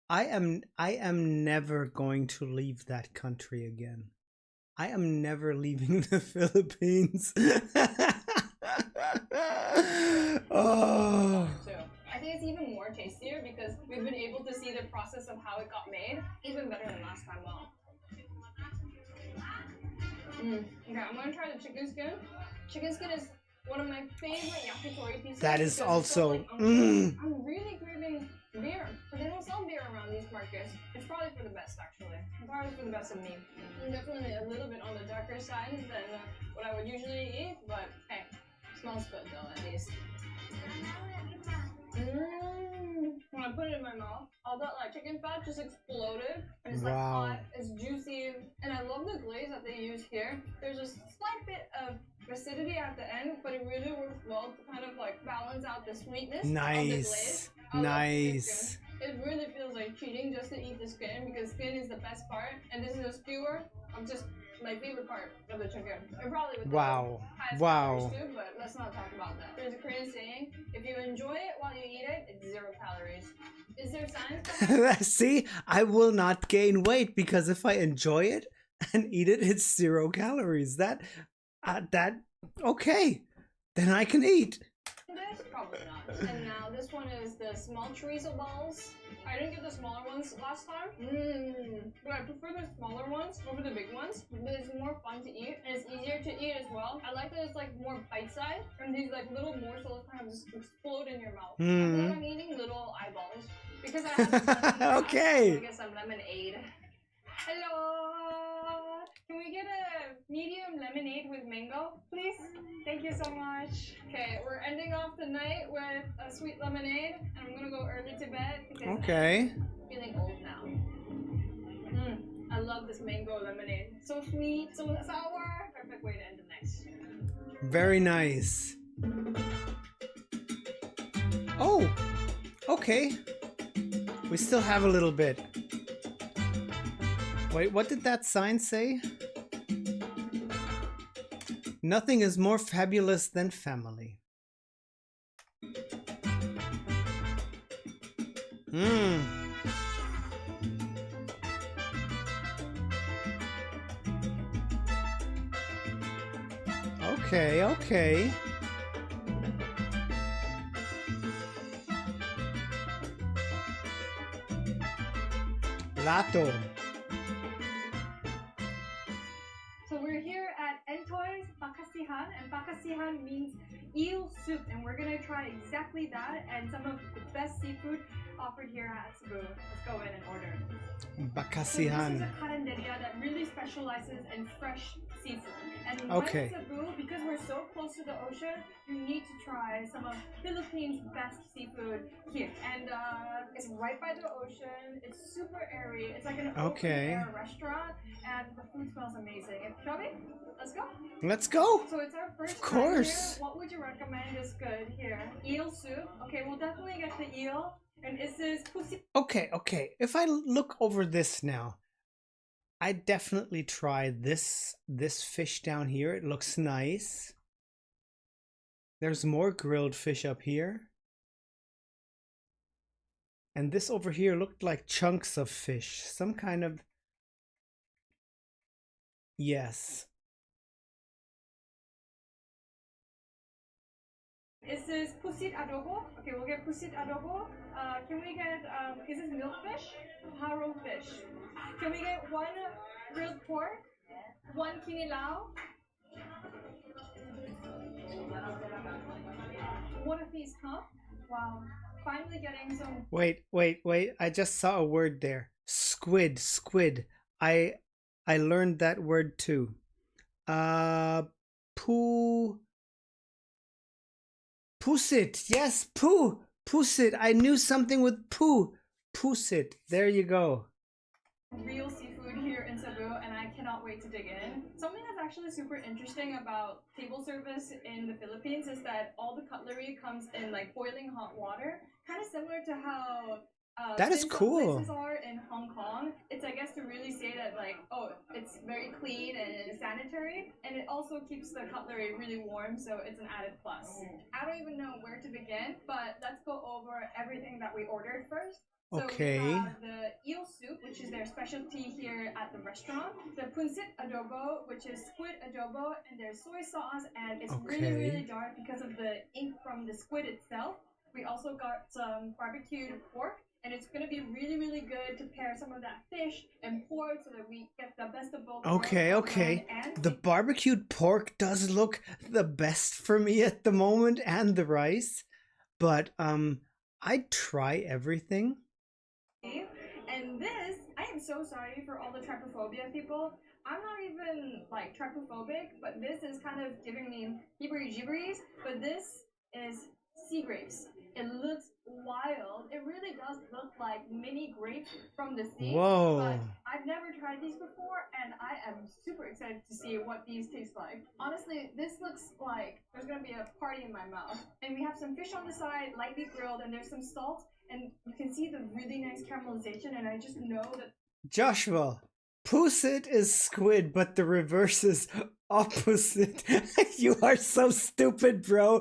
I am never going to leave that country again. I am never leaving the Philippines. Oh. I think it's even more tastier because we've been able to see the process of how it got made even better than last time. Wow. Okay, I'm gonna try the chicken skin. Chicken skin is one of my favorite yakitori pieces. That is also. I'm really craving beer, but they don't sell beer around these markets. It's probably for the best, actually. It's probably for the best of me. I'm definitely a little bit on the darker side than what I would usually eat, but hey, smells good though, at least. When I put it in my mouth, all that like chicken fat just exploded, and it's like hot, it's juicy, and I love the glaze that they use here. There's a slight bit of the acidity at the end, but it really works well to kind of like balance out the sweetness Nice. of the glaze. I love Nice. chicken. It really feels like cheating just to eat the skin because skin is the best part, and this is a skewer of just my favorite part of the chicken. And probably with Wow. the highest Wow. calories too, but let's not talk about that. There's a Korean saying, if you enjoy it while you eat it, it's 0 calories. Is there science behind it? See, I will not gain weight because if I enjoy it and eat it, it's 0 calories. That okay. Then I can eat. This? Probably not. And now this one is the small chorizo balls. I didn't get the smaller ones last time. But I prefer the smaller ones over the big ones. It's more fun to eat and it's easier to eat as well. I like that it's like more bite-sized and these like little morsels kind of just explode in your mouth. I feel like I'm eating little eyeballs because I have Okay. I'm gonna get some lemonade. Hello! Can we get a medium lemonade with mango, please? Thank you so much. Okay, we're ending off the night with a sweet lemonade, and I'm gonna go early to bed because Okay. I'm feeling old now. I love this mango lemonade. So sweet, so sour. Perfect way to end the night. Very nice. Oh, okay. We still have a little bit. Wait, what did that sign say? Nothing is more fabulous than family. Okay, okay. Lato. So we're here at Entoy's Bakasihan, and Bakasihan means eel soup, and we're gonna try exactly that and some of the best seafood offered here at CEBU. Let's go in and order. So this is Bakasihan. a carinderia that really specializes in fresh seafood. And Okay. when Cebu, because we're so close to the ocean, you need to try some of Philippines' best seafood here. And it's right by the ocean. It's super airy. It's like an open air restaurant, and the food smells amazing. Shall we? Let's go. Let's go. So it's our first Of course. time here. What would you recommend is good here? Eel soup. Okay, we'll definitely get the eel. And this is pussy. Okay, okay. If I look over this now, I definitely try this fish down here. It looks nice. There's more grilled fish up here. And this over here looked like chunks of fish. Some kind of... Yes. This is pusit adobo. Okay, we'll get pusit adobo. Can we get, is this milkfish? Haro fish. Can we get 1 grilled pork? 1 kinilaw? What a feast, huh? Wow. Finally getting some... Wait. I just saw a word there. Squid. I learned that word too. Pusit. Yes, poo. Pusit. I knew something with poo. Pusit. There you go. Real seafood here in Cebu, and I cannot wait to dig in. Something that's actually super interesting about table service in the Philippines is that all the cutlery comes in like boiling hot water, kind of similar to how that is dim sum cool. places are in Hong Kong. It's, I guess, to really say that like, oh, it's very clean and sanitary, and it also keeps the cutlery really warm, so it's an added plus. I don't even know where to begin, but let's go over everything that we ordered first. So Okay. we have the eel soup, which is their specialty here at the restaurant. The punsit adobo, which is squid adobo, and there's soy sauce, and it's really dark because of the ink from the squid itself. We also got some barbecued pork, and it's going to be really good to pair some of that fish and pork so that we get the best of both worlds. Okay. The barbecued pork does look the best for me at the moment, and the rice, but I'd try everything. And this, I am so sorry for all the trypophobia people. I'm not even like trypophobic, but this is kind of giving me heebie-jeebies. But this is sea grapes. It looks wild. It really does look like mini grapes from the sea. Whoa. But I've never tried these before, and I am super excited to see what these taste like. Honestly, this looks like there's gonna be a party in my mouth. And we have some fish on the side, lightly grilled, and there's some salt, and you can see the really nice caramelization, and I just know that Joshua, Pusit is squid, but the reverse is opposite. You are so stupid, bro.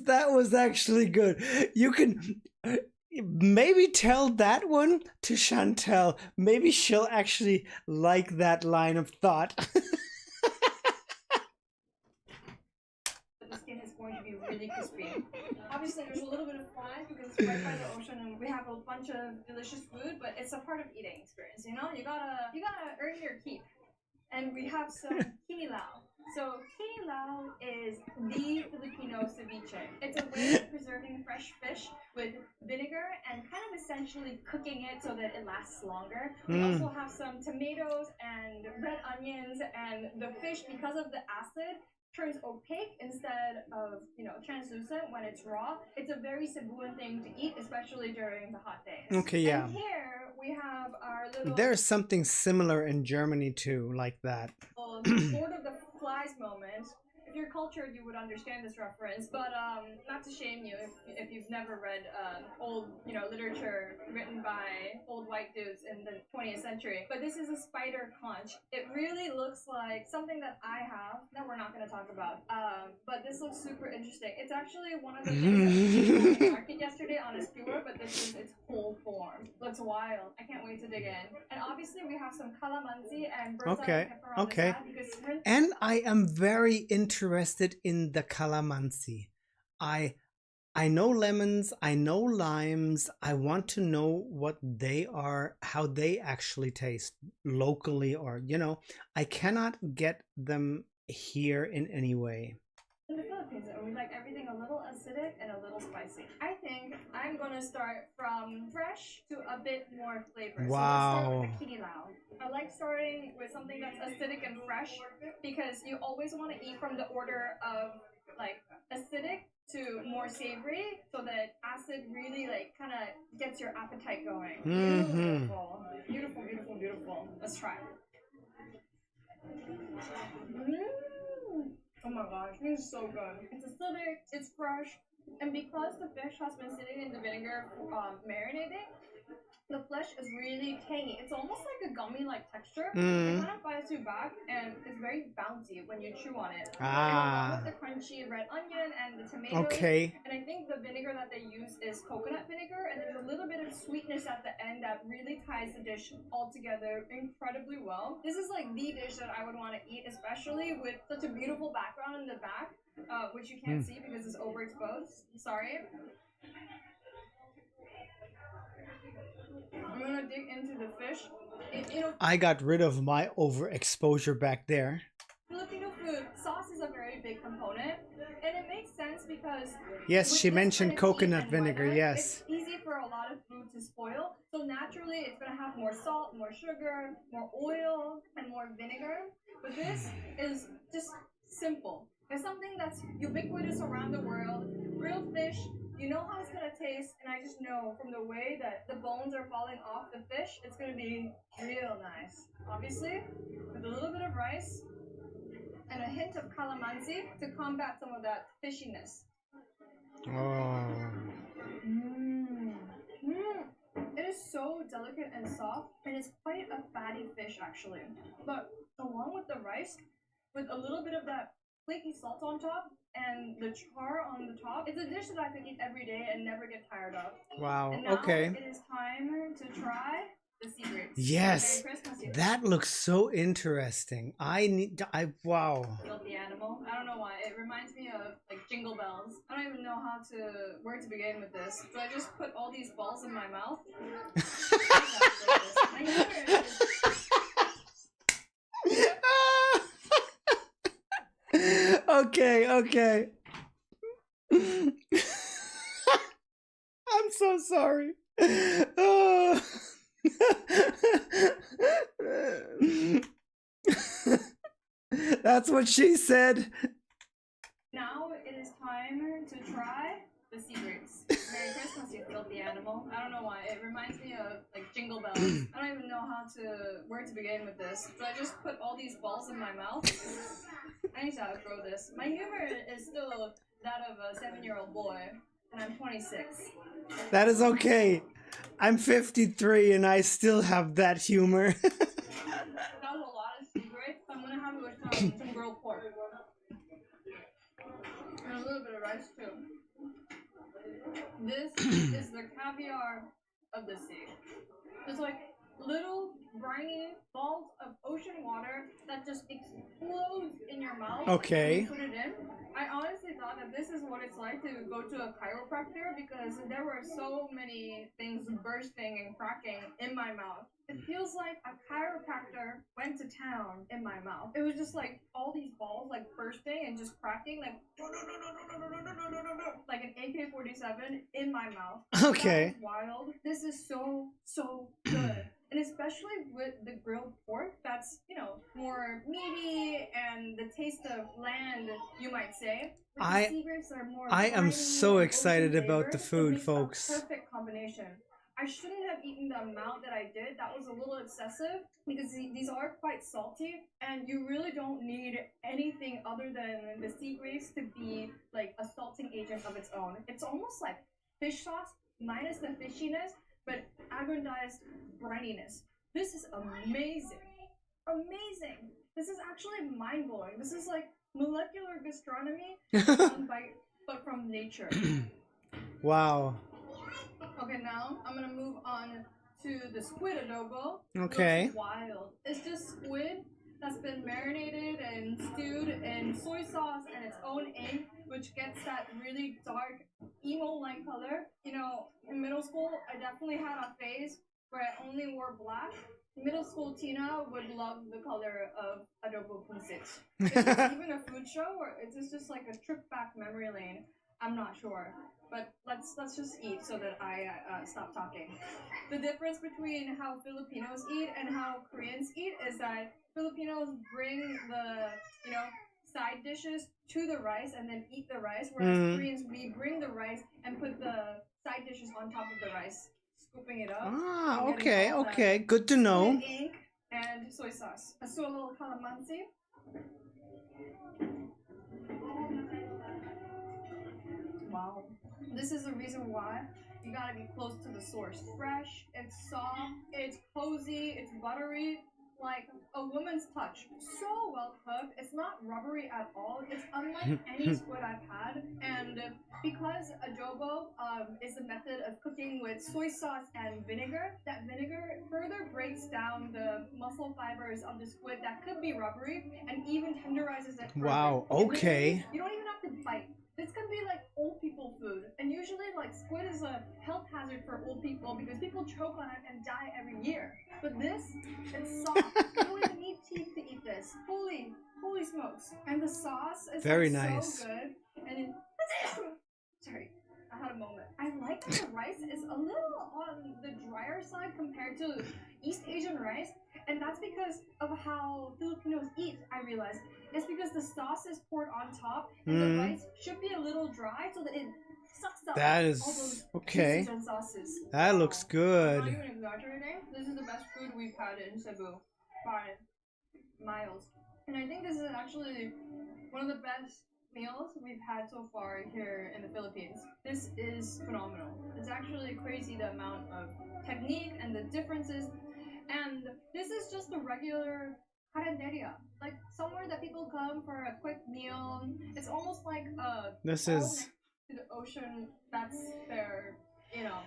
That was actually good. You can maybe tell that one to Chantel. Maybe she'll actually like that line of thought. the skin is going to be really crispy. Obviously, there's a little bit of flies because it's right by the ocean and we have a bunch of delicious food, but it's a part of eating experience, you know? You gotta earn your keep. And we have some kinilaw. So kinilaw is the Filipino ceviche. It's a way of preserving fresh fish with vinegar and kind of essentially cooking it so that it lasts longer. We also have some tomatoes and red onions, and the fish, because of the acid, turns opaque instead of, translucent when it's raw. It's a very Cebuan thing to eat, especially during the hot days. Okay, yeah. And here we have our little... There's something similar in Germany too, like that. Lord of the Flies moment. If you're cultured, you would understand this reference, but not to shame you if you've never read old, literature written by old white dudes in the 20th century. But this is a spider conch. It really looks like something that I have that we're not going to talk about. But this looks super interesting. It's actually one of the things that we saw in the market yesterday on a skewer, but this is its whole form. Looks wild. I can't wait to dig in. And obviously we have some calamansi and bird's eye pepper on the side because And I am very interested in the calamansi. I know lemons, I know limes. I want to know what they are, how they actually taste locally, or I cannot get them here in any way. In the Philippines, we like everything a little acidic and a little spicy. I think I'm gonna start from fresh to a bit more flavor. Wow. So let's start with the kinilaw. I like starting with something that's acidic and fresh because you always want to eat from the order of like acidic to more savory, so that acid really kind of gets your appetite going. Beautiful, beautiful, beautiful, beautiful. Let's try. Oh my gosh, this is so good. It's acidic, it's fresh, and because the fish has been sitting in the vinegar marinating, the flesh is really tangy. It's almost like a gummy-like texture. It kind of bites you back, and it's very bouncy when you chew on it. And along with the crunchy red onion and the tomatoes. Okay. And I think the vinegar that they use is coconut vinegar, and there's a little bit of sweetness at the end that really ties the dish all together incredibly well. This is like the dish that I would want to eat, especially with such a beautiful background in the back, which you can't see because it's overexposed. Sorry. I'm gonna dig into the fish. I got rid of my overexposure back there. Filipino food, sauce is a very big component, and it makes sense because yes, she mentioned coconut vinegar. Weather, yes, it's easy for a lot of food to spoil, so naturally it's gonna have more salt, more sugar, more oil, and more vinegar. But this is just simple. It's something that's ubiquitous around the world. Grilled fish. You know how it's gonna taste, and I just know from the way that the bones are falling off the fish, it's gonna be real nice. Obviously, with a little bit of rice and a hint of calamansi to combat some of that fishiness. It is so delicate and soft, and it's quite a fatty fish actually. But along with the rice, with a little bit of that flaky salt on top and the char on the top, it's a dish that I could eat every day and never get tired of. Wow. And now okay. It is time to try the sea grapes. Yes, that looks so interesting. Wow. Filthy animal. I don't know why. It reminds me of like Jingle Bells. I don't even know where to begin with this. So I just put all these balls in my mouth. Okay. I'm so sorry. That's what she said. Now it is filthy animal. I don't know why. It reminds me of like Jingle Bells. I don't even know where to begin with this. So I just put all these balls in my mouth. I need to outgrow this. My humor is still that of a 7-year-old boy, and I'm 26. That is okay. I'm 53 and I still have that humor. That was a lot of secret. I'm gonna have it with some grilled pork. And a little bit of rice too. This is the caviar of the sea. It's like little briny balls of ocean water that just explodes in your mouth. Okay. When you put it in. I honestly thought that this is what it's like to go to a chiropractor because there were so many things bursting and cracking in my mouth. It feels like a chiropractor went to town in my mouth. It was just like all these balls like bursting and just cracking like like an AK-47 in my mouth. Okay. That is wild. This is so good. And especially with the grilled pork, that's, you know, more meaty and the taste of land, you might say. But the sea grapes are more I am briny so and excited ocean about the flavored. It food, makes a folks. perfect combination. I shouldn't have eaten the amount that I did. That was a little excessive because these are quite salty and you really don't need anything other than the sea grapes to be like a salting agent of its own. It's almost like fish sauce minus the fishiness, but aggrandized brininess. This is amazing. Amazing. This is actually mind-blowing. This is like molecular gastronomy but from nature. Wow. Okay, now I'm gonna move on to the squid adobo. Okay. Looks wild. It's just squid that's been marinated and stewed in soy sauce and its own ink, which gets that really dark emo-like color. You know, in middle school, I definitely had a phase where I only wore black. Middle school Tina would love the color of adobo punsit. Is this even a food show, or is this just like a trip back memory lane? I'm not sure. But let's just eat so that I stop talking. The difference between how Filipinos eat and how Koreans eat is that Filipinos bring the, you know, side dishes to the rice and then eat the rice, whereas Koreans, we bring the rice and put the side dishes on top of the rice, scooping it up. Ah, okay, okay. Good to know. Ink and soy sauce. Let's do a little calamansi. Wow. This is the reason why you gotta be close to the source. Fresh, it's soft, it's cozy, it's buttery, like a woman's touch. So well cooked. It's not rubbery at all. It's unlike any squid I've had. And because adobo is a method of cooking with soy sauce and vinegar, that vinegar further breaks down the muscle fibers of the squid that could be rubbery and even tenderizes it further. Wow, okay. You don't even have to bite. This can be like old people food, and usually like squid is a health hazard for old people because people choke on it and die every year. But this, it's soft. You don't even need teeth to eat this. Holy smokes! And the sauce is very like, nice. So good. And sorry, I had a moment. I like that the rice is a little on the drier side compared to East Asian rice, and that's because of how Filipinos eat. I realized. It's because the sauce is poured on top, and the rice should be a little dry so that it sucks up that all is those okay. juices and sauces. That looks good. I'm not even exaggerating. This is the best food we've had in Cebu by miles. And I think this is actually one of the best meals we've had so far here in the Philippines. This is phenomenal. It's actually crazy the amount of technique and the differences. And this is just a regular carinderia, like somewhere that people come for a quick meal. It's almost like this all is next to the ocean. That's their, you know,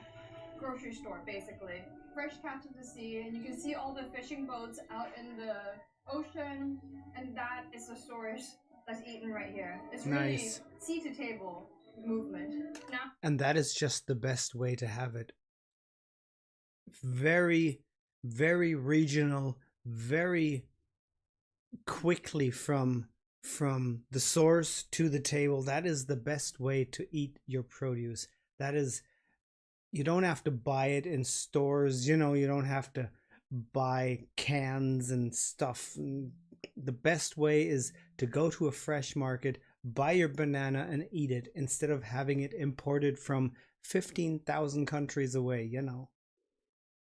grocery store basically. Fresh catch of the sea, and you can see all the fishing boats out in the ocean, and that is the source that's eaten right here. It's really nice. sea to table movement. Now, and that is just the best way to have it. Very, very regional, very quickly from the source to the table. That is the best way to eat your produce. That is, you don't have to buy it in stores, you know, you don't have to buy cans and stuff. The best way is to go to a fresh market, buy your banana and eat it instead of having it imported from 15,000 countries away, you know.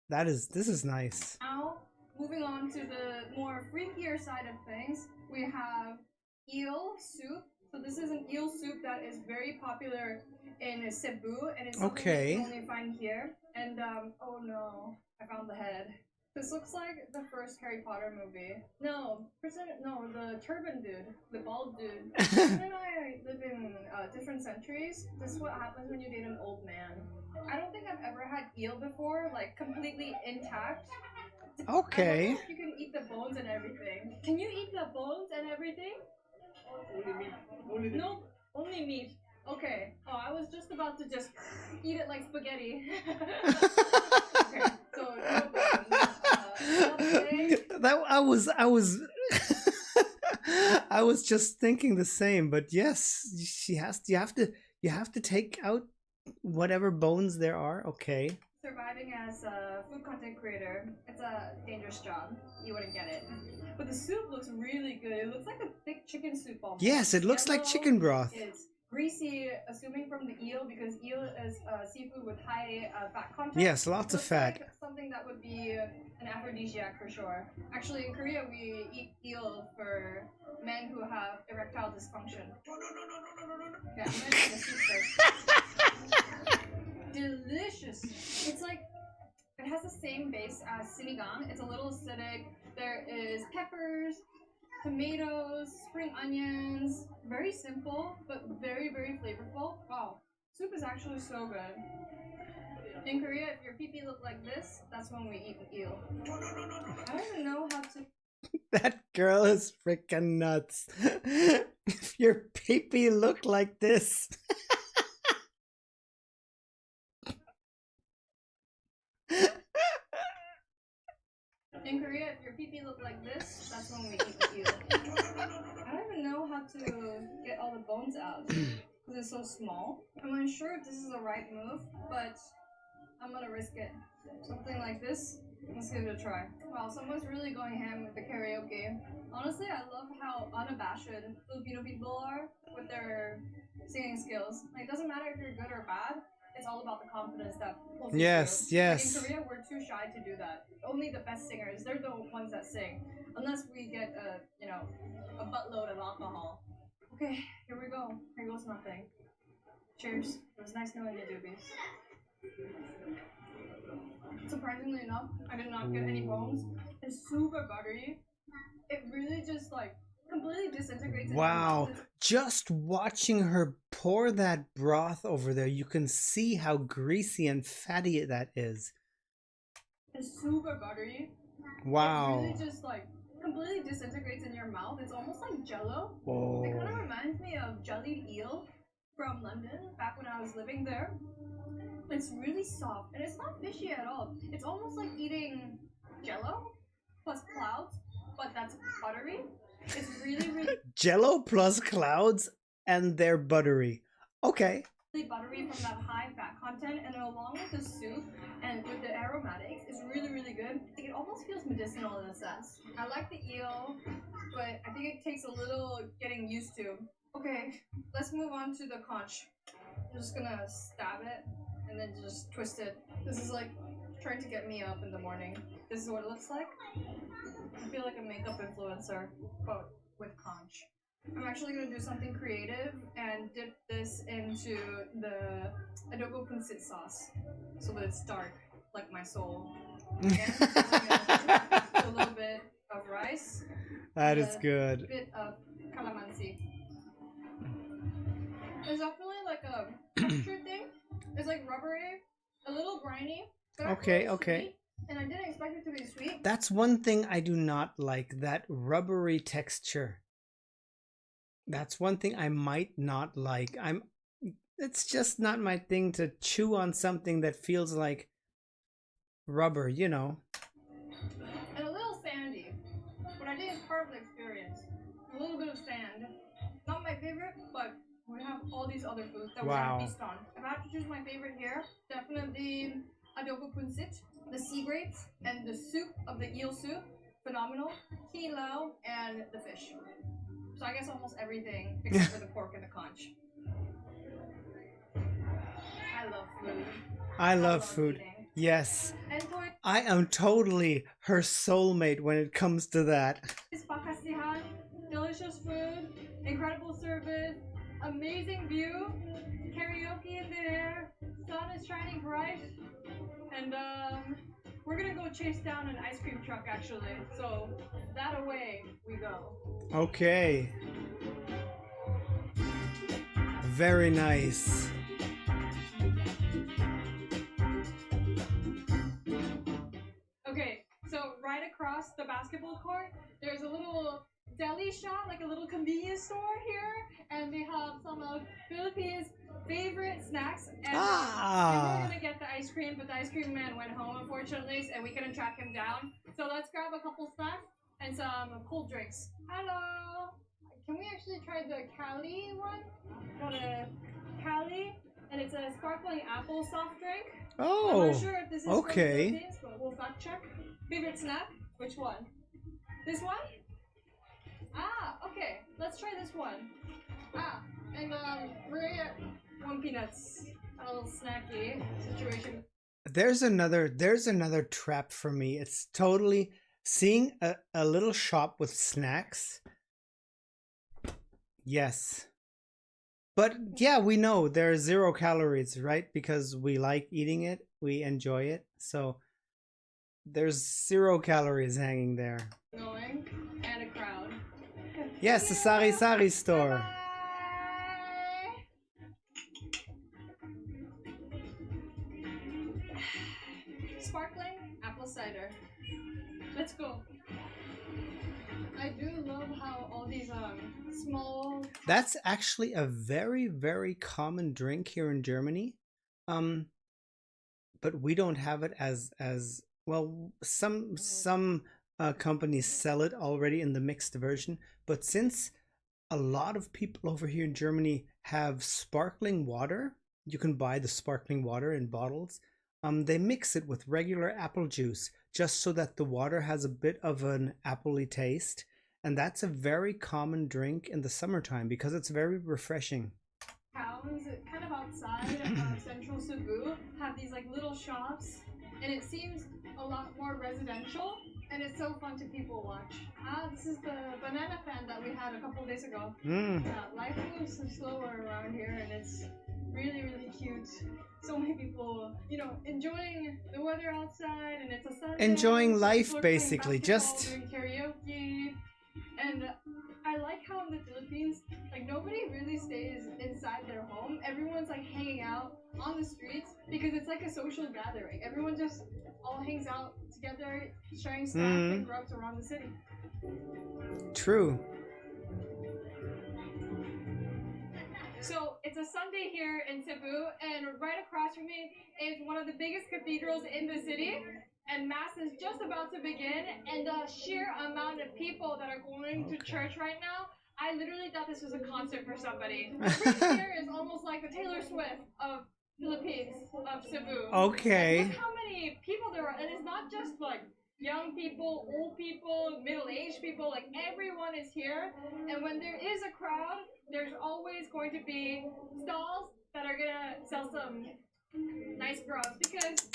This is nice. Now, moving on to the more freakier side of things, we have eel soup. So this is an eel soup that is very popular in Cebu, and it's something that you can only find here. And oh no, I found the head. This looks like the first Harry Potter movie. No, the turban dude, the bald dude. Him and I live in different centuries. This is what happens when you date an old man. I don't think I've ever had eel before, like completely intact. Okay. I wonder if you can eat the bones and everything. Can you eat the bones and everything? Only meat. No, only meat. Okay. Oh, I was just about to just eat it like spaghetti. Okay, so no bones. That I was I was just thinking the same, but yes, you have to take out whatever bones there are. Okay. Surviving as a food content creator, it's a dangerous job. You wouldn't get it. But the soup looks really good. It looks like a thick chicken soup almost. Yes, it looks like chicken broth. It's greasy, assuming from the eel, because eel is seafood with high fat content. Yes, lots of fat. Like something that would be an aphrodisiac for sure. Actually, in Korea, we eat eel for men who have erectile dysfunction. Yeah, I'm gonna try the soup first. Delicious. It's like, it has the same base as sinigang. It's a little acidic. There is peppers, tomatoes, spring onions. Very simple, but very, very flavorful. Wow. Soup is actually so good. In Korea, if your pee-pee look like this, that's when we eat eel. I don't even know how to... That girl is freaking nuts. If your pee-pee look like this. In Korea, if your pee-pee look like this, that's when we eat the eel. I don't even know how to get all the bones out because it's so small. I'm unsure if this is the right move, but I'm gonna risk it. Something like this. Let's give it a try. Wow, someone's really going ham with the karaoke. Honestly, I love how unabashed Filipino people are with their singing skills. Like, it doesn't matter if you're good or bad. It's all about the confidence that pulls you Yes, through. yes. Like in Korea, we're too shy to do that. Only the best singers, they're the ones that sing. Unless we get a buttload of alcohol. Okay, here we go. Here goes nothing. Cheers. It was nice knowing you, doobies. Surprisingly enough, I did not get any bones. It's super buttery. It really just like completely disintegrates. Wow, just watching her pour that broth over there, you can see how greasy and fatty that is. It's super buttery. Wow. It really just like completely disintegrates in your mouth. It's almost like jello. Whoa. It kind of reminds me of jellied eel from London back when I was living there. It's really soft and it's not fishy at all. It's almost like eating jello plus clouds, but that's buttery. It's really, really Jello plus clouds and they're buttery. Okay. really buttery from that high fat content, and along with the soup and with the aromatics, it's really, really good. I think it almost feels medicinal in a sense. I like the eel, but I think it takes a little getting used to. Okay, let's move on to the conch. I'm just gonna stab it and then just twist it. This is like trying to get me up in the morning. This is what it looks like. I feel like a makeup influencer, but with conch. I'm actually going to do something creative and dip this into the adobo pancit sauce so that it's dark, like my soul. Again, a little bit of rice. That is good. A bit of calamansi. It's definitely like a texture thing. It's like rubbery, a little briny. Okay, okay. Sweet, and I didn't expect it to be sweet. That's one thing I do not like, that rubbery texture. That's one thing I might not like. It's just not my thing to chew on something that feels like rubber, you know. And a little sandy, but I think it's part of the experience. A little bit of sand. Not my favorite, but we have all these other foods that we're gonna feast on. If I have to choose my favorite here, definitely adobo pancit, the sea grapes, and the soup of the eel soup, phenomenal. Kilau, and the fish. So I guess almost everything except for the pork and the conch. I love food. I love food. eating. Yes. And for I am totally her soulmate when it comes to that. this pakasihan, delicious food, incredible service, amazing view, karaoke in the air, sun is shining bright, and we're gonna go chase down an ice cream truck actually. So that away we go. Okay. Very nice. Okay, so right across the basketball court, there's a little deli shop, like a little convenience store here, and they have some of Philippines' favorite snacks. And we were gonna get the ice cream, but the ice cream man went home unfortunately, and we couldn't track him down. So let's grab a couple snacks and some cold drinks. Hello, can we actually try the Cali one? Got a Cali, and it's a sparkling apple soft drink. I'm Oh, not sure if this is okay. from the Philippines, but we'll fact check. Favorite snack? Which one? This one? Ah, okay. Let's try this one. Ah, and we're gonna get one peanuts. A little snacky situation. there's another trap for me. It's totally seeing a little shop with snacks. Yes. But yeah, we know there are 0 calories, right? Because we like eating it, we enjoy it. So there's 0 calories hanging there. Going and a crowd. Yes, the Sari Sari store. Bye. Sparkling apple cider. Let's go. I do love how all these small. That's actually a very, very common drink here in Germany. But we don't have it as well. Some companies sell it already in the mixed version. But since a lot of people over here in Germany have sparkling water, you can buy the sparkling water in bottles. They mix it with regular apple juice just so that the water has a bit of an appley taste. And that's a very common drink in the summertime because it's very refreshing. Towns kind of outside of central Cebu have these like little shops, and it seems a lot more residential, and it's so fun to people watch. This is the banana fan that we had a couple days ago. Life moves slower around here, and it's really, really cute. So many people, enjoying the weather outside, and it's a Sunday. Enjoying so life, people are playing basically, basketball, just doing karaoke. And I like how in the Philippines, like nobody really stays inside their home. Everyone's like hanging out on the streets because it's like a social gathering. Everyone just all hangs out together, sharing snacks and grubs around the city. True. So it's a Sunday here in Cebu, and right across from me is one of the biggest cathedrals in the city. And Mass is just about to begin, and the sheer amount of people that are going to church right now, I literally thought this was a concert for somebody. The priest here is almost like the Taylor Swift of Philippines, of Cebu. Okay. Like, look how many people there are, and it's not just like young people, old people, middle-aged people, like everyone is here. And when there is a crowd, there's always going to be stalls that are gonna sell some nice grubs because,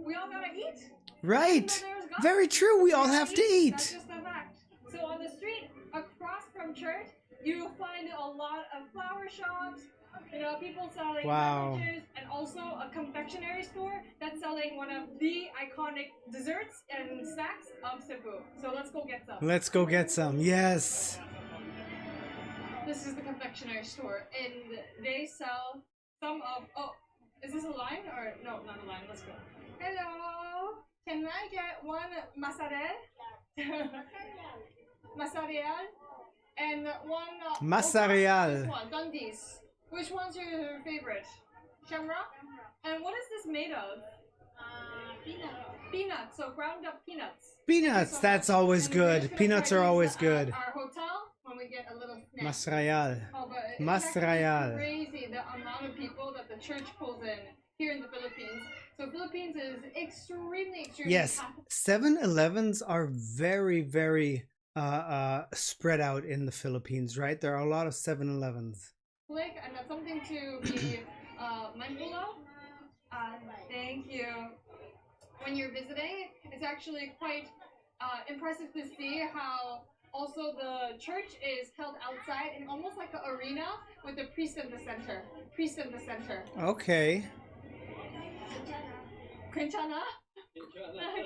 we all gotta eat. Right. God, Very true. We all have to eat. That's just a fact. So on the street across from church, you'll find a lot of flower shops, people selling beverages, and also a confectionery store that's selling one of the iconic desserts and snacks of Cebu. So let's go get some. Let's go get some. Yes. This is the confectionery store, and they sell some of. Oh, is this a line or no? Not a line. Let's go. Hello. Can I get one mozzarella? Mozzarella. And one. Mozzarella. This one, Dundee's. Which one's your favorite? Shamrock. And what is this made of? Peanuts. So ground up peanuts. Peanuts. That's always good. Peanuts are always good. Our hotel. When we get a little snack. Mozzarella. Oh, but it's Mozzarella. crazy the amount of people that the church pulls in here in the Philippines. So Philippines is extremely Yes, Catholic. 7-Elevens are very, very spread out in the Philippines, right? There are a lot of 7-Elevens. And that's something to be mindful of. Thank you. When you're visiting, it's actually quite impressive to see how also the church is held outside in almost like an arena with the priest in the center. Priest in the center. Okay. Quintana? Quintana!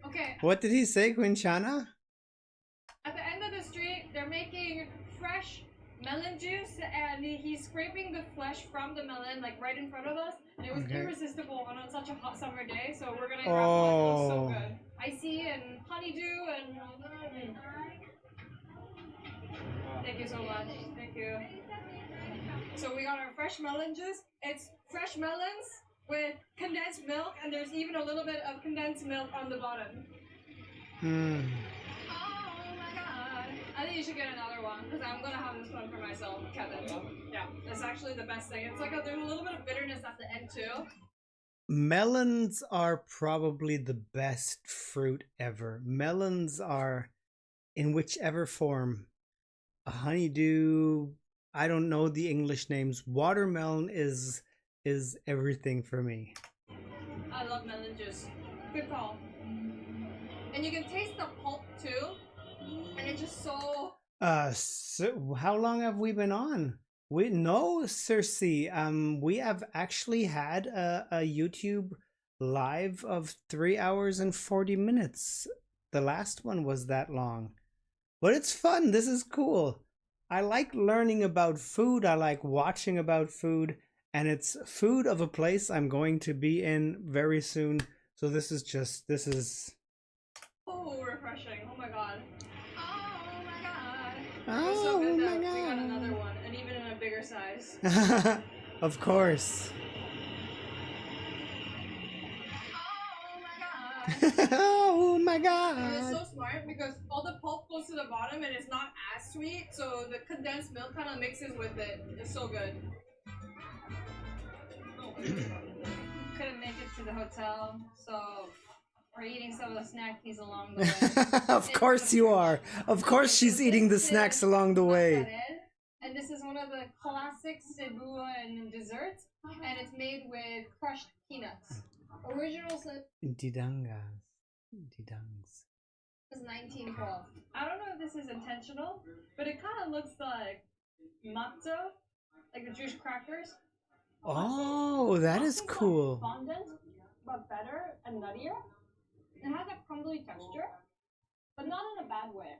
Okay. What did he say, Quinchana? At the end of the street, they're making fresh melon juice, and he's scraping the flesh from the melon, like right in front of us. And it was irresistible on such a hot summer day, so we're gonna grab one. It was so good. Icy and honeydew and. Thank you so much. Thank you. So we got our fresh melon juice. It's fresh melons with condensed milk, and there's even a little bit of condensed milk on the bottom. Hmm. Oh my god. I think you should get another one, because I'm gonna have this one for myself, Kevin. Yeah, it's actually the best thing. It's like there's a little bit of bitterness at the end too. Melons are probably the best fruit ever. Melons are, in whichever form, a honeydew. I don't know the English names. Watermelon is everything for me. I love melon juice. Good call. And you can taste the pulp too, and it's just so. So how long have we been on? No, Cersei. We have actually had a YouTube live of 3 hours and 40 minutes. The last one was that long, but it's fun. This is cool. I like learning about food. I like watching about food, and it's food of a place I'm going to be in very soon. So this is. Oh, refreshing. Oh my god. Oh my god. Oh, It was so good that my we got God. another one, and even in a bigger size. Of course. Oh my god. Oh my And it's god. so smart because all the pulp goes to the bottom and it's not as sweet, so the condensed milk kind of mixes with it. It's so good. Couldn't make it to the hotel, so we're eating some of the snackies along the way. Of course you are. Of course she's eating the snacks along the way. And this is one of the classic Cebu desserts, and it's made with crushed peanuts. Original Didangas. Didangs. is 1912. I don't know if this is intentional, but it kind of looks like matzo, like the Jewish crackers. Oh, that is Matzo's like cool. fondant, but better and nuttier. It has a crumbly texture, but not in a bad way.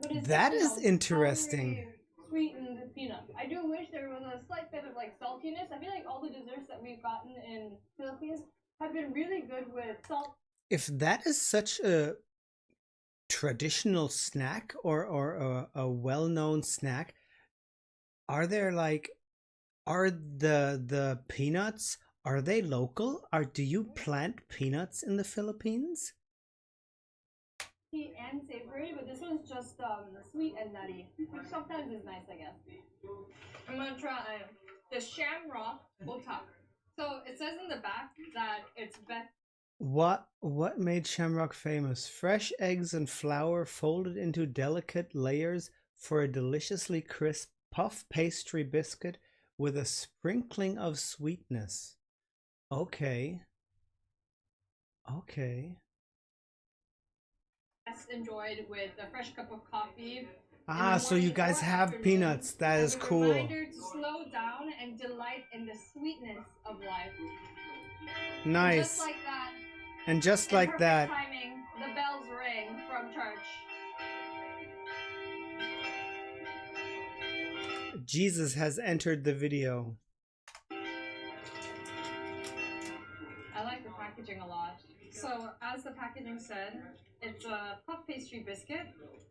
But it's That just, is interesting. powdery, Sweetened peanuts. I do wish there was a slight bit of like saltiness. I feel like all the desserts that we've gotten in Philippines have been really good with salt. If that is such a traditional snack or a well-known snack, are the peanuts, are they local? Do you plant peanuts in the Philippines? Sweet and savory, but this one's just sweet and nutty, which sometimes is nice, I guess. I'm gonna try the shamrock otak. So it says in the back that it's best. What made shamrock famous? Fresh eggs and flour folded into delicate layers for a deliciously crisp puff pastry biscuit with a sprinkling of sweetness. Okay. Okay. Best enjoyed with a fresh cup of coffee. Ah, so you guys have peanuts. That is cool. Reminder to slow down and delight in the sweetness of life. Nice. Just like that. And just in like perfect that. timing, the bells ring from church. Jesus has entered the video. I like the packaging a lot. So, as the packaging said, it's a puff pastry biscuit,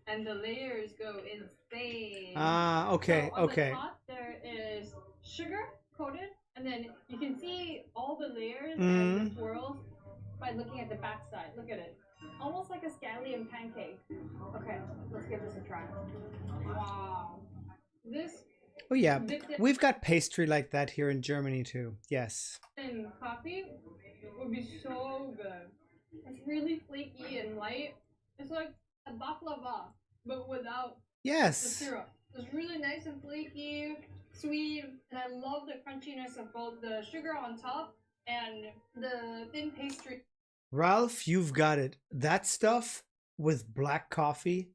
and the layers go insane. Ah, okay, So on okay. the top, there is sugar coated, and then you can see all the layers and the swirls by looking at the back side. Look at it. Almost like a scallion pancake. Okay, let's give this a try. Wow. This Oh yeah, we've got pastry like that here in Germany too. Yes. and coffee would be so good. It's really flaky and light. It's like a baklava, but without the Yes. syrup. It's really nice and flaky, sweet, and I love the crunchiness of both the sugar on top and the thin pastry. Ralph, you've got it. That stuff with black coffee,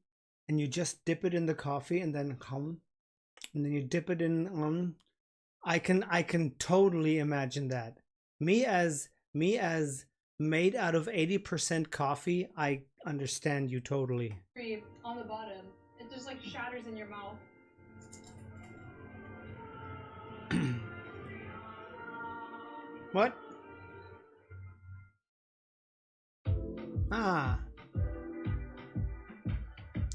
and you just dip it in the coffee, and then you dip it in. I can totally imagine that. Me as made out of 80% coffee, I understand you totally. On the bottom, it just like shatters in your mouth. What? Ah.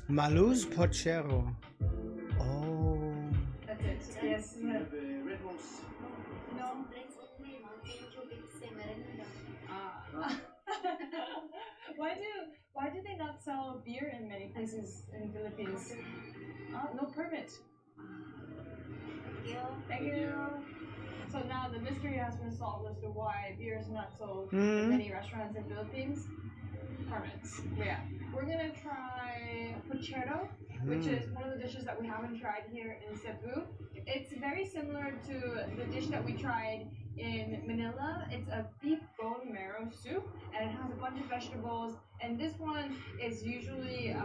Maluz Pochero. Oh. That's it. Yes. The red rose. No. Why do they not sell beer in many places in the Philippines? No permit. Thank you. So now the mystery has been solved as to why beer is not sold in many restaurants in the Philippines. Permits. Yeah. We're gonna try puchero, which is one of the dishes that we haven't tried here in Cebu. It's very similar to the dish that we tried in Manila. It's a beef bone marrow soup, and it has a bunch of vegetables. And this one is usually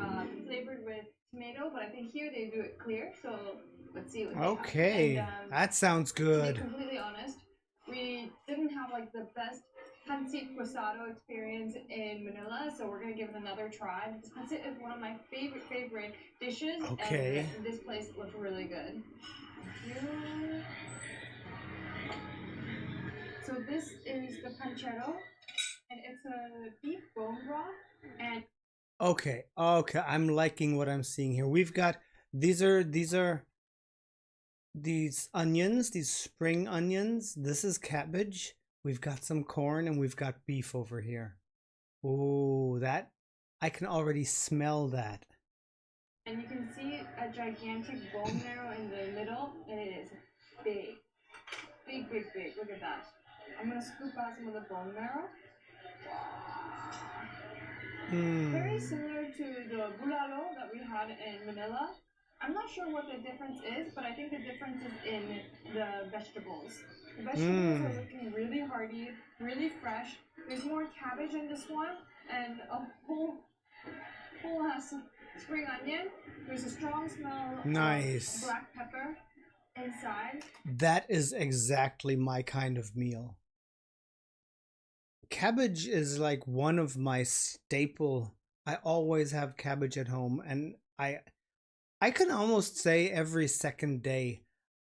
flavored with tomato, but I think here they do it clear. So let's see what they have. Okay, And, that sounds to good. be completely honest, we didn't have like the best pancit guisado experience in Manila, so we're gonna give it another try. Because pancit is one of my favorite dishes. Okay. And this place looks really good. So this is the pancero, and it's a beef bone broth. And Okay, I'm liking what I'm seeing here. We've got these onions, these spring onions. This is cabbage. We've got some corn, and we've got beef over here. Oh, that I can already smell that. And you can see a gigantic bone marrow in the middle, and it is big. Big. Look at that. I'm gonna scoop out some of the bone marrow. Very similar to the bulalo that we had in Manila. I'm not sure what the difference is, but I think the difference is in the vegetables. The vegetables are looking really hearty, really fresh. There's more cabbage in this one, and a whole spring onion. There's a strong smell of black pepper inside. That is exactly my kind of meal. Cabbage is like one of my staple. I always have cabbage at home, and I can almost say every second day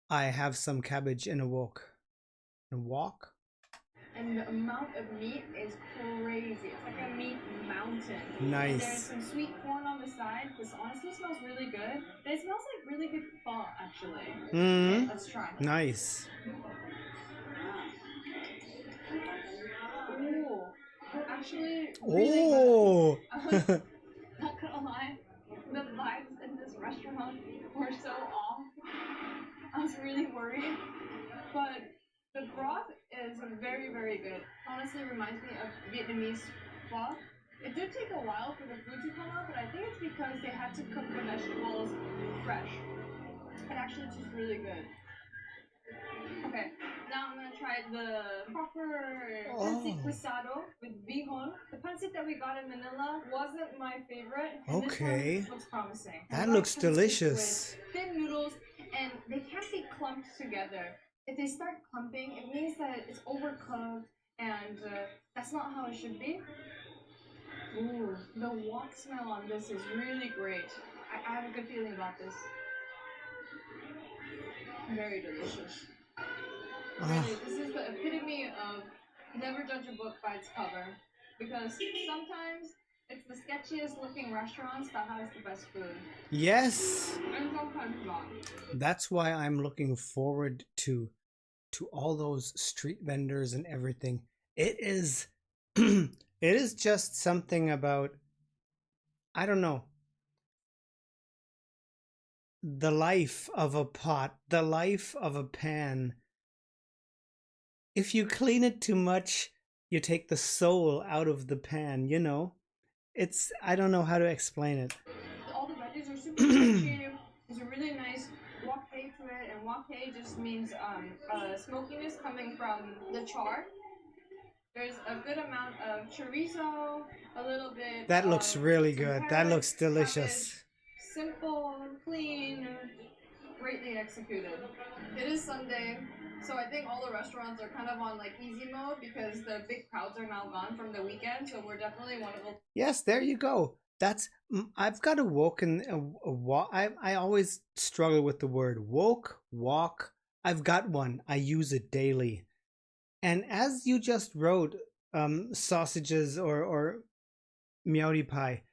I have some cabbage in a wok. And the amount of meat is crazy. It's like a meat mountain. Nice. And there's some sweet corn on the side. This honestly smells really good. It smells like really good pho, actually. Okay, let's try. Nice. Ooh, actually really good. I was not gonna lie, the vibes in this restaurant were so off. I was really worried, but the broth is very good. Honestly, reminds me of Vietnamese pho. It did take a while for the food to come out, but I think it's because they had to cook the vegetables fresh. It actually tastes really good. Okay, now I'm gonna try the proper pancit guisado with bihon. The pancit that we got in Manila wasn't my favorite. And Okay. This one looks promising. That looks delicious. With thin noodles, and they can't be clumped together. If they start clumping, it means that it's overcooked, and that's not how it should be. Ooh, the wok smell on this is really great. I have a good feeling about this. Very delicious. Really, this is the epitome of never judge a book by its cover. Because sometimes it's the sketchiest looking restaurants that has the best food. Yes. And sometimes not. That's why I'm looking forward to all those street vendors and everything. It is it is just something about, I don't know, the life of a pot, the life of a pan. If you clean it too much, you take the soul out of the pan, you know? It's, I don't know how to explain it. All the veggies are super crunchy. There's a really really nice wok to it, and wok just means smokiness coming from the char. There's a good amount of chorizo, a little bit. That looks really good. That looks delicious. Cabbage. Simple, clean, greatly executed. It is Sunday, so I think all the restaurants are kind of on like easy mode because the big crowds are now gone from the weekend. So we're definitely one of the. Yes, there you go. That's I've got a woke and a walk. I always struggle with the word woke, walk. I've got one. I use it daily. And as you just wrote, sausages or meowdy pie,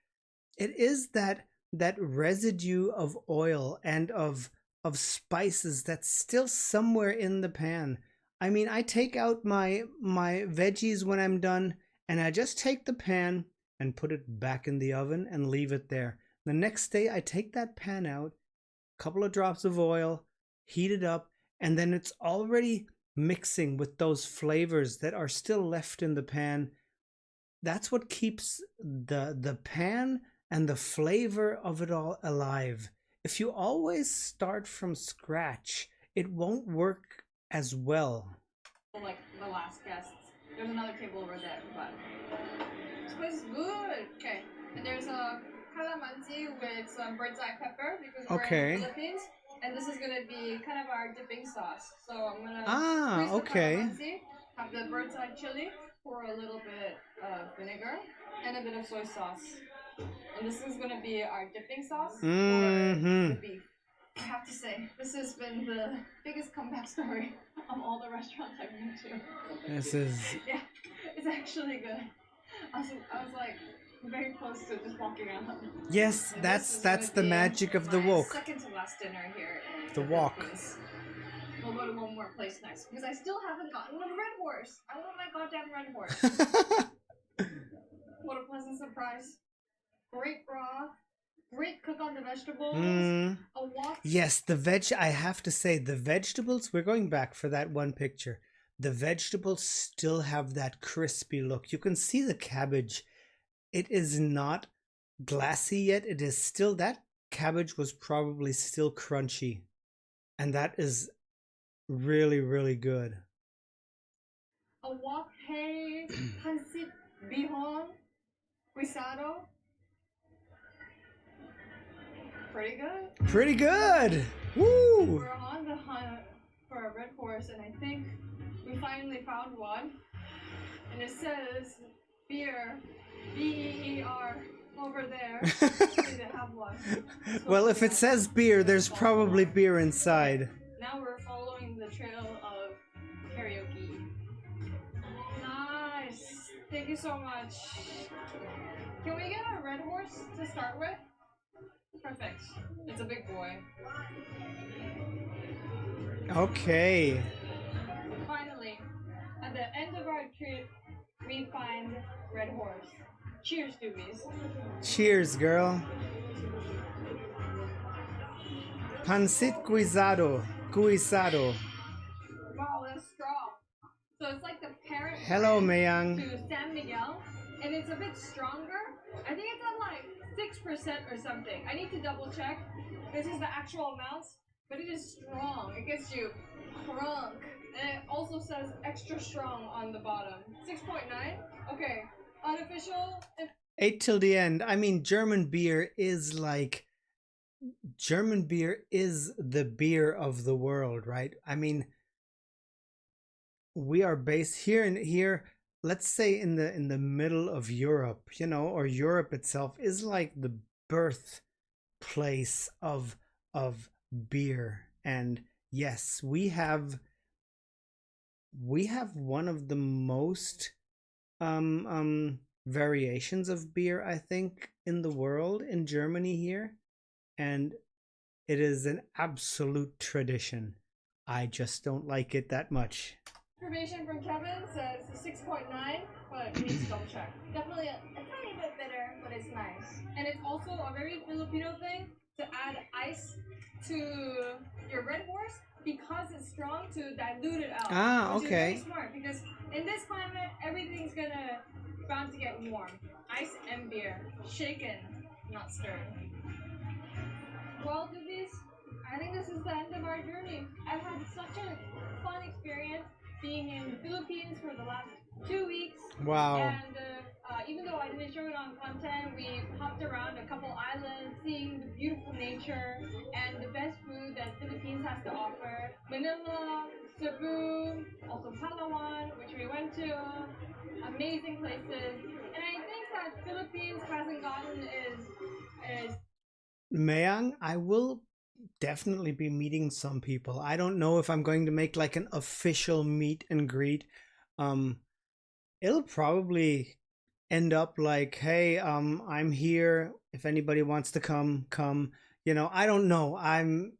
it is that residue of oil and of spices that's still somewhere in the pan. I mean, I take out my veggies when I'm done, and I just take the pan and put it back in the oven and leave it there. The next day I take that pan out, a couple of drops of oil, heat it up, and then it's already mixing with those flavors that are still left in the pan. That's what keeps the pan and the flavor of it all alive. If you always start from scratch, it won't work as well. Like the last guests. There's another table over there, but this place is good. Okay, and there's a calamansi with some bird's eye pepper because we're in the Philippines, and this is gonna be kind of our dipping sauce. So I'm gonna squeeze the calamansi, have the bird's eye chili, pour a little bit of vinegar, and a bit of soy sauce. And this is gonna be our dipping sauce for the beef. I have to say, this has been the biggest comeback story of all the restaurants I've been to. This is... Yeah, it's actually good. I was like very close to just walking out. Yes, and that's the magic of the wok. Second to last dinner here in the wok. We'll go to one more place next because I still haven't gotten the red horse. I want my goddamn red horse. What a pleasant surprise. Great broth. Great cook on the vegetables. A wok. Yes, the veg. I have to say, the vegetables. We're going back for that one picture. The vegetables still have that crispy look. You can see the cabbage. It is not glassy yet. It is still, that cabbage was probably still crunchy. And that is really, really good. A wok pancit bihon guisado. Pretty good. Pretty good. Woo! We're on the hunt for a red horse, and I think we finally found one. And it says beer, B-E-E-R, over there. We didn't have one. Well, if it says beer, there's probably beer inside. Now we're following the trail of karaoke. Nice. Thank you so much. Can we get a red horse to start with? Perfect. It's a big boy. Okay. Finally, at the end of our trip, we find red horse. Cheers, doobies. Cheers, girl. Pancit guisado. Guisado. Wow, that's strong. So it's like the parent. Hello, Mayang. To San Miguel, and it's a bit stronger. I think it's at like 6% or something. I need to double check. This is the actual amounts, but it is strong. It gets you crunk. And it also says extra strong on the bottom. 6.9? Okay. Unofficial. 8 till the end. I mean, German beer is like... German beer is the beer of the world, right? I mean, we are based here, let's say in the middle of Europe, you know, or Europe itself is like the birthplace of beer. And yes, we have one of the most variations of beer, I think, in the world, in Germany here. And it is an absolute tradition. I just don't like it that much. Information from Kevin says 6.9, but we need to double check. Definitely a tiny bit bitter, but it's nice. And it's also a very Filipino thing to add ice to your red horse because it's strong, to dilute it out. Ah, which okay. is very smart because in this climate, everything's bound to get warm. Ice and beer, shaken, not stirred. Well, doobies, I think this is the end of our journey. I've had such a fun experience being in the Philippines for the last 2 weeks. Wow. And even though I didn't show it on content, we hopped around a couple islands, seeing the beautiful nature and the best food that Philippines has to offer. Manila, Cebu, also Palawan, which we went to. Amazing places. And I think that Philippines hasn't gotten is Mayang, I will definitely be meeting some people. I don't know if I'm going to make like an official meet and greet. It'll probably end up like, hey, I'm here. If anybody wants to come, come. You know, I don't know. I'm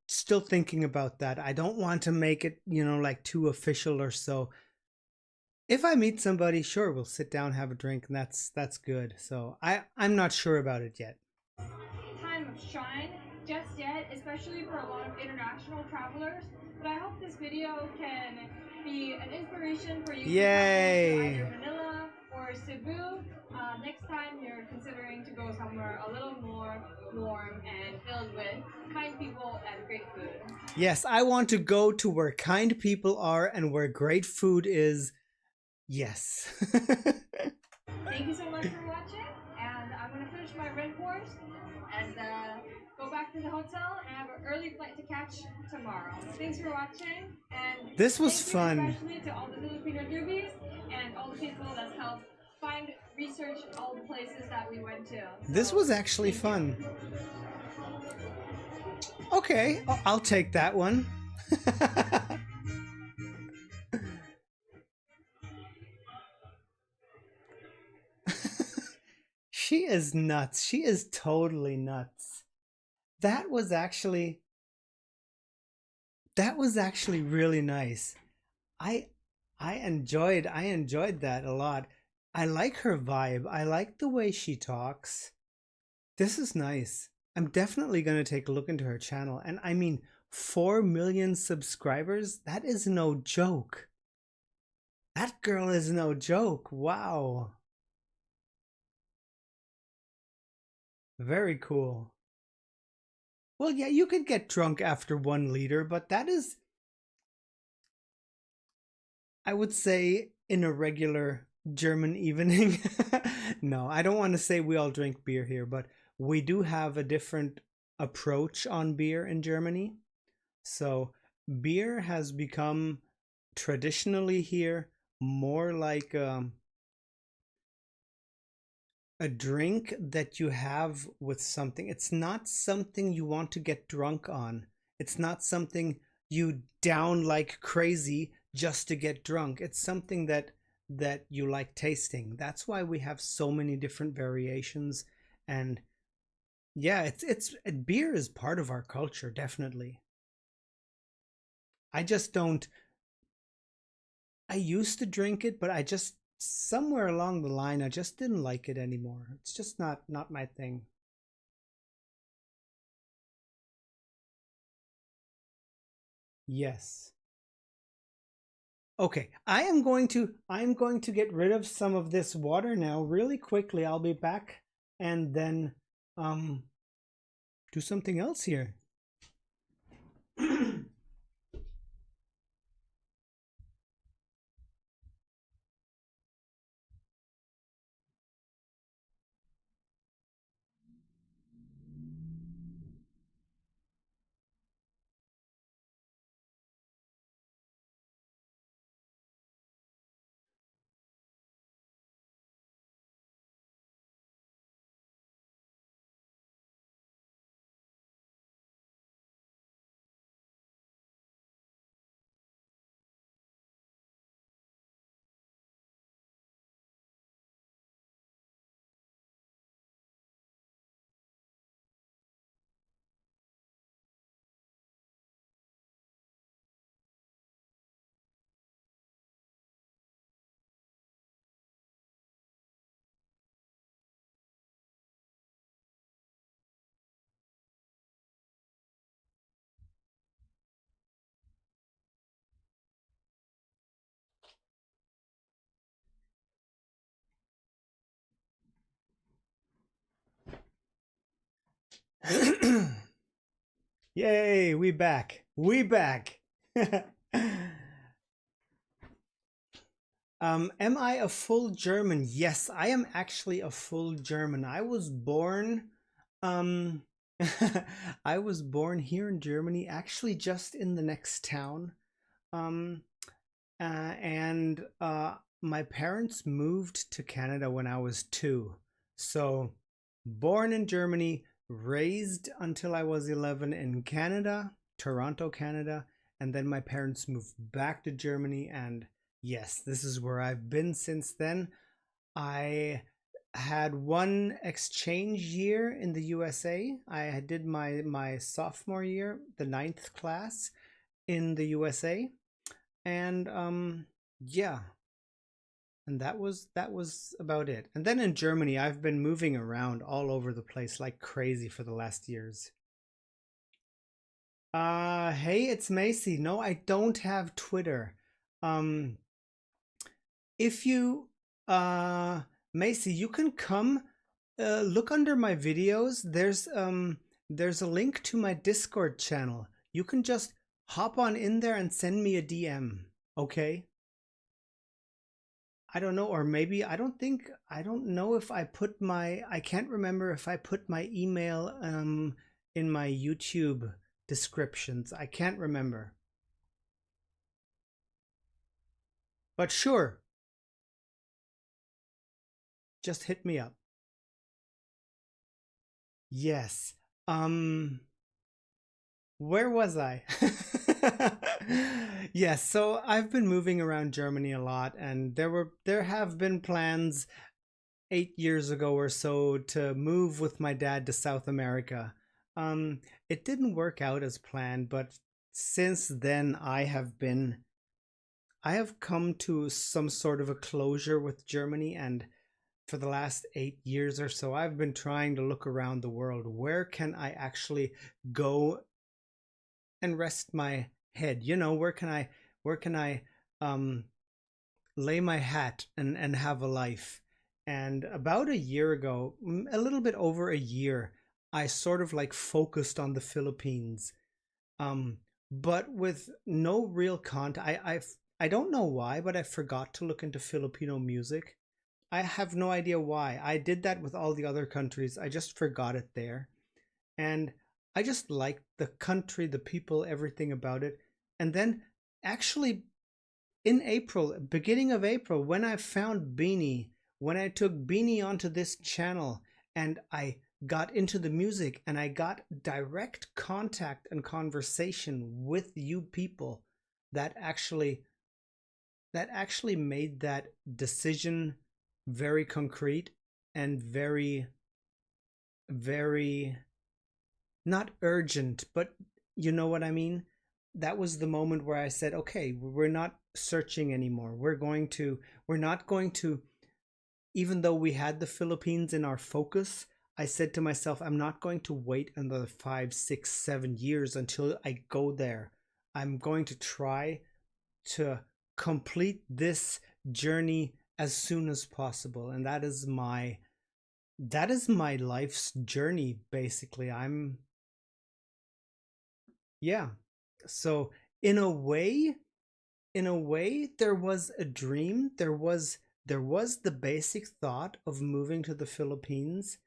still thinking about that. I don't want to make it, you know, like too official or so. If I meet somebody, sure, we'll sit down, have a drink, and that's good. So I'm not sure about it yet. Time of shine just yet, especially for a lot of international travelers. But I hope this video can be an inspiration for you to travel to either Manila or Cebu next time you're considering to go somewhere a little more warm and filled with kind people and great food. Yes, I want to go to where kind people are and where great food is. Yes. Thank you so much for watching, and I'm gonna finish my red course and go back to the hotel and have an early flight to catch tomorrow. Thanks for watching, and this was fun. Especially to all the Filipino newbies and all the people that helped find, research all the places that we went to. So, this was actually fun. Okay, I'll take that one. She is nuts. She is totally nuts. That was actually really nice. I enjoyed that a lot. I like her vibe. I like the way she talks. This is nice. I'm definitely going to take a look into her channel. And I mean, 4 million subscribers? That is no joke. That girl is no joke. Wow. Very cool. Well, yeah, you could get drunk after 1 liter, but that is, I would say, in a regular German evening. No, I don't want to say we all drink beer here, but we do have a different approach on beer in Germany. So beer has become traditionally here more like a drink that you have with something. It's not something you want to get drunk on. It's not something you down like crazy just to get drunk. It's something that you like tasting. That's why we have so many different variations. And yeah, it's beer is part of our culture, definitely. I just don't, I used to drink it, but I just, somewhere along the line, I just didn't like it anymore. It's just not my thing. Yes. Okay, I'm going to get rid of some of this water now really quickly. I'll be back and then do something else here. Yay, we back. We back. Am I a full German? Yes, I am actually a full German. I was born um I was born here in Germany, actually just in the next town. Um and my parents moved to Canada when I was 2. So born in Germany, raised until I was 11 in Canada, Toronto, Canada, and then my parents moved back to Germany, and yes, this is where I've been since then. I had one exchange year in the USA. I did my sophomore year, the 9th class in the USA, and yeah, and that was about it. And then in Germany, I've been moving around all over the place like crazy for the last years. Hey, it's Macy. No, I don't have Twitter. Um, if you, Macy, you can come, look under my videos. There's a link to my Discord channel. You can just hop on in there and send me a DM. Okay? I don't know, or maybe I don't know if I can't remember if I put my email in my YouTube descriptions. I can't remember. But sure, just hit me up. Yes. Where was I? Yes, so I've been moving around Germany a lot, and there have been plans 8 years ago or so to move with my dad to South America. It didn't work out as planned, but since then I have come to some sort of a closure with Germany, and for the last 8 years or so, I've been trying to look around the world. Where can I actually go and rest my head? Where can I lay my hat and have a life? And about a year ago, a little bit over a year, I sort of like focused on the Philippines, um but with no real content. I don't know why, but I forgot to look into Filipino music. I have no idea why. I did that with all the other countries. I just forgot it there. And I just liked the country, the people, everything about it. And then actually in April, beginning of April, when I found Bini, when I took Bini onto this channel and I got into the music and I got direct contact and conversation with you people, that actually made that decision very concrete and very, very not urgent, but you know what I mean? That was the moment where I said, okay, we're not searching anymore. We're not going to, even though we had the Philippines in our focus, I said to myself, I'm not going to wait another 5, 6, 7 years until I go there. I'm going to try to complete this journey as soon as possible. And that is my life's journey, basically. Yeah. So in a way, there was a dream. There was the basic thought of moving to the Philippines,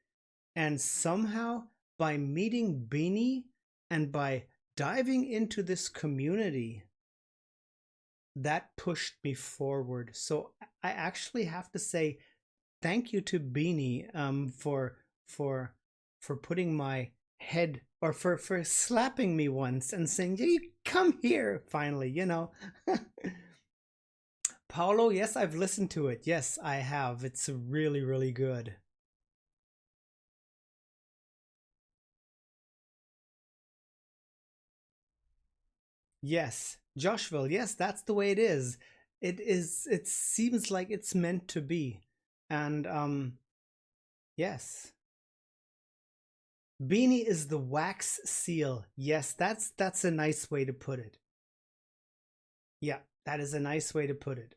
and somehow by meeting Bini and by diving into this community, that pushed me forward. So I actually have to say thank you to Bini for putting my head, or for slapping me once and saying, you come here finally, Paulo, yes, I've listened to it. Yes, I have. It's really, really good. Yes, Joshville, yes, that's the way it is. It seems like it's meant to be. And yes. Beanie is the wax seal. Yes, that's a nice way to put it. Yeah, that is a nice way to put it.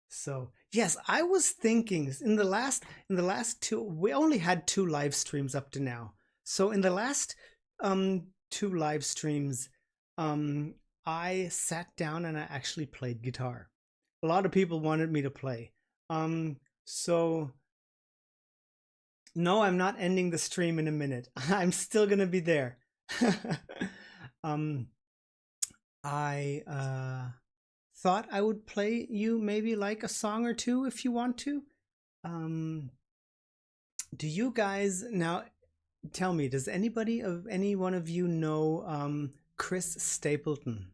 So Yes, I was thinking in the last two, we only had 2 live streams up to now. So in the last 2 live streams, I sat down and I actually played guitar. A lot of people wanted me to play. So no, I'm not ending the stream in a minute. I'm still gonna be there. I thought I would play you maybe like a song or two if you want to. Do you guys now tell me, does any one of you know Chris Stapleton?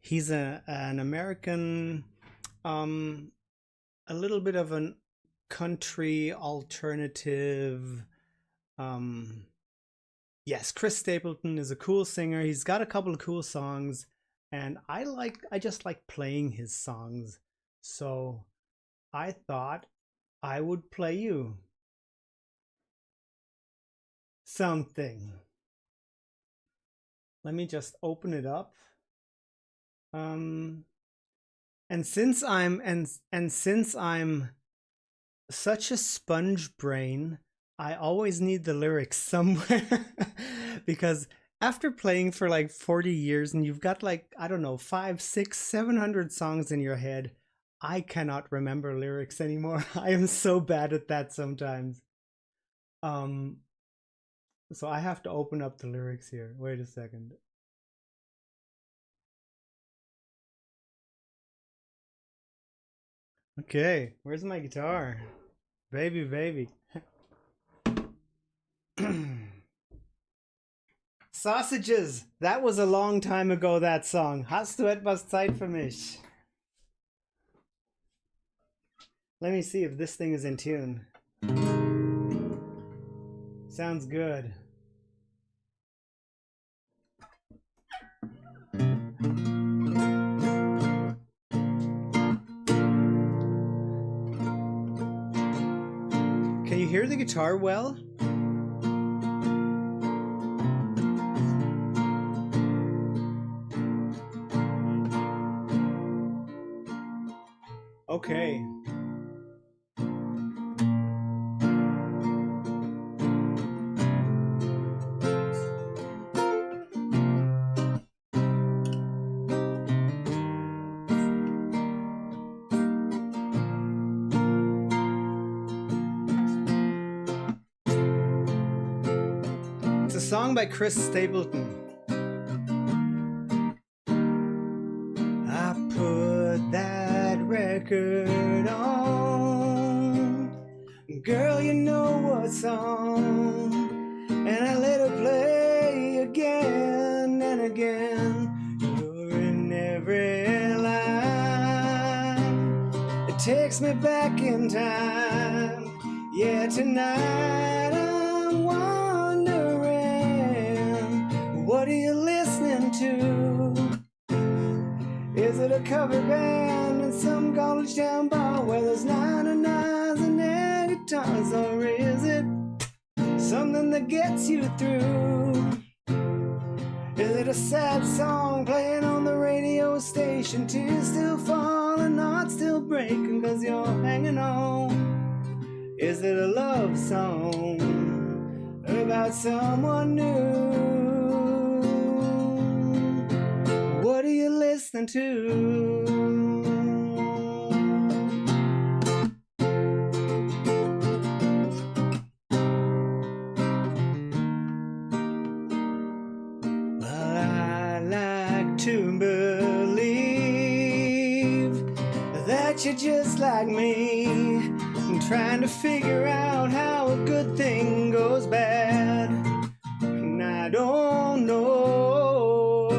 He's an American, a little bit of an country alternative. Yes, Chris Stapleton is a cool singer. He's got a couple of cool songs, and I just like playing his songs. So I thought I would play you something. Let me just open it up. And since I'm such a sponge brain, I always need the lyrics somewhere because after playing for like 40 years and you've got like, I don't know, 500, 600, 700 songs in your head, I cannot remember lyrics anymore. I am so bad at that sometimes. So I have to open up the lyrics here. Wait a second. Okay, where's my guitar? Baby, baby. Sausages! That was a long time ago, that song. Hast du etwas Zeit für mich? Let me see if this thing is in tune. Sounds good. Can you hear the guitar well? Okay. It's a song by Chris Stapleton. I put that record on, girl, you know what's on, and I let her play again and again. You're in every line, it takes me back in time. Yeah, tonight I'm wondering, what are you listening to? Is it a cover band in some college town bar where there's 99s and air guitars? Or is it something that gets you through? Is it a sad song playing on the radio station? Tears still falling, heart still breaking 'cause you're hanging on? Is it a love song about someone new? What are you listening to? Well, I like to believe that you're just like me, trying to figure out how a good thing goes bad. And I don't know,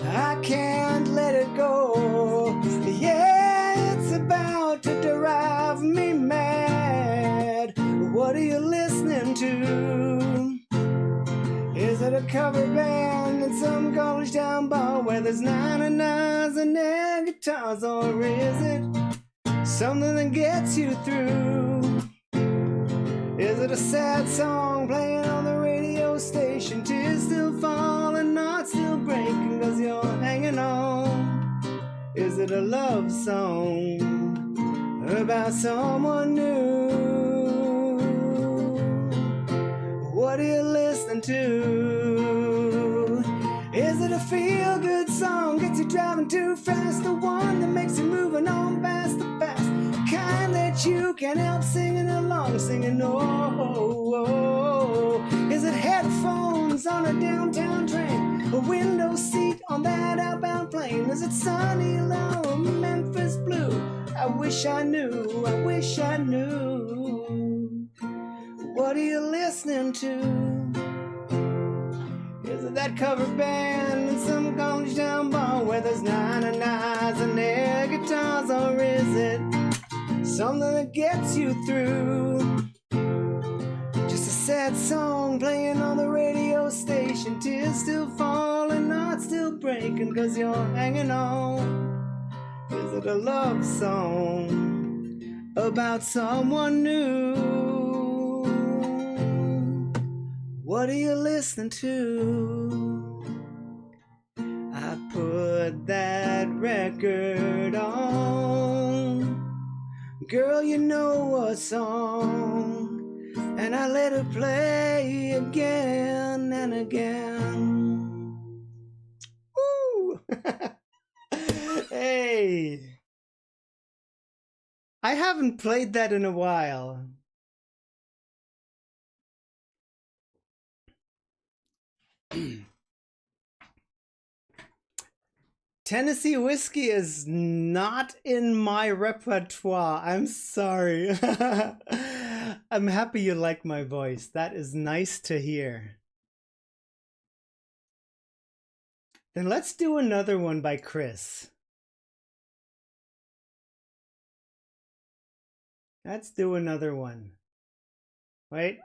I can't let it go. Yeah, it's about to drive me mad. What are you listening to? Is it a cover band in some college town bar where there's 99s and air guitars? Or is it something that gets you through? Is it a sad song playing on the radio station? Tears still falling, heart still breaking 'cause you're hanging on? Is it a love song about someone new? What are you listening to? Is it a feel-good song, gets you driving too fast? The one that makes you moving on past the past, the kind that you can't help singing along, singing oh, oh. Is it headphones on a downtown train, a window seat on that outbound plane? Is it sunny low Memphis blue? I wish I knew, I wish I knew. What are you listening to? Is it that cover band in some college town bar where there's 99s and air guitars? Or is it something that gets you through? Just a sad song playing on the radio station, tears still falling, heart still breaking, 'cause you're hanging on. Is it a love song about someone new? What are you listening to? I put that record on, girl, you know what song, and I let her play again and again. Woo! Hey, I haven't played that in a while. Tennessee whiskey is not in my repertoire. I'm sorry. I'm happy you like my voice. That is nice to hear. Then let's do another one by Chris. Let's do another one. Wait.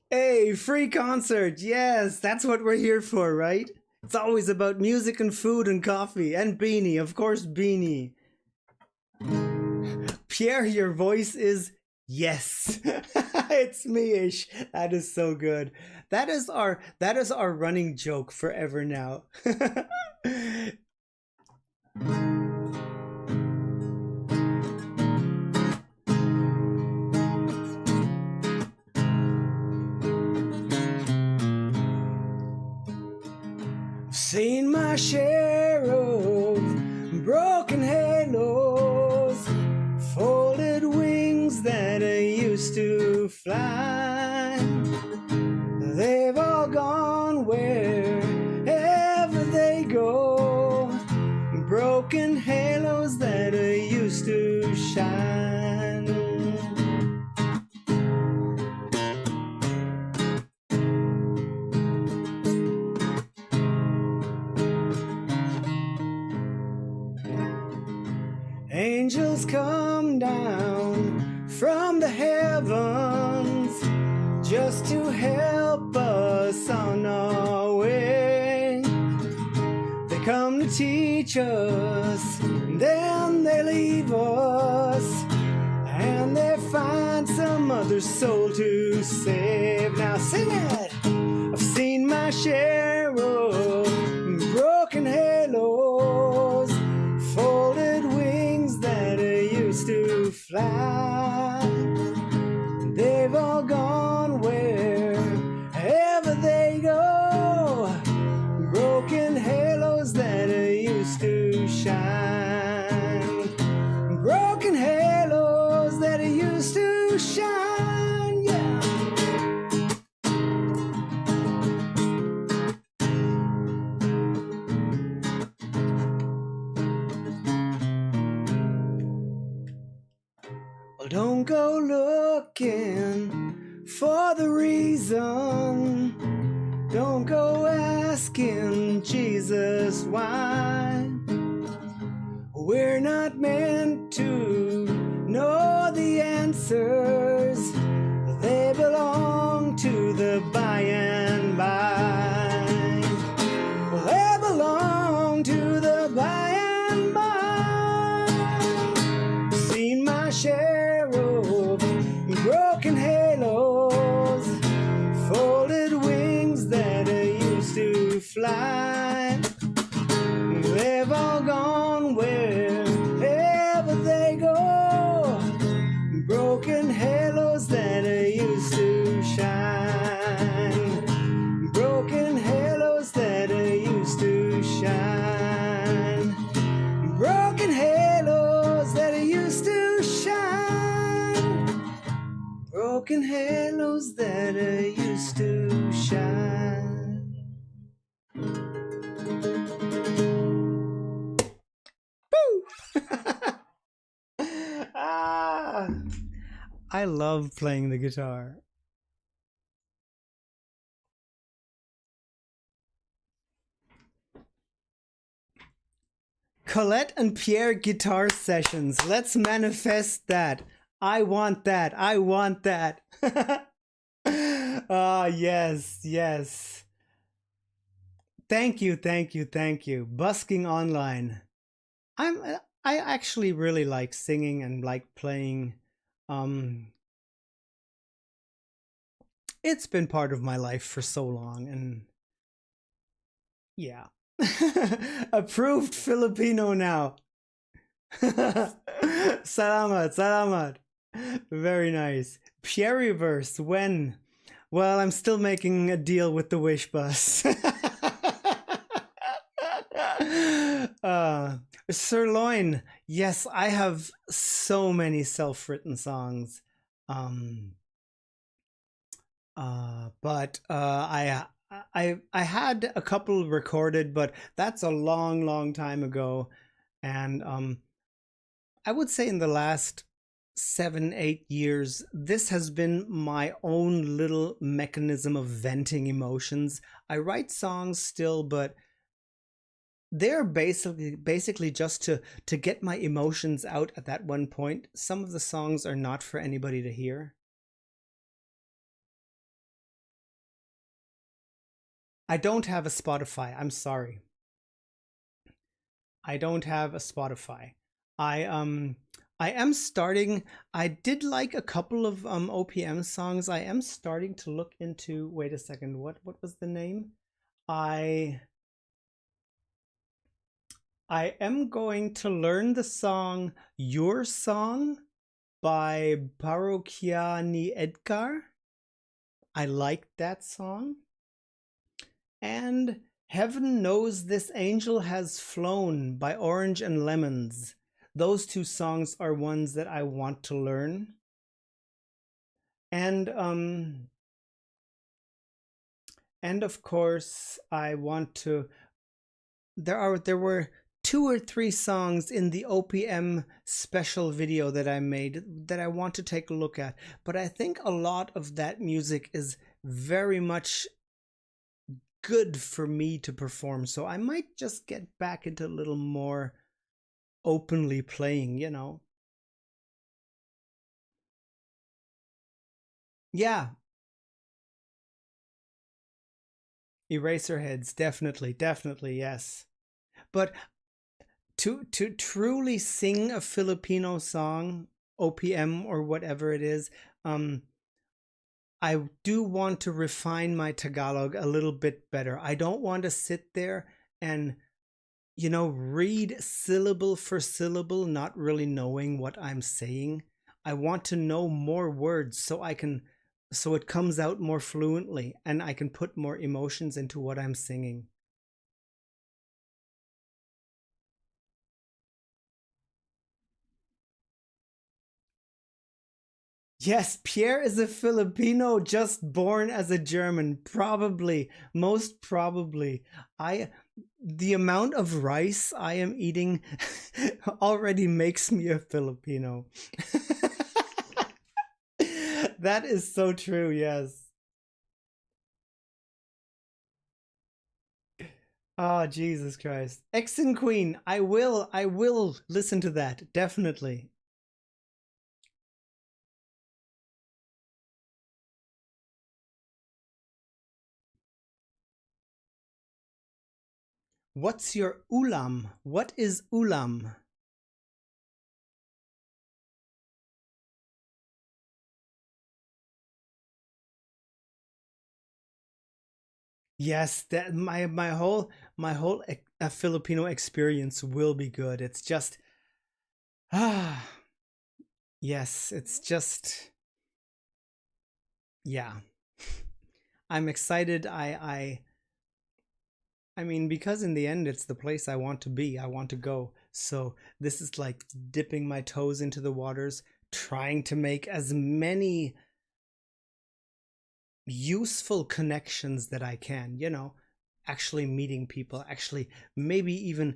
Hey, free concert. Yes, that's what we're here for, right? It's always about music and food and coffee and Bini, of course, Bini. Pierre, your voice is yes. It's me-ish. That is so good. That is our running joke forever now. Seen my share of broken halos, folded wings that used to fly. They've all gone wherever they go, broken halos that used to shine. Angels come down from the heavens just to help us on our way. They come to teach us, then they leave us, and they find some other soul to save. Now sing it! I've seen my share of broken halos, folded wings that used to fly. They've all gone wherever they go, broken halos that used to shine, broken halos that used to shine, yeah. Well, don't go looking for the reason, don't go asking Jesus why. We're not meant to know the answers, they belong to the by and by. Well, they belong to the by and by. Seen my share of broken halos, fly. They've all gone wherever they go. Broken halos that used to shine. Broken halos that used to shine. Broken halos that used to shine. Broken halos that used to shine. Woo! Ah, I love playing the guitar. Colette and Pierre guitar sessions. Let's manifest that. I want that. I want that. Ah, yes, yes. Thank you, thank you, thank you. Busking online. I actually really like singing and like playing. It's been part of my life for so long, and yeah. Approved Filipino now. Salamat, salamat. Very nice. Pierre reverse, when? Well, I'm still making a deal with the Wish Bus. Sirloin. Yes, I have so many self-written songs. But I had a couple recorded, but that's a long time ago. And I would say in the last 7-8 years, this has been my own little mechanism of venting emotions. I write songs still, but they're basically just to get my emotions out at that one point. Some of the songs are not for anybody to hear. I don't have a Spotify. I'm sorry. I don't have a Spotify. I am starting. I did like a couple of OPM songs. I am starting to look into. Wait a second. What was the name? I am going to learn the song Your Song by Parroquiani Edgar. I liked that song. And Heaven Knows This Angel Has Flown by Orange and Lemons. Those two songs are ones that I want to learn. And of course I want to. There were 2 or 3 songs in the OPM special video that I made that I want to take a look at. But I think a lot of that music is very much good for me to perform. So I might just get back into a little more openly playing, you know. Yeah. Eraserheads, definitely, yes. But to truly sing a Filipino song, OPM or whatever it is, I do want to refine my Tagalog a little bit better. I don't want to sit there and, you know, read syllable for syllable, not really knowing what I'm saying. I want to know more words so it comes out more fluently and I can put more emotions into what I'm singing. Yes, Pierre is a Filipino just born as a German. Probably, most probably. The amount of rice I am eating already makes me a Filipino. That is so true, yes. Oh, Jesus Christ. X and Queen, I will listen to that, definitely. What's your ulam? What is ulam? Yes, that my whole Filipino experience will be good. It's just ah yes, it's just yeah. I'm excited. I mean, because in the end it's the place I want to be. I want to go. So this is like dipping my toes into the waters, trying to make as many useful connections that I can, actually meeting people, actually maybe even,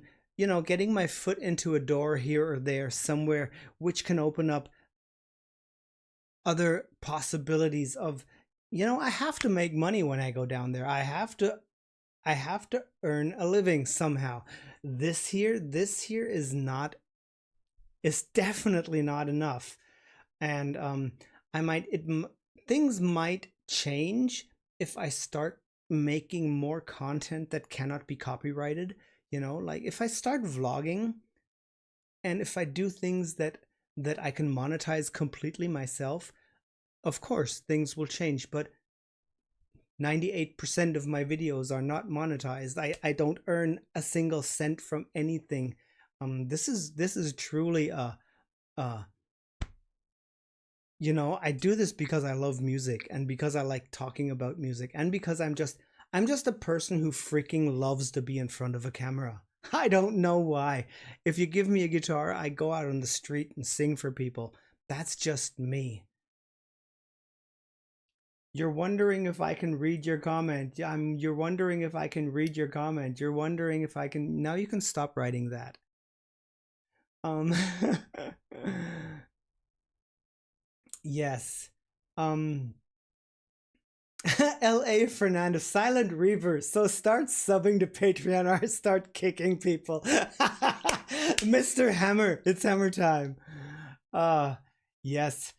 getting my foot into a door here or there somewhere which can open up other possibilities of, I have to make money when I go down there. I have to earn a living somehow. This here is definitely not enough. And I might it things might change if I start making more content that cannot be copyrighted. Like if I start vlogging and if I do things that I can monetize completely myself, of course things will change. But 98% of my videos are not monetized. I don't earn a single cent from anything. This is truly a I do this because I love music and because I like talking about music and because I'm just a person who freaking loves to be in front of a camera. I don't know why. If you give me a guitar, I go out on the street and sing for people. That's just me. You're wondering if I can read your comment. You're wondering if I can read your comment. You're wondering if I can. Now you can stop writing that. Um yes. Um LA Fernando, Silent Reaver. So start subbing to Patreon or start kicking people. Mr. Hammer, it's hammer time. Yes.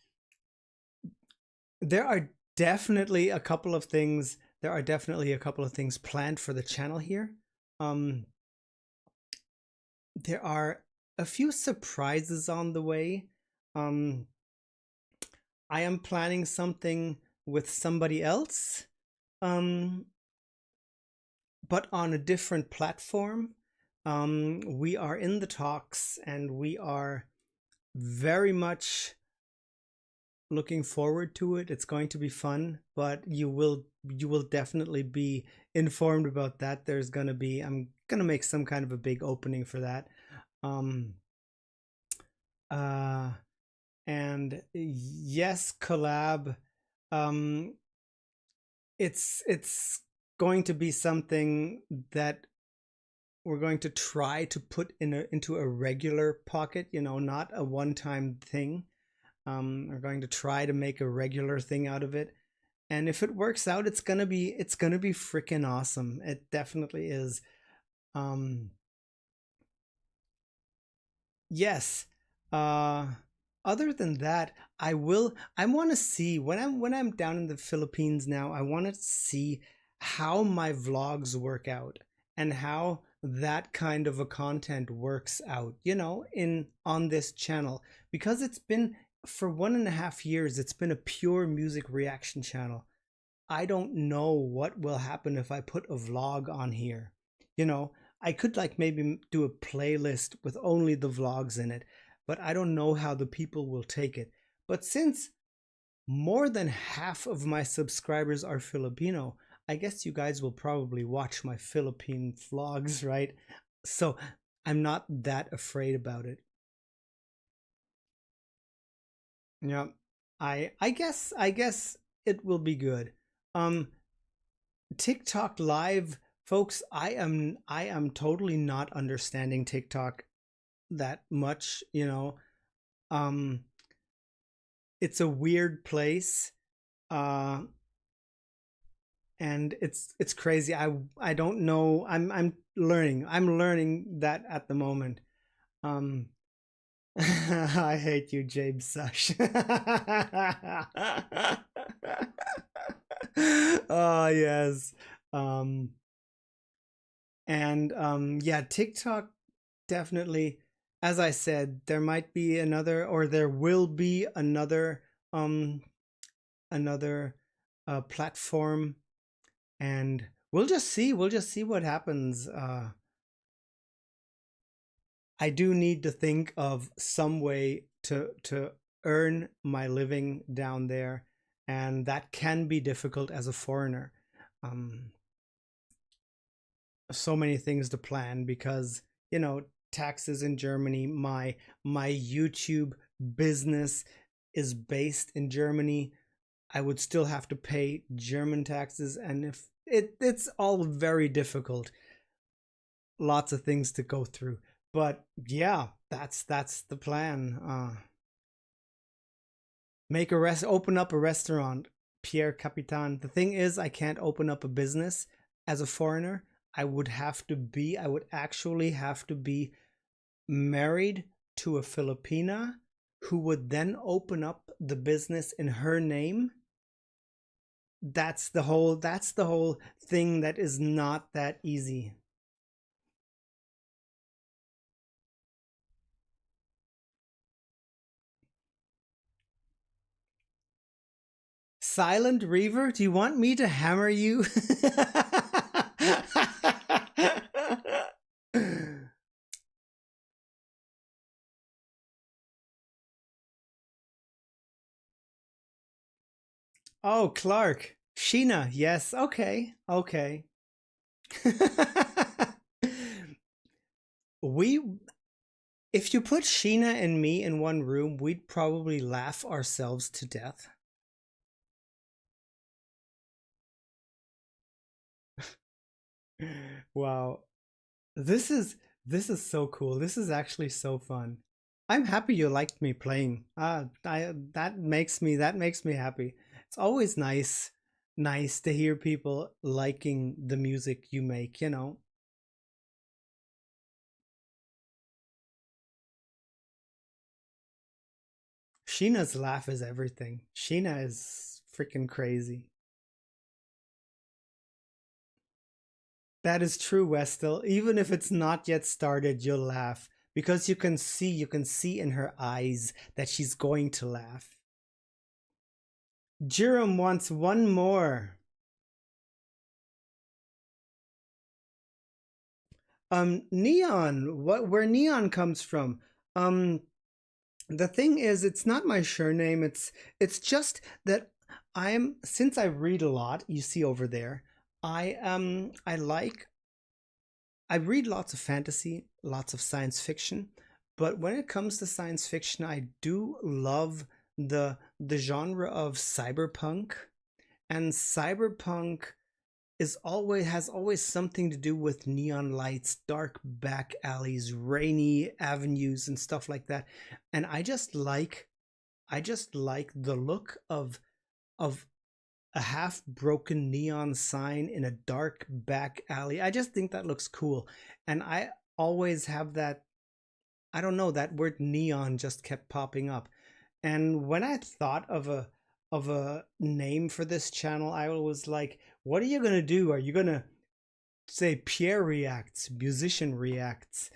There are definitely a couple of things. There are definitely a couple of things planned for the channel here. There are a few surprises on the way. I am planning something with somebody else, but on a different platform. We are in the talks and we are very much looking forward to it. It's going to be fun, but you will definitely be informed about that. I'm gonna make some kind of a big opening for that. And yes, collab. It's going to be something that we're going to try to put into a regular pocket, not a one-time thing. We're going to try to make a regular thing out of it. And if it works out, it's gonna be freaking awesome. It definitely is. Yes. Other than that, I want to see when I'm down in the Philippines now, I want to see how my vlogs work out and how that kind of a content works out, on this channel, because it's been for 1.5 years, it's been a pure music reaction channel. I don't know what will happen if I put a vlog on here. I could like maybe do a playlist with only the vlogs in it, but I don't know how the people will take it. But since more than half of my subscribers are Filipino, I guess you guys will probably watch my Philippine vlogs, right? So I'm not that afraid about it. Yeah, I guess it will be good. TikTok live, folks, I am totally not understanding TikTok that much, it's a weird place. And it's crazy. I don't know. I'm learning that at the moment. I hate you, James Sush. Oh yes. And yeah, TikTok definitely, as I said, there might be another, or there will be another platform, and we'll just see. We'll just see what happens. I do need to think of some way to earn my living down there, and that can be difficult as a foreigner. Um, so many things to plan because, you know, taxes in Germany. My YouTube business is based in Germany. I would still have to pay German taxes, and if it's all very difficult. Lots of things to go through. But yeah, that's the plan. Open up a restaurant, Pierre Capitan. The thing is, I can't open up a business as a foreigner. I would actually have to be married to a Filipina who would then open up the business in her name. That's the whole thing that is not that easy. Silent Reaver, do you want me to hammer you? Oh, Clark. Sheena, yes, okay, okay. If you put Sheena and me in one room, we'd probably laugh ourselves to death. Wow. This is so cool. This is actually so fun. I'm happy you liked me playing. That makes me happy. It's always nice to hear people liking the music you make, you know. Sheena's laugh is everything. Sheena is freaking crazy. That is true, Westel. Even if it's not yet started, you'll laugh because you can see in her eyes that she's going to laugh. Jerome wants one more. Neon, where Neon comes from. The thing is, it's not my surname. It's just that since I read a lot, you see over there, I read lots of fantasy, lots of science fiction, but when it comes to science fiction, I do love the genre of cyberpunk, and cyberpunk has always something to do with neon lights, dark back alleys, rainy avenues, and stuff like that. And I just like the look of a half broken neon sign in a dark back alley. I just think that looks cool. And I always have that, I don't know, that word neon just kept popping up. And when I thought of a name for this channel, I was like, what are you gonna do? Are you gonna say Pierre reacts, musician reacts,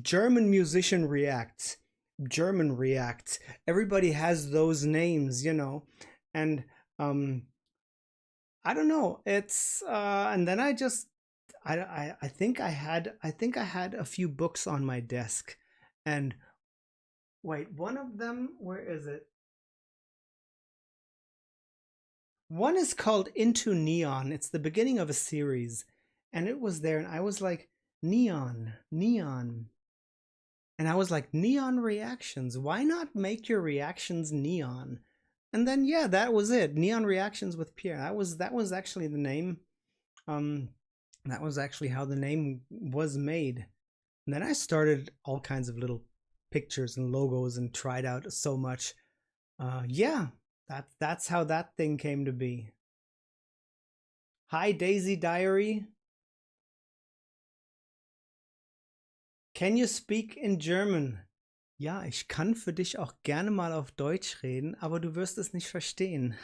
German musician reacts, German reacts? Everybody has those names, you know. And I don't know. It's and then I think I had a few books on my desk, and wait, one of them, where is it? One is called Into Neon. It's the beginning of a series, and it was there, and I was like, neon, neon. And I was like, neon reactions. Why not make your reactions neon? And then yeah, that was it. Neon Reactions with Pierre. That was actually the name. That was actually how the name was made. And then I started all kinds of little pictures and logos and tried out so much. Yeah, that's how that thing came to be. Hi Daisy Diary. Can you speak in German? Ja, ich kann für dich auch gerne mal auf Deutsch reden, aber du wirst es nicht verstehen.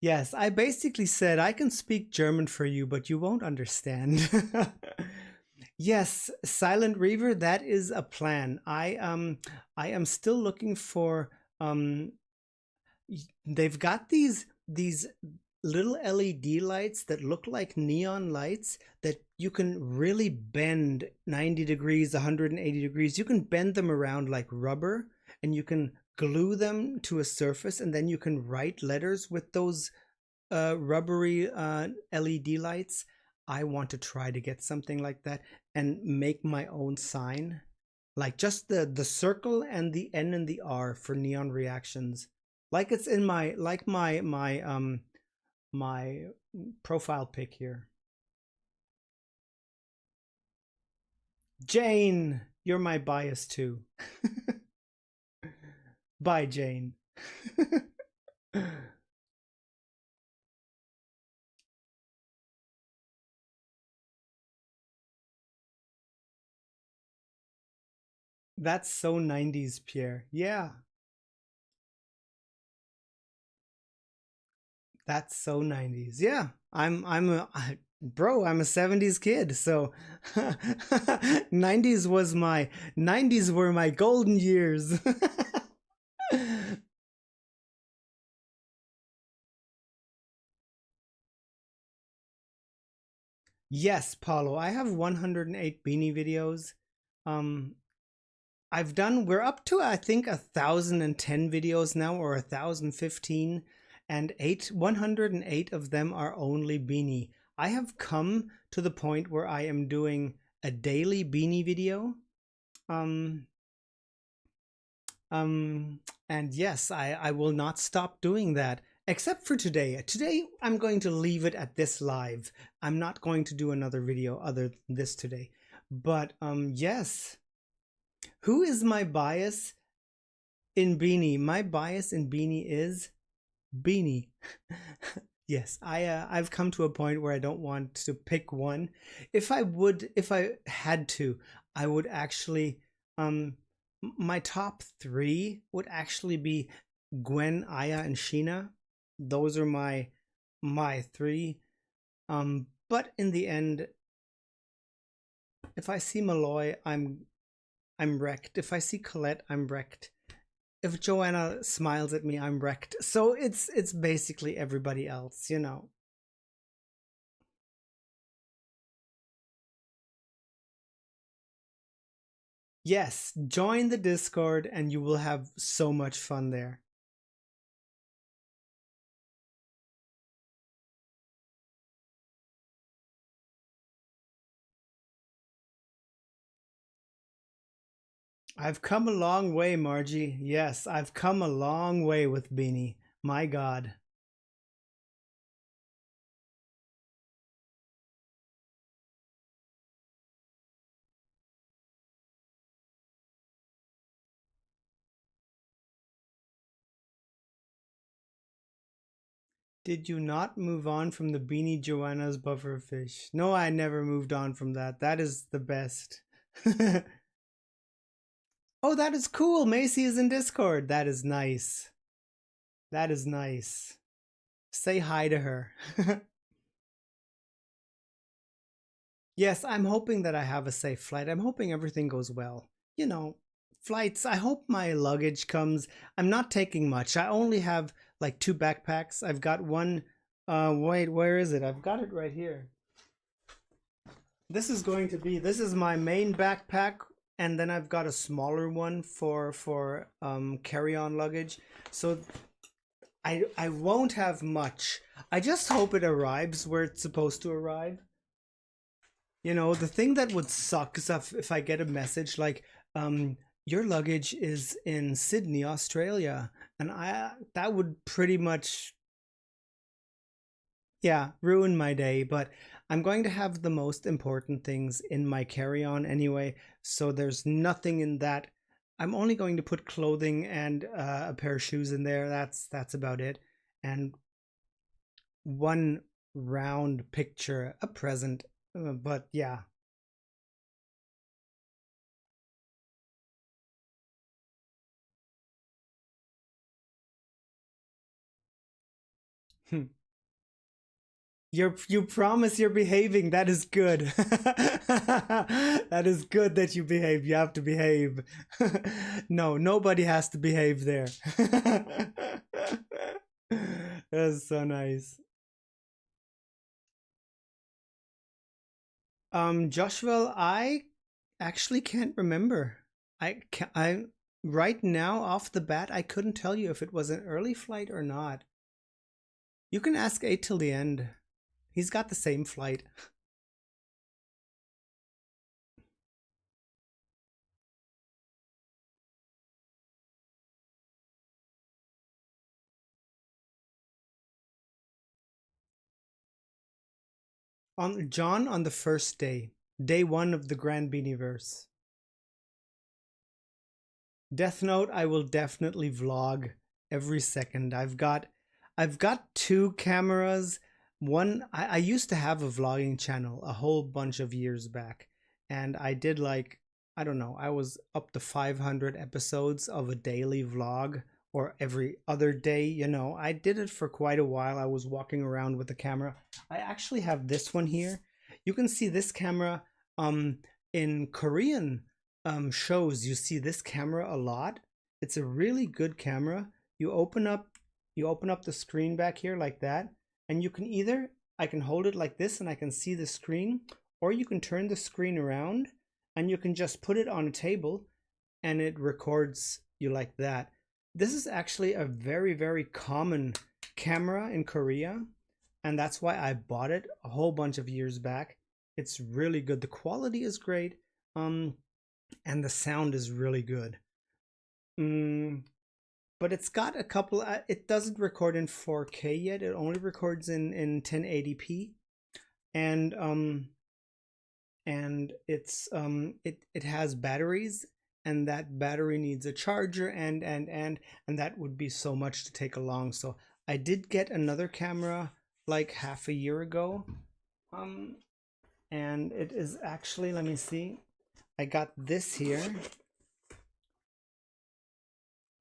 Yes, I basically said I can speak German for you, but you won't understand. Yes, Silent Reaver, that is a plan. I am still looking for they've got these little LED lights that look like neon lights that you can really bend 90 degrees, 180 degrees. You can bend them around like rubber, and you can glue them to a surface, and then you can write letters with those rubbery LED lights. I want to try to get something like that and make my own sign, like just the circle and the N and the R for neon reactions, like it's in my my profile pic here. Jane, you're my bias too. Bye, Jane. That's so 90s, Pierre. Yeah. That's so 90s. Yeah. I'm a bro, I'm a 70s kid. So 90s was my 90s were my golden years. Yes, Paulo, I have 108 beanie videos. Um we're up to, I think, 1,010 videos now, or 1,015, and 108 of them are only beanie. I have come to the point where I am doing a daily beanie video. And yes, I will not stop doing that, except for today. Today, I'm going to leave it at this live. I'm not going to do another video other than this today. But yes. Who is my bias in beanie? My bias in beanie is beanie. Yes, I've come to a point where I don't want to pick one. If I had to, I would actually my top 3 would actually be Gwen, Aya, and Sheena. Those are my 3. But in the end, if I see Malloy, I'm wrecked. If I see Colette, I'm wrecked. If Joanna smiles at me, I'm wrecked. So it's basically everybody else, you know. Yes, join the Discord and you will have so much fun there. I've come a long way, Margie. Yes, I've come a long way with beanie. My God. Did you not move on from the Beanie Joanna's bufferfish? No, I never moved on from that. That is the best. Oh, that is cool. Macy is in Discord. That is nice. That is nice. Say hi to her. Yes, I'm hoping that I have a safe flight. I'm hoping everything goes well. You know, flights, I hope my luggage comes. I'm not taking much. I only have like 2 backpacks. I've got one. Wait, where is it? I've got it right here. This is my main backpack, and then I've got a smaller one for carry-on luggage. So I won't have much. I just hope it arrives where it's supposed to arrive. You know, the thing that would suck is if I get a message like, your luggage is in Sydney, Australia, and that would pretty much, yeah, ruin my day. But I'm going to have the most important things in my carry-on anyway, so there's nothing in that. I'm only going to put clothing and a pair of shoes in there. That's about it. And one round picture, a present. But yeah. You promise you're behaving. That is good. That is good that you behave. You have to behave. No, nobody has to behave there. That's so nice. Joshua, I actually can't remember. I right now off the bat, I couldn't tell you if it was an early flight or not. You can ask 8 till the end. He's got the same flight. On John on the first day, day 1 of the Grand Beaniverse. Death Note, I will definitely vlog every second. I've got 2 cameras. One, I used to have a vlogging channel a whole bunch of years back, and I did like, I don't know, I was up to 500 episodes of a daily vlog, or every other day, you know. I did it for quite a while. I was walking around with the camera. I actually have this one here. You can see this camera in Korean shows. You see this camera a lot. It's a really good camera. You open up the screen back here like that, and you can either, I can hold it like this and I can see the screen, or you can turn the screen around and you can just put it on a table and it records you like that. This is actually a very, very common camera in Korea, and that's why I bought it a whole bunch of years back. It's really good. The quality is great, and the sound is really good. But it's got a couple, it doesn't record in 4K yet. It only records in 1080p, and it's it has batteries, and that battery needs a charger, and that would be so much to take along. So I did get another camera like half a year ago, and it is actually, let me see, I got this here.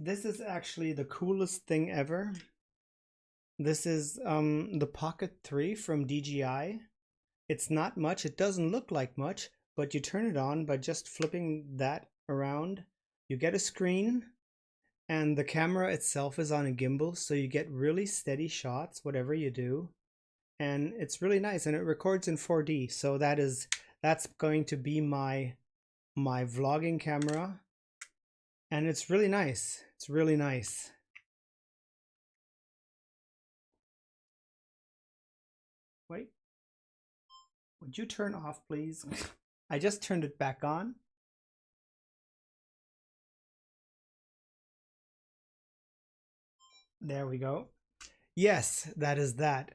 This is actually the coolest thing ever. This is the Pocket 3 from DJI. It's not much, it doesn't look like much, but you turn it on by just flipping that around. You get a screen, and the camera itself is on a gimbal, so you get really steady shots whatever you do, and it's really nice, and it records in 4D. So that's going to be my vlogging camera, and it's really nice. It's really nice. Wait, would you turn off, please? I just turned it back on. There we go. Yes, that is that.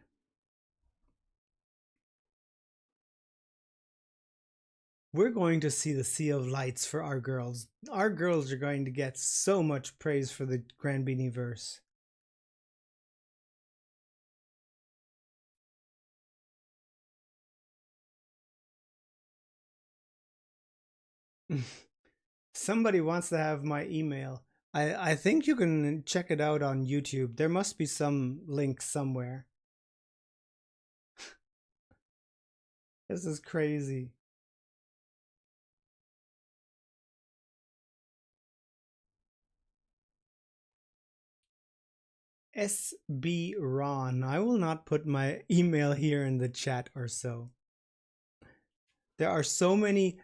We're going to see the Sea of Lights for our girls. Our girls are going to get so much praise for the Grand Beaniverse. Somebody wants to have my email. I think you can check it out on YouTube. There must be some link somewhere. This is crazy. SB Ron. I will not put my email here in the chat or so. There are so many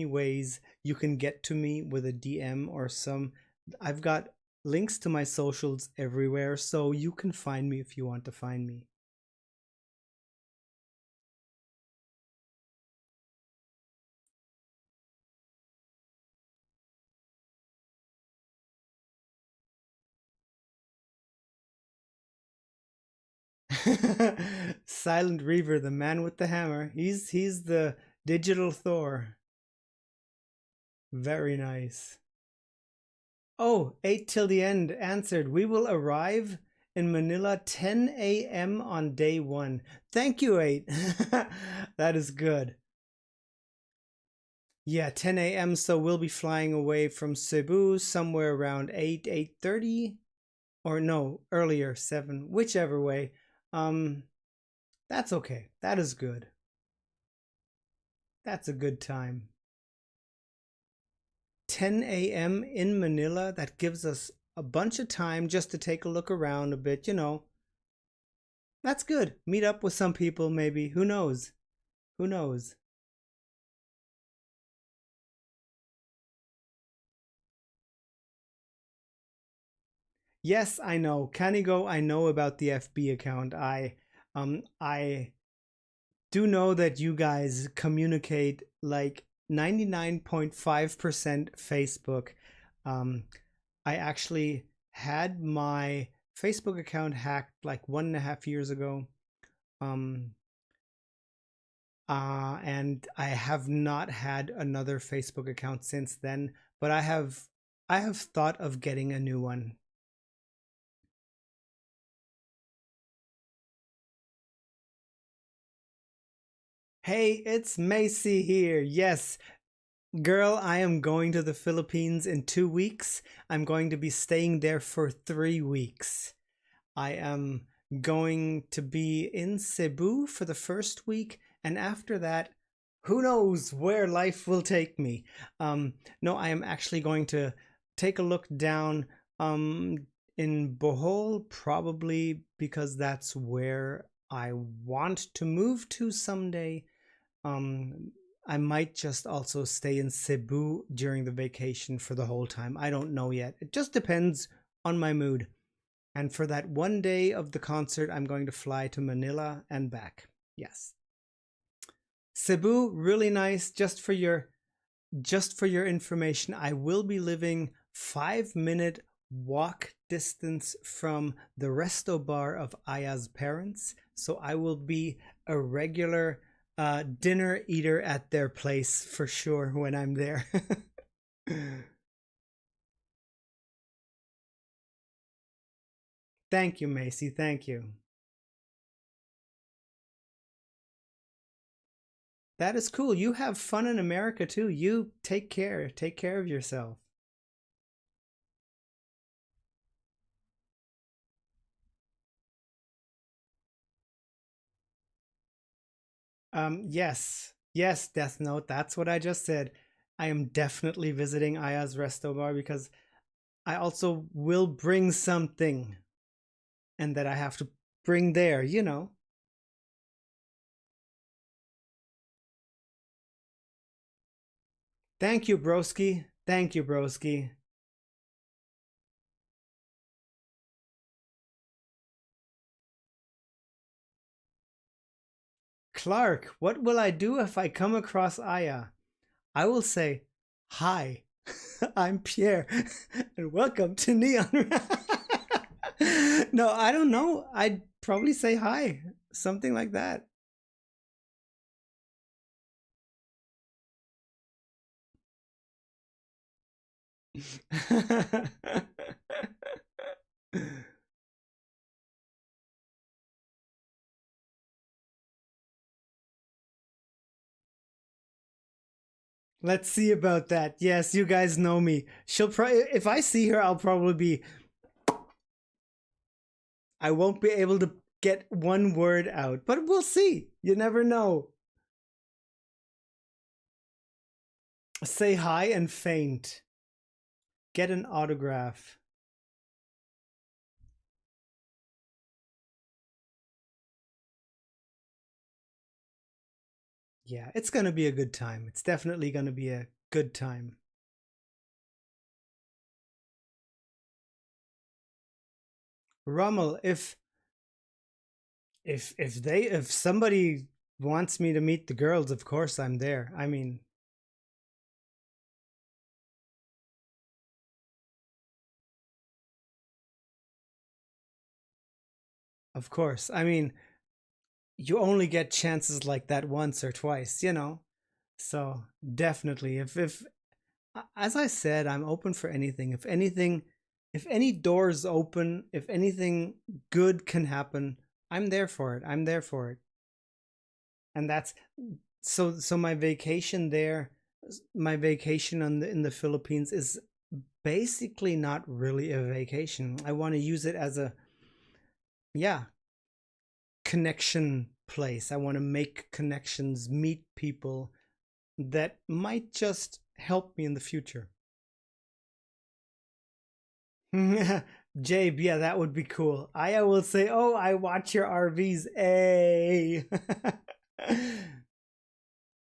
ways you can get to me with a DM or some. I've got links to my socials everywhere, so you can find me if you want to find me. Silent Reaver, the man with the hammer. He's the digital Thor. Very nice. Oh, 8 till the end answered. We will arrive in Manila 10 a.m. on day 1. Thank you, 8. That is good. Yeah, 10 a.m. So we'll be flying away from Cebu somewhere around 8:30, or no, earlier, 7, whichever way. That's okay. That is good. That's a good time. 10 a.m. in Manila, that gives us a bunch of time just to take a look around a bit, you know. That's good. Meet up with some people maybe. Who knows? Who knows? Yes, I know. Canigo, I know about the FB account. I do know that you guys communicate like 99.5% Facebook. Um, I actually had my Facebook account hacked like 1.5 years ago. Um, and I have not had another Facebook account since then, but I have thought of getting a new one. Hey, it's Macy here. Yes, girl, I am going to the Philippines in 2 weeks. I'm going to be staying there for 3 weeks. I am going to be in Cebu for the first week, and after that, who knows where life will take me. No, I am actually going to take a look down in Bohol, probably because that's where I want to move to someday. I might just also stay in Cebu during the vacation for the whole time. I don't know yet. It just depends on my mood. And for that one day of the concert, I'm going to fly to Manila and back. Yes. Cebu, really nice. Just for your information, I will be living 5-minute walk distance from the resto bar of Aya's parents. So I will be a regular dinner eater at their place for sure when I'm there. Thank you, Macy. Thank you. That is cool. You have fun in America too. You take care. Take care of yourself. Yes. Yes, Death Note. That's what I just said. I am definitely visiting Aya's Resto Bar because I also will bring something and that I have to bring there, you know. Thank you, broski. Thank you, broski. Clark, what will I do if I come across Aya? I will say, hi, I'm Pierre, and welcome to Neon. No, I don't know. I'd probably say hi, something like that. Let's see about that. Yes, you guys know me. She'll probably, if I see her, I'll probably be, I won't be able to get one word out, but we'll see. You never know. Say hi and faint. Get an autograph. Yeah, it's going to be a good time. It's definitely going to be a good time. Rommel, if somebody wants me to meet the girls, of course I'm there. I mean, of course. I mean, you only get chances like that once or twice, you know. So, definitely if as I said, I'm open for anything. If any doors open, if anything good can happen, I'm there for it. I'm there for it. And that's so my vacation there, my vacation in the Philippines is basically not really a vacation. I want to use it as a, yeah, connection place. I want to make connections, meet people that might just help me in the future. Jabe, yeah, that would be cool. I will say, oh, I watch your RVs. A.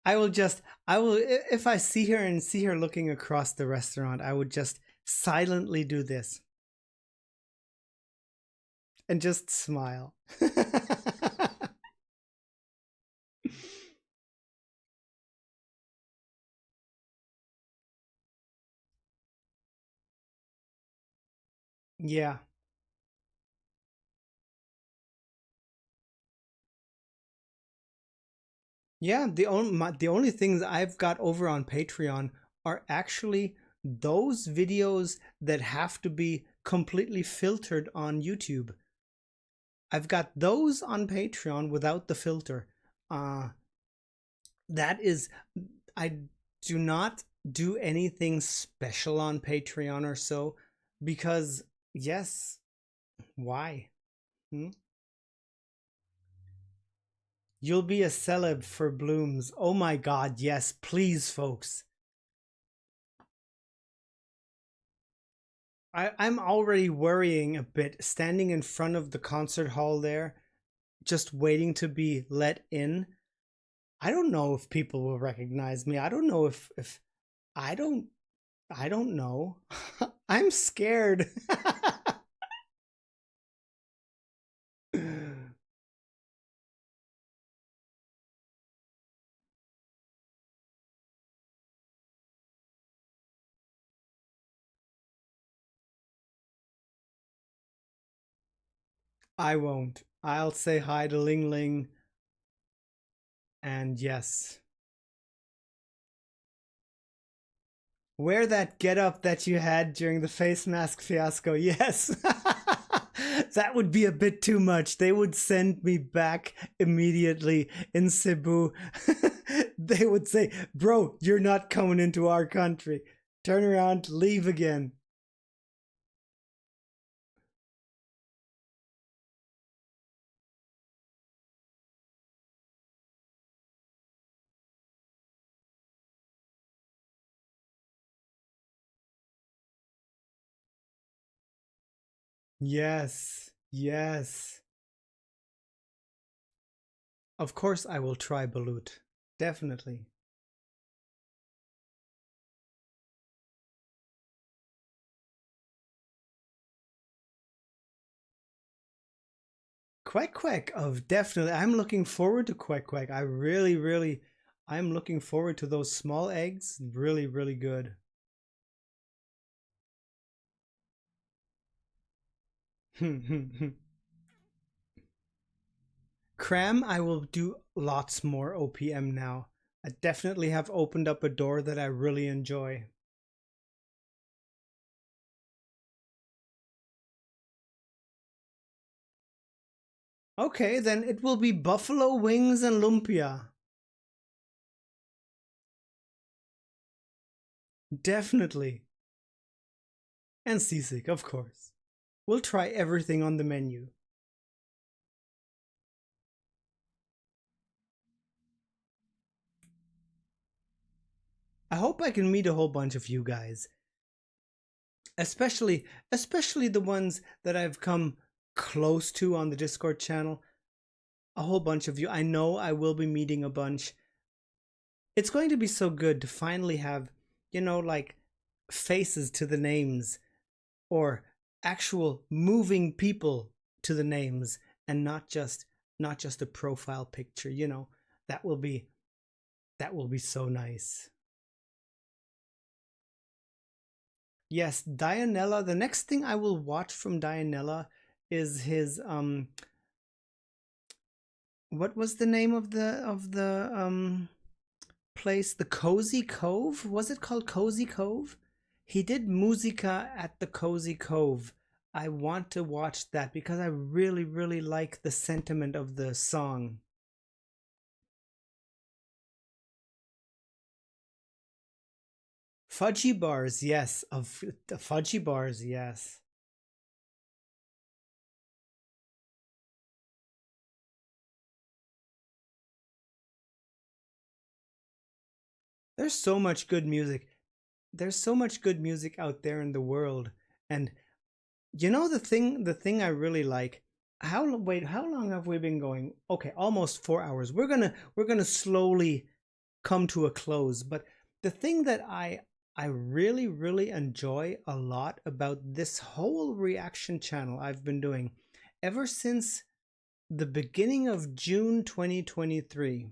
I will, if I see her and see her looking across the restaurant, I would just silently do this. and just smile. Yeah. Yeah, the only things I've got over on Patreon are actually those videos that have to be completely filtered on YouTube. I've got those on Patreon without the filter. Uh that is, I do not do anything special on Patreon or so because yes, why? Hmm? You'll be a celeb for blooms. Oh my god, yes, please folks. I'm already worrying a bit standing in front of the concert hall there, just waiting to be let in. I don't know if people will recognize me. I don't know if I don't I don't know. I'm scared. I won't. I'll say hi to Ling Ling and yes. Wear that getup that you had during the face mask fiasco. Yes. That would be a bit too much. They would send me back immediately in Cebu. They would say, bro, you're not coming into our country. Turn around, leave again. Yes, yes. Of course I will try balut. Definitely. Quack Quack of definitely. I'm looking forward to Quack Quack. I'm looking forward to those small eggs. Really, really good. Cram, I will do lots more OPM now. I definitely have opened up a door that I really enjoy. Okay, then it will be buffalo wings and lumpia. Definitely. And sisig, of course. We'll try everything on the menu. I hope I can meet a whole bunch of you guys. Especially the ones that I've come close to on the Discord channel. A whole bunch of you. I know I will be meeting a bunch. It's going to be so good to finally have, like faces to the names or actual moving people to the names and not just a profile picture, That will be so nice. Yes, Dianella, the next thing I will watch from Dianella is his what was the name of the place? The Cozy Cove? Was it called Cozy Cove? He did Musica at the Cozy Cove. I want to watch that because I really, really like the sentiment of the song. Fudgy bars, yes. Of the fudgy bars, yes. There's so much good music. There's so much good music out there in the world. And the thing I really like, how long have we been going? Okay, almost 4 hours. We're gonna slowly come to a close. But the thing that I really, really enjoy a lot about this whole reaction channel I've been doing ever since the beginning of June 2023,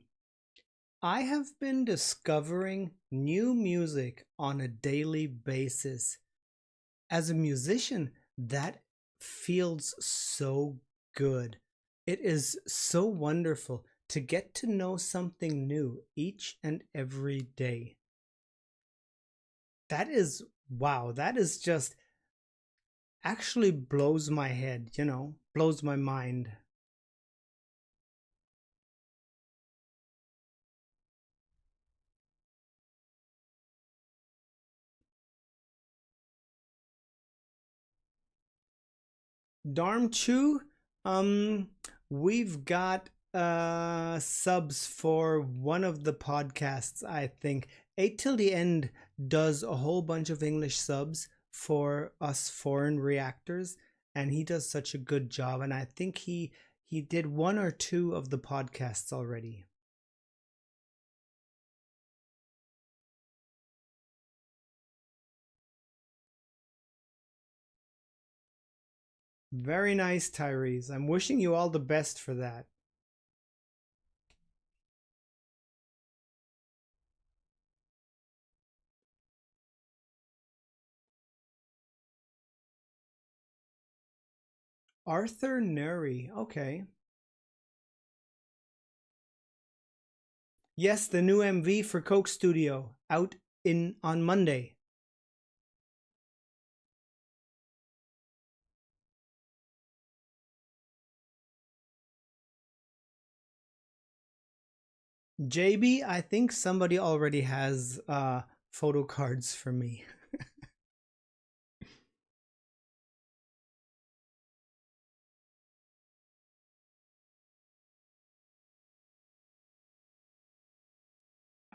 I have been discovering new music on a daily basis. As a musician, that feels so good. It is so wonderful to get to know something new each and every day. That is, wow, that is just actually blows my head, you know, blows my mind. Darmchu, we've got subs for one of the podcasts, I think. 8 Till the End does a whole bunch of English subs for us foreign reactors, and he does such a good job, and I think he did 1 or 2 of the podcasts already. Very nice, Tyrese. I'm wishing you all the best for that. Arthur Neri, okay. Yes, the new MV for Coke Studio out on Monday. JB, I think somebody already has photo cards for me.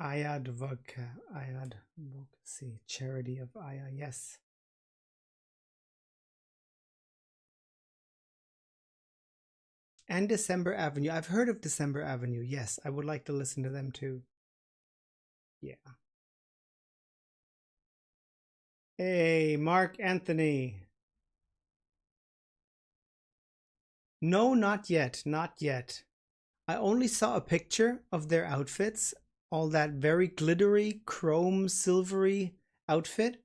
Advocacy, charity of Aya, yes. And December Avenue. I've heard of December Avenue. Yes, I would like to listen to them too. Yeah. Hey, Mark Anthony. No, not yet. Not yet. I only saw a picture of their outfits. All that very glittery, chrome, silvery outfit.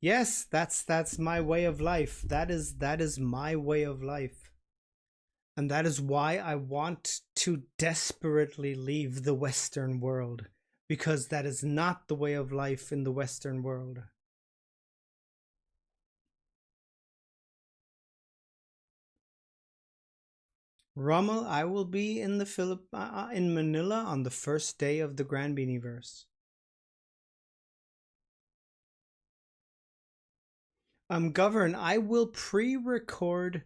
Yes, that's my way of life. That is my way of life. And that is why I want to desperately leave the Western world, because that is not the way of life in the Western world. Rommel, I will be in the in Manila on the first day of the Grand Biniverse. Govern, I will pre-record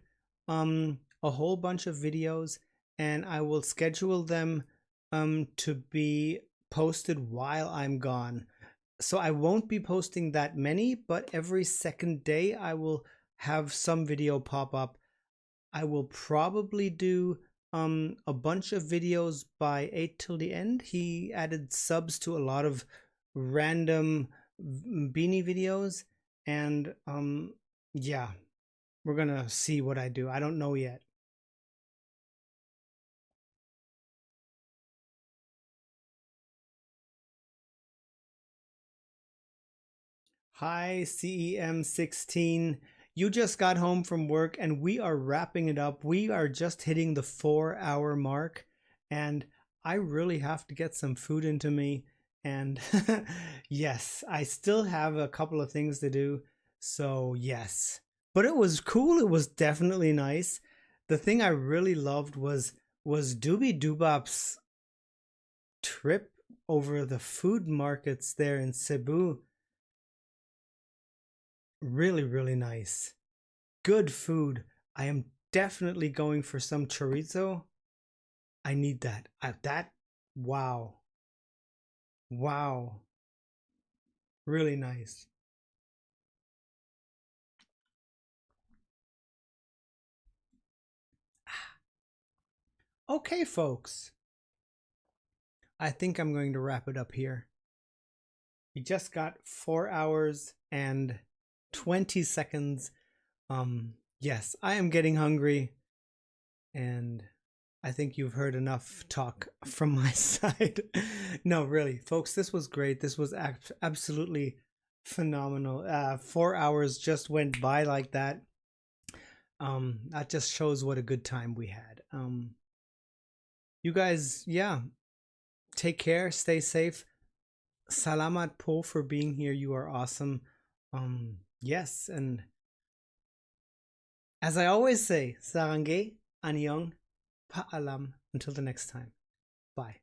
a whole bunch of videos, and I will schedule them to be posted while I'm gone. So I won't be posting that many, but every second day I will have some video pop up. I will probably do a bunch of videos by 8 Till the End. He added subs to a lot of random Bini videos, and yeah, we're gonna see what I do. I don't know yet. Hi, CEM16. You just got home from work and we are wrapping it up. We are just hitting the 4-hour mark, and I really have to get some food into me. And yes, I still have a couple of things to do. So yes, but it was cool. It was definitely nice. The thing I really loved was Doobie Doobop's trip over the food markets there in Cebu. Really, really nice. Good food. I am definitely going for some chorizo. I need that. Wow. Wow. Really nice. Okay, folks. I think I'm going to wrap it up here. We just got 4 hours and 20 seconds. Yes, I am getting hungry, and I think you've heard enough talk from my side. No, really, folks, this was great. This was absolutely phenomenal. 4 hours just went by like that. That just shows what a good time we had. You guys, yeah, take care, stay safe. Salamat po for being here. You are awesome. Yes, and as I always say, sarangay, anyong, paalam. Until the next time. Bye.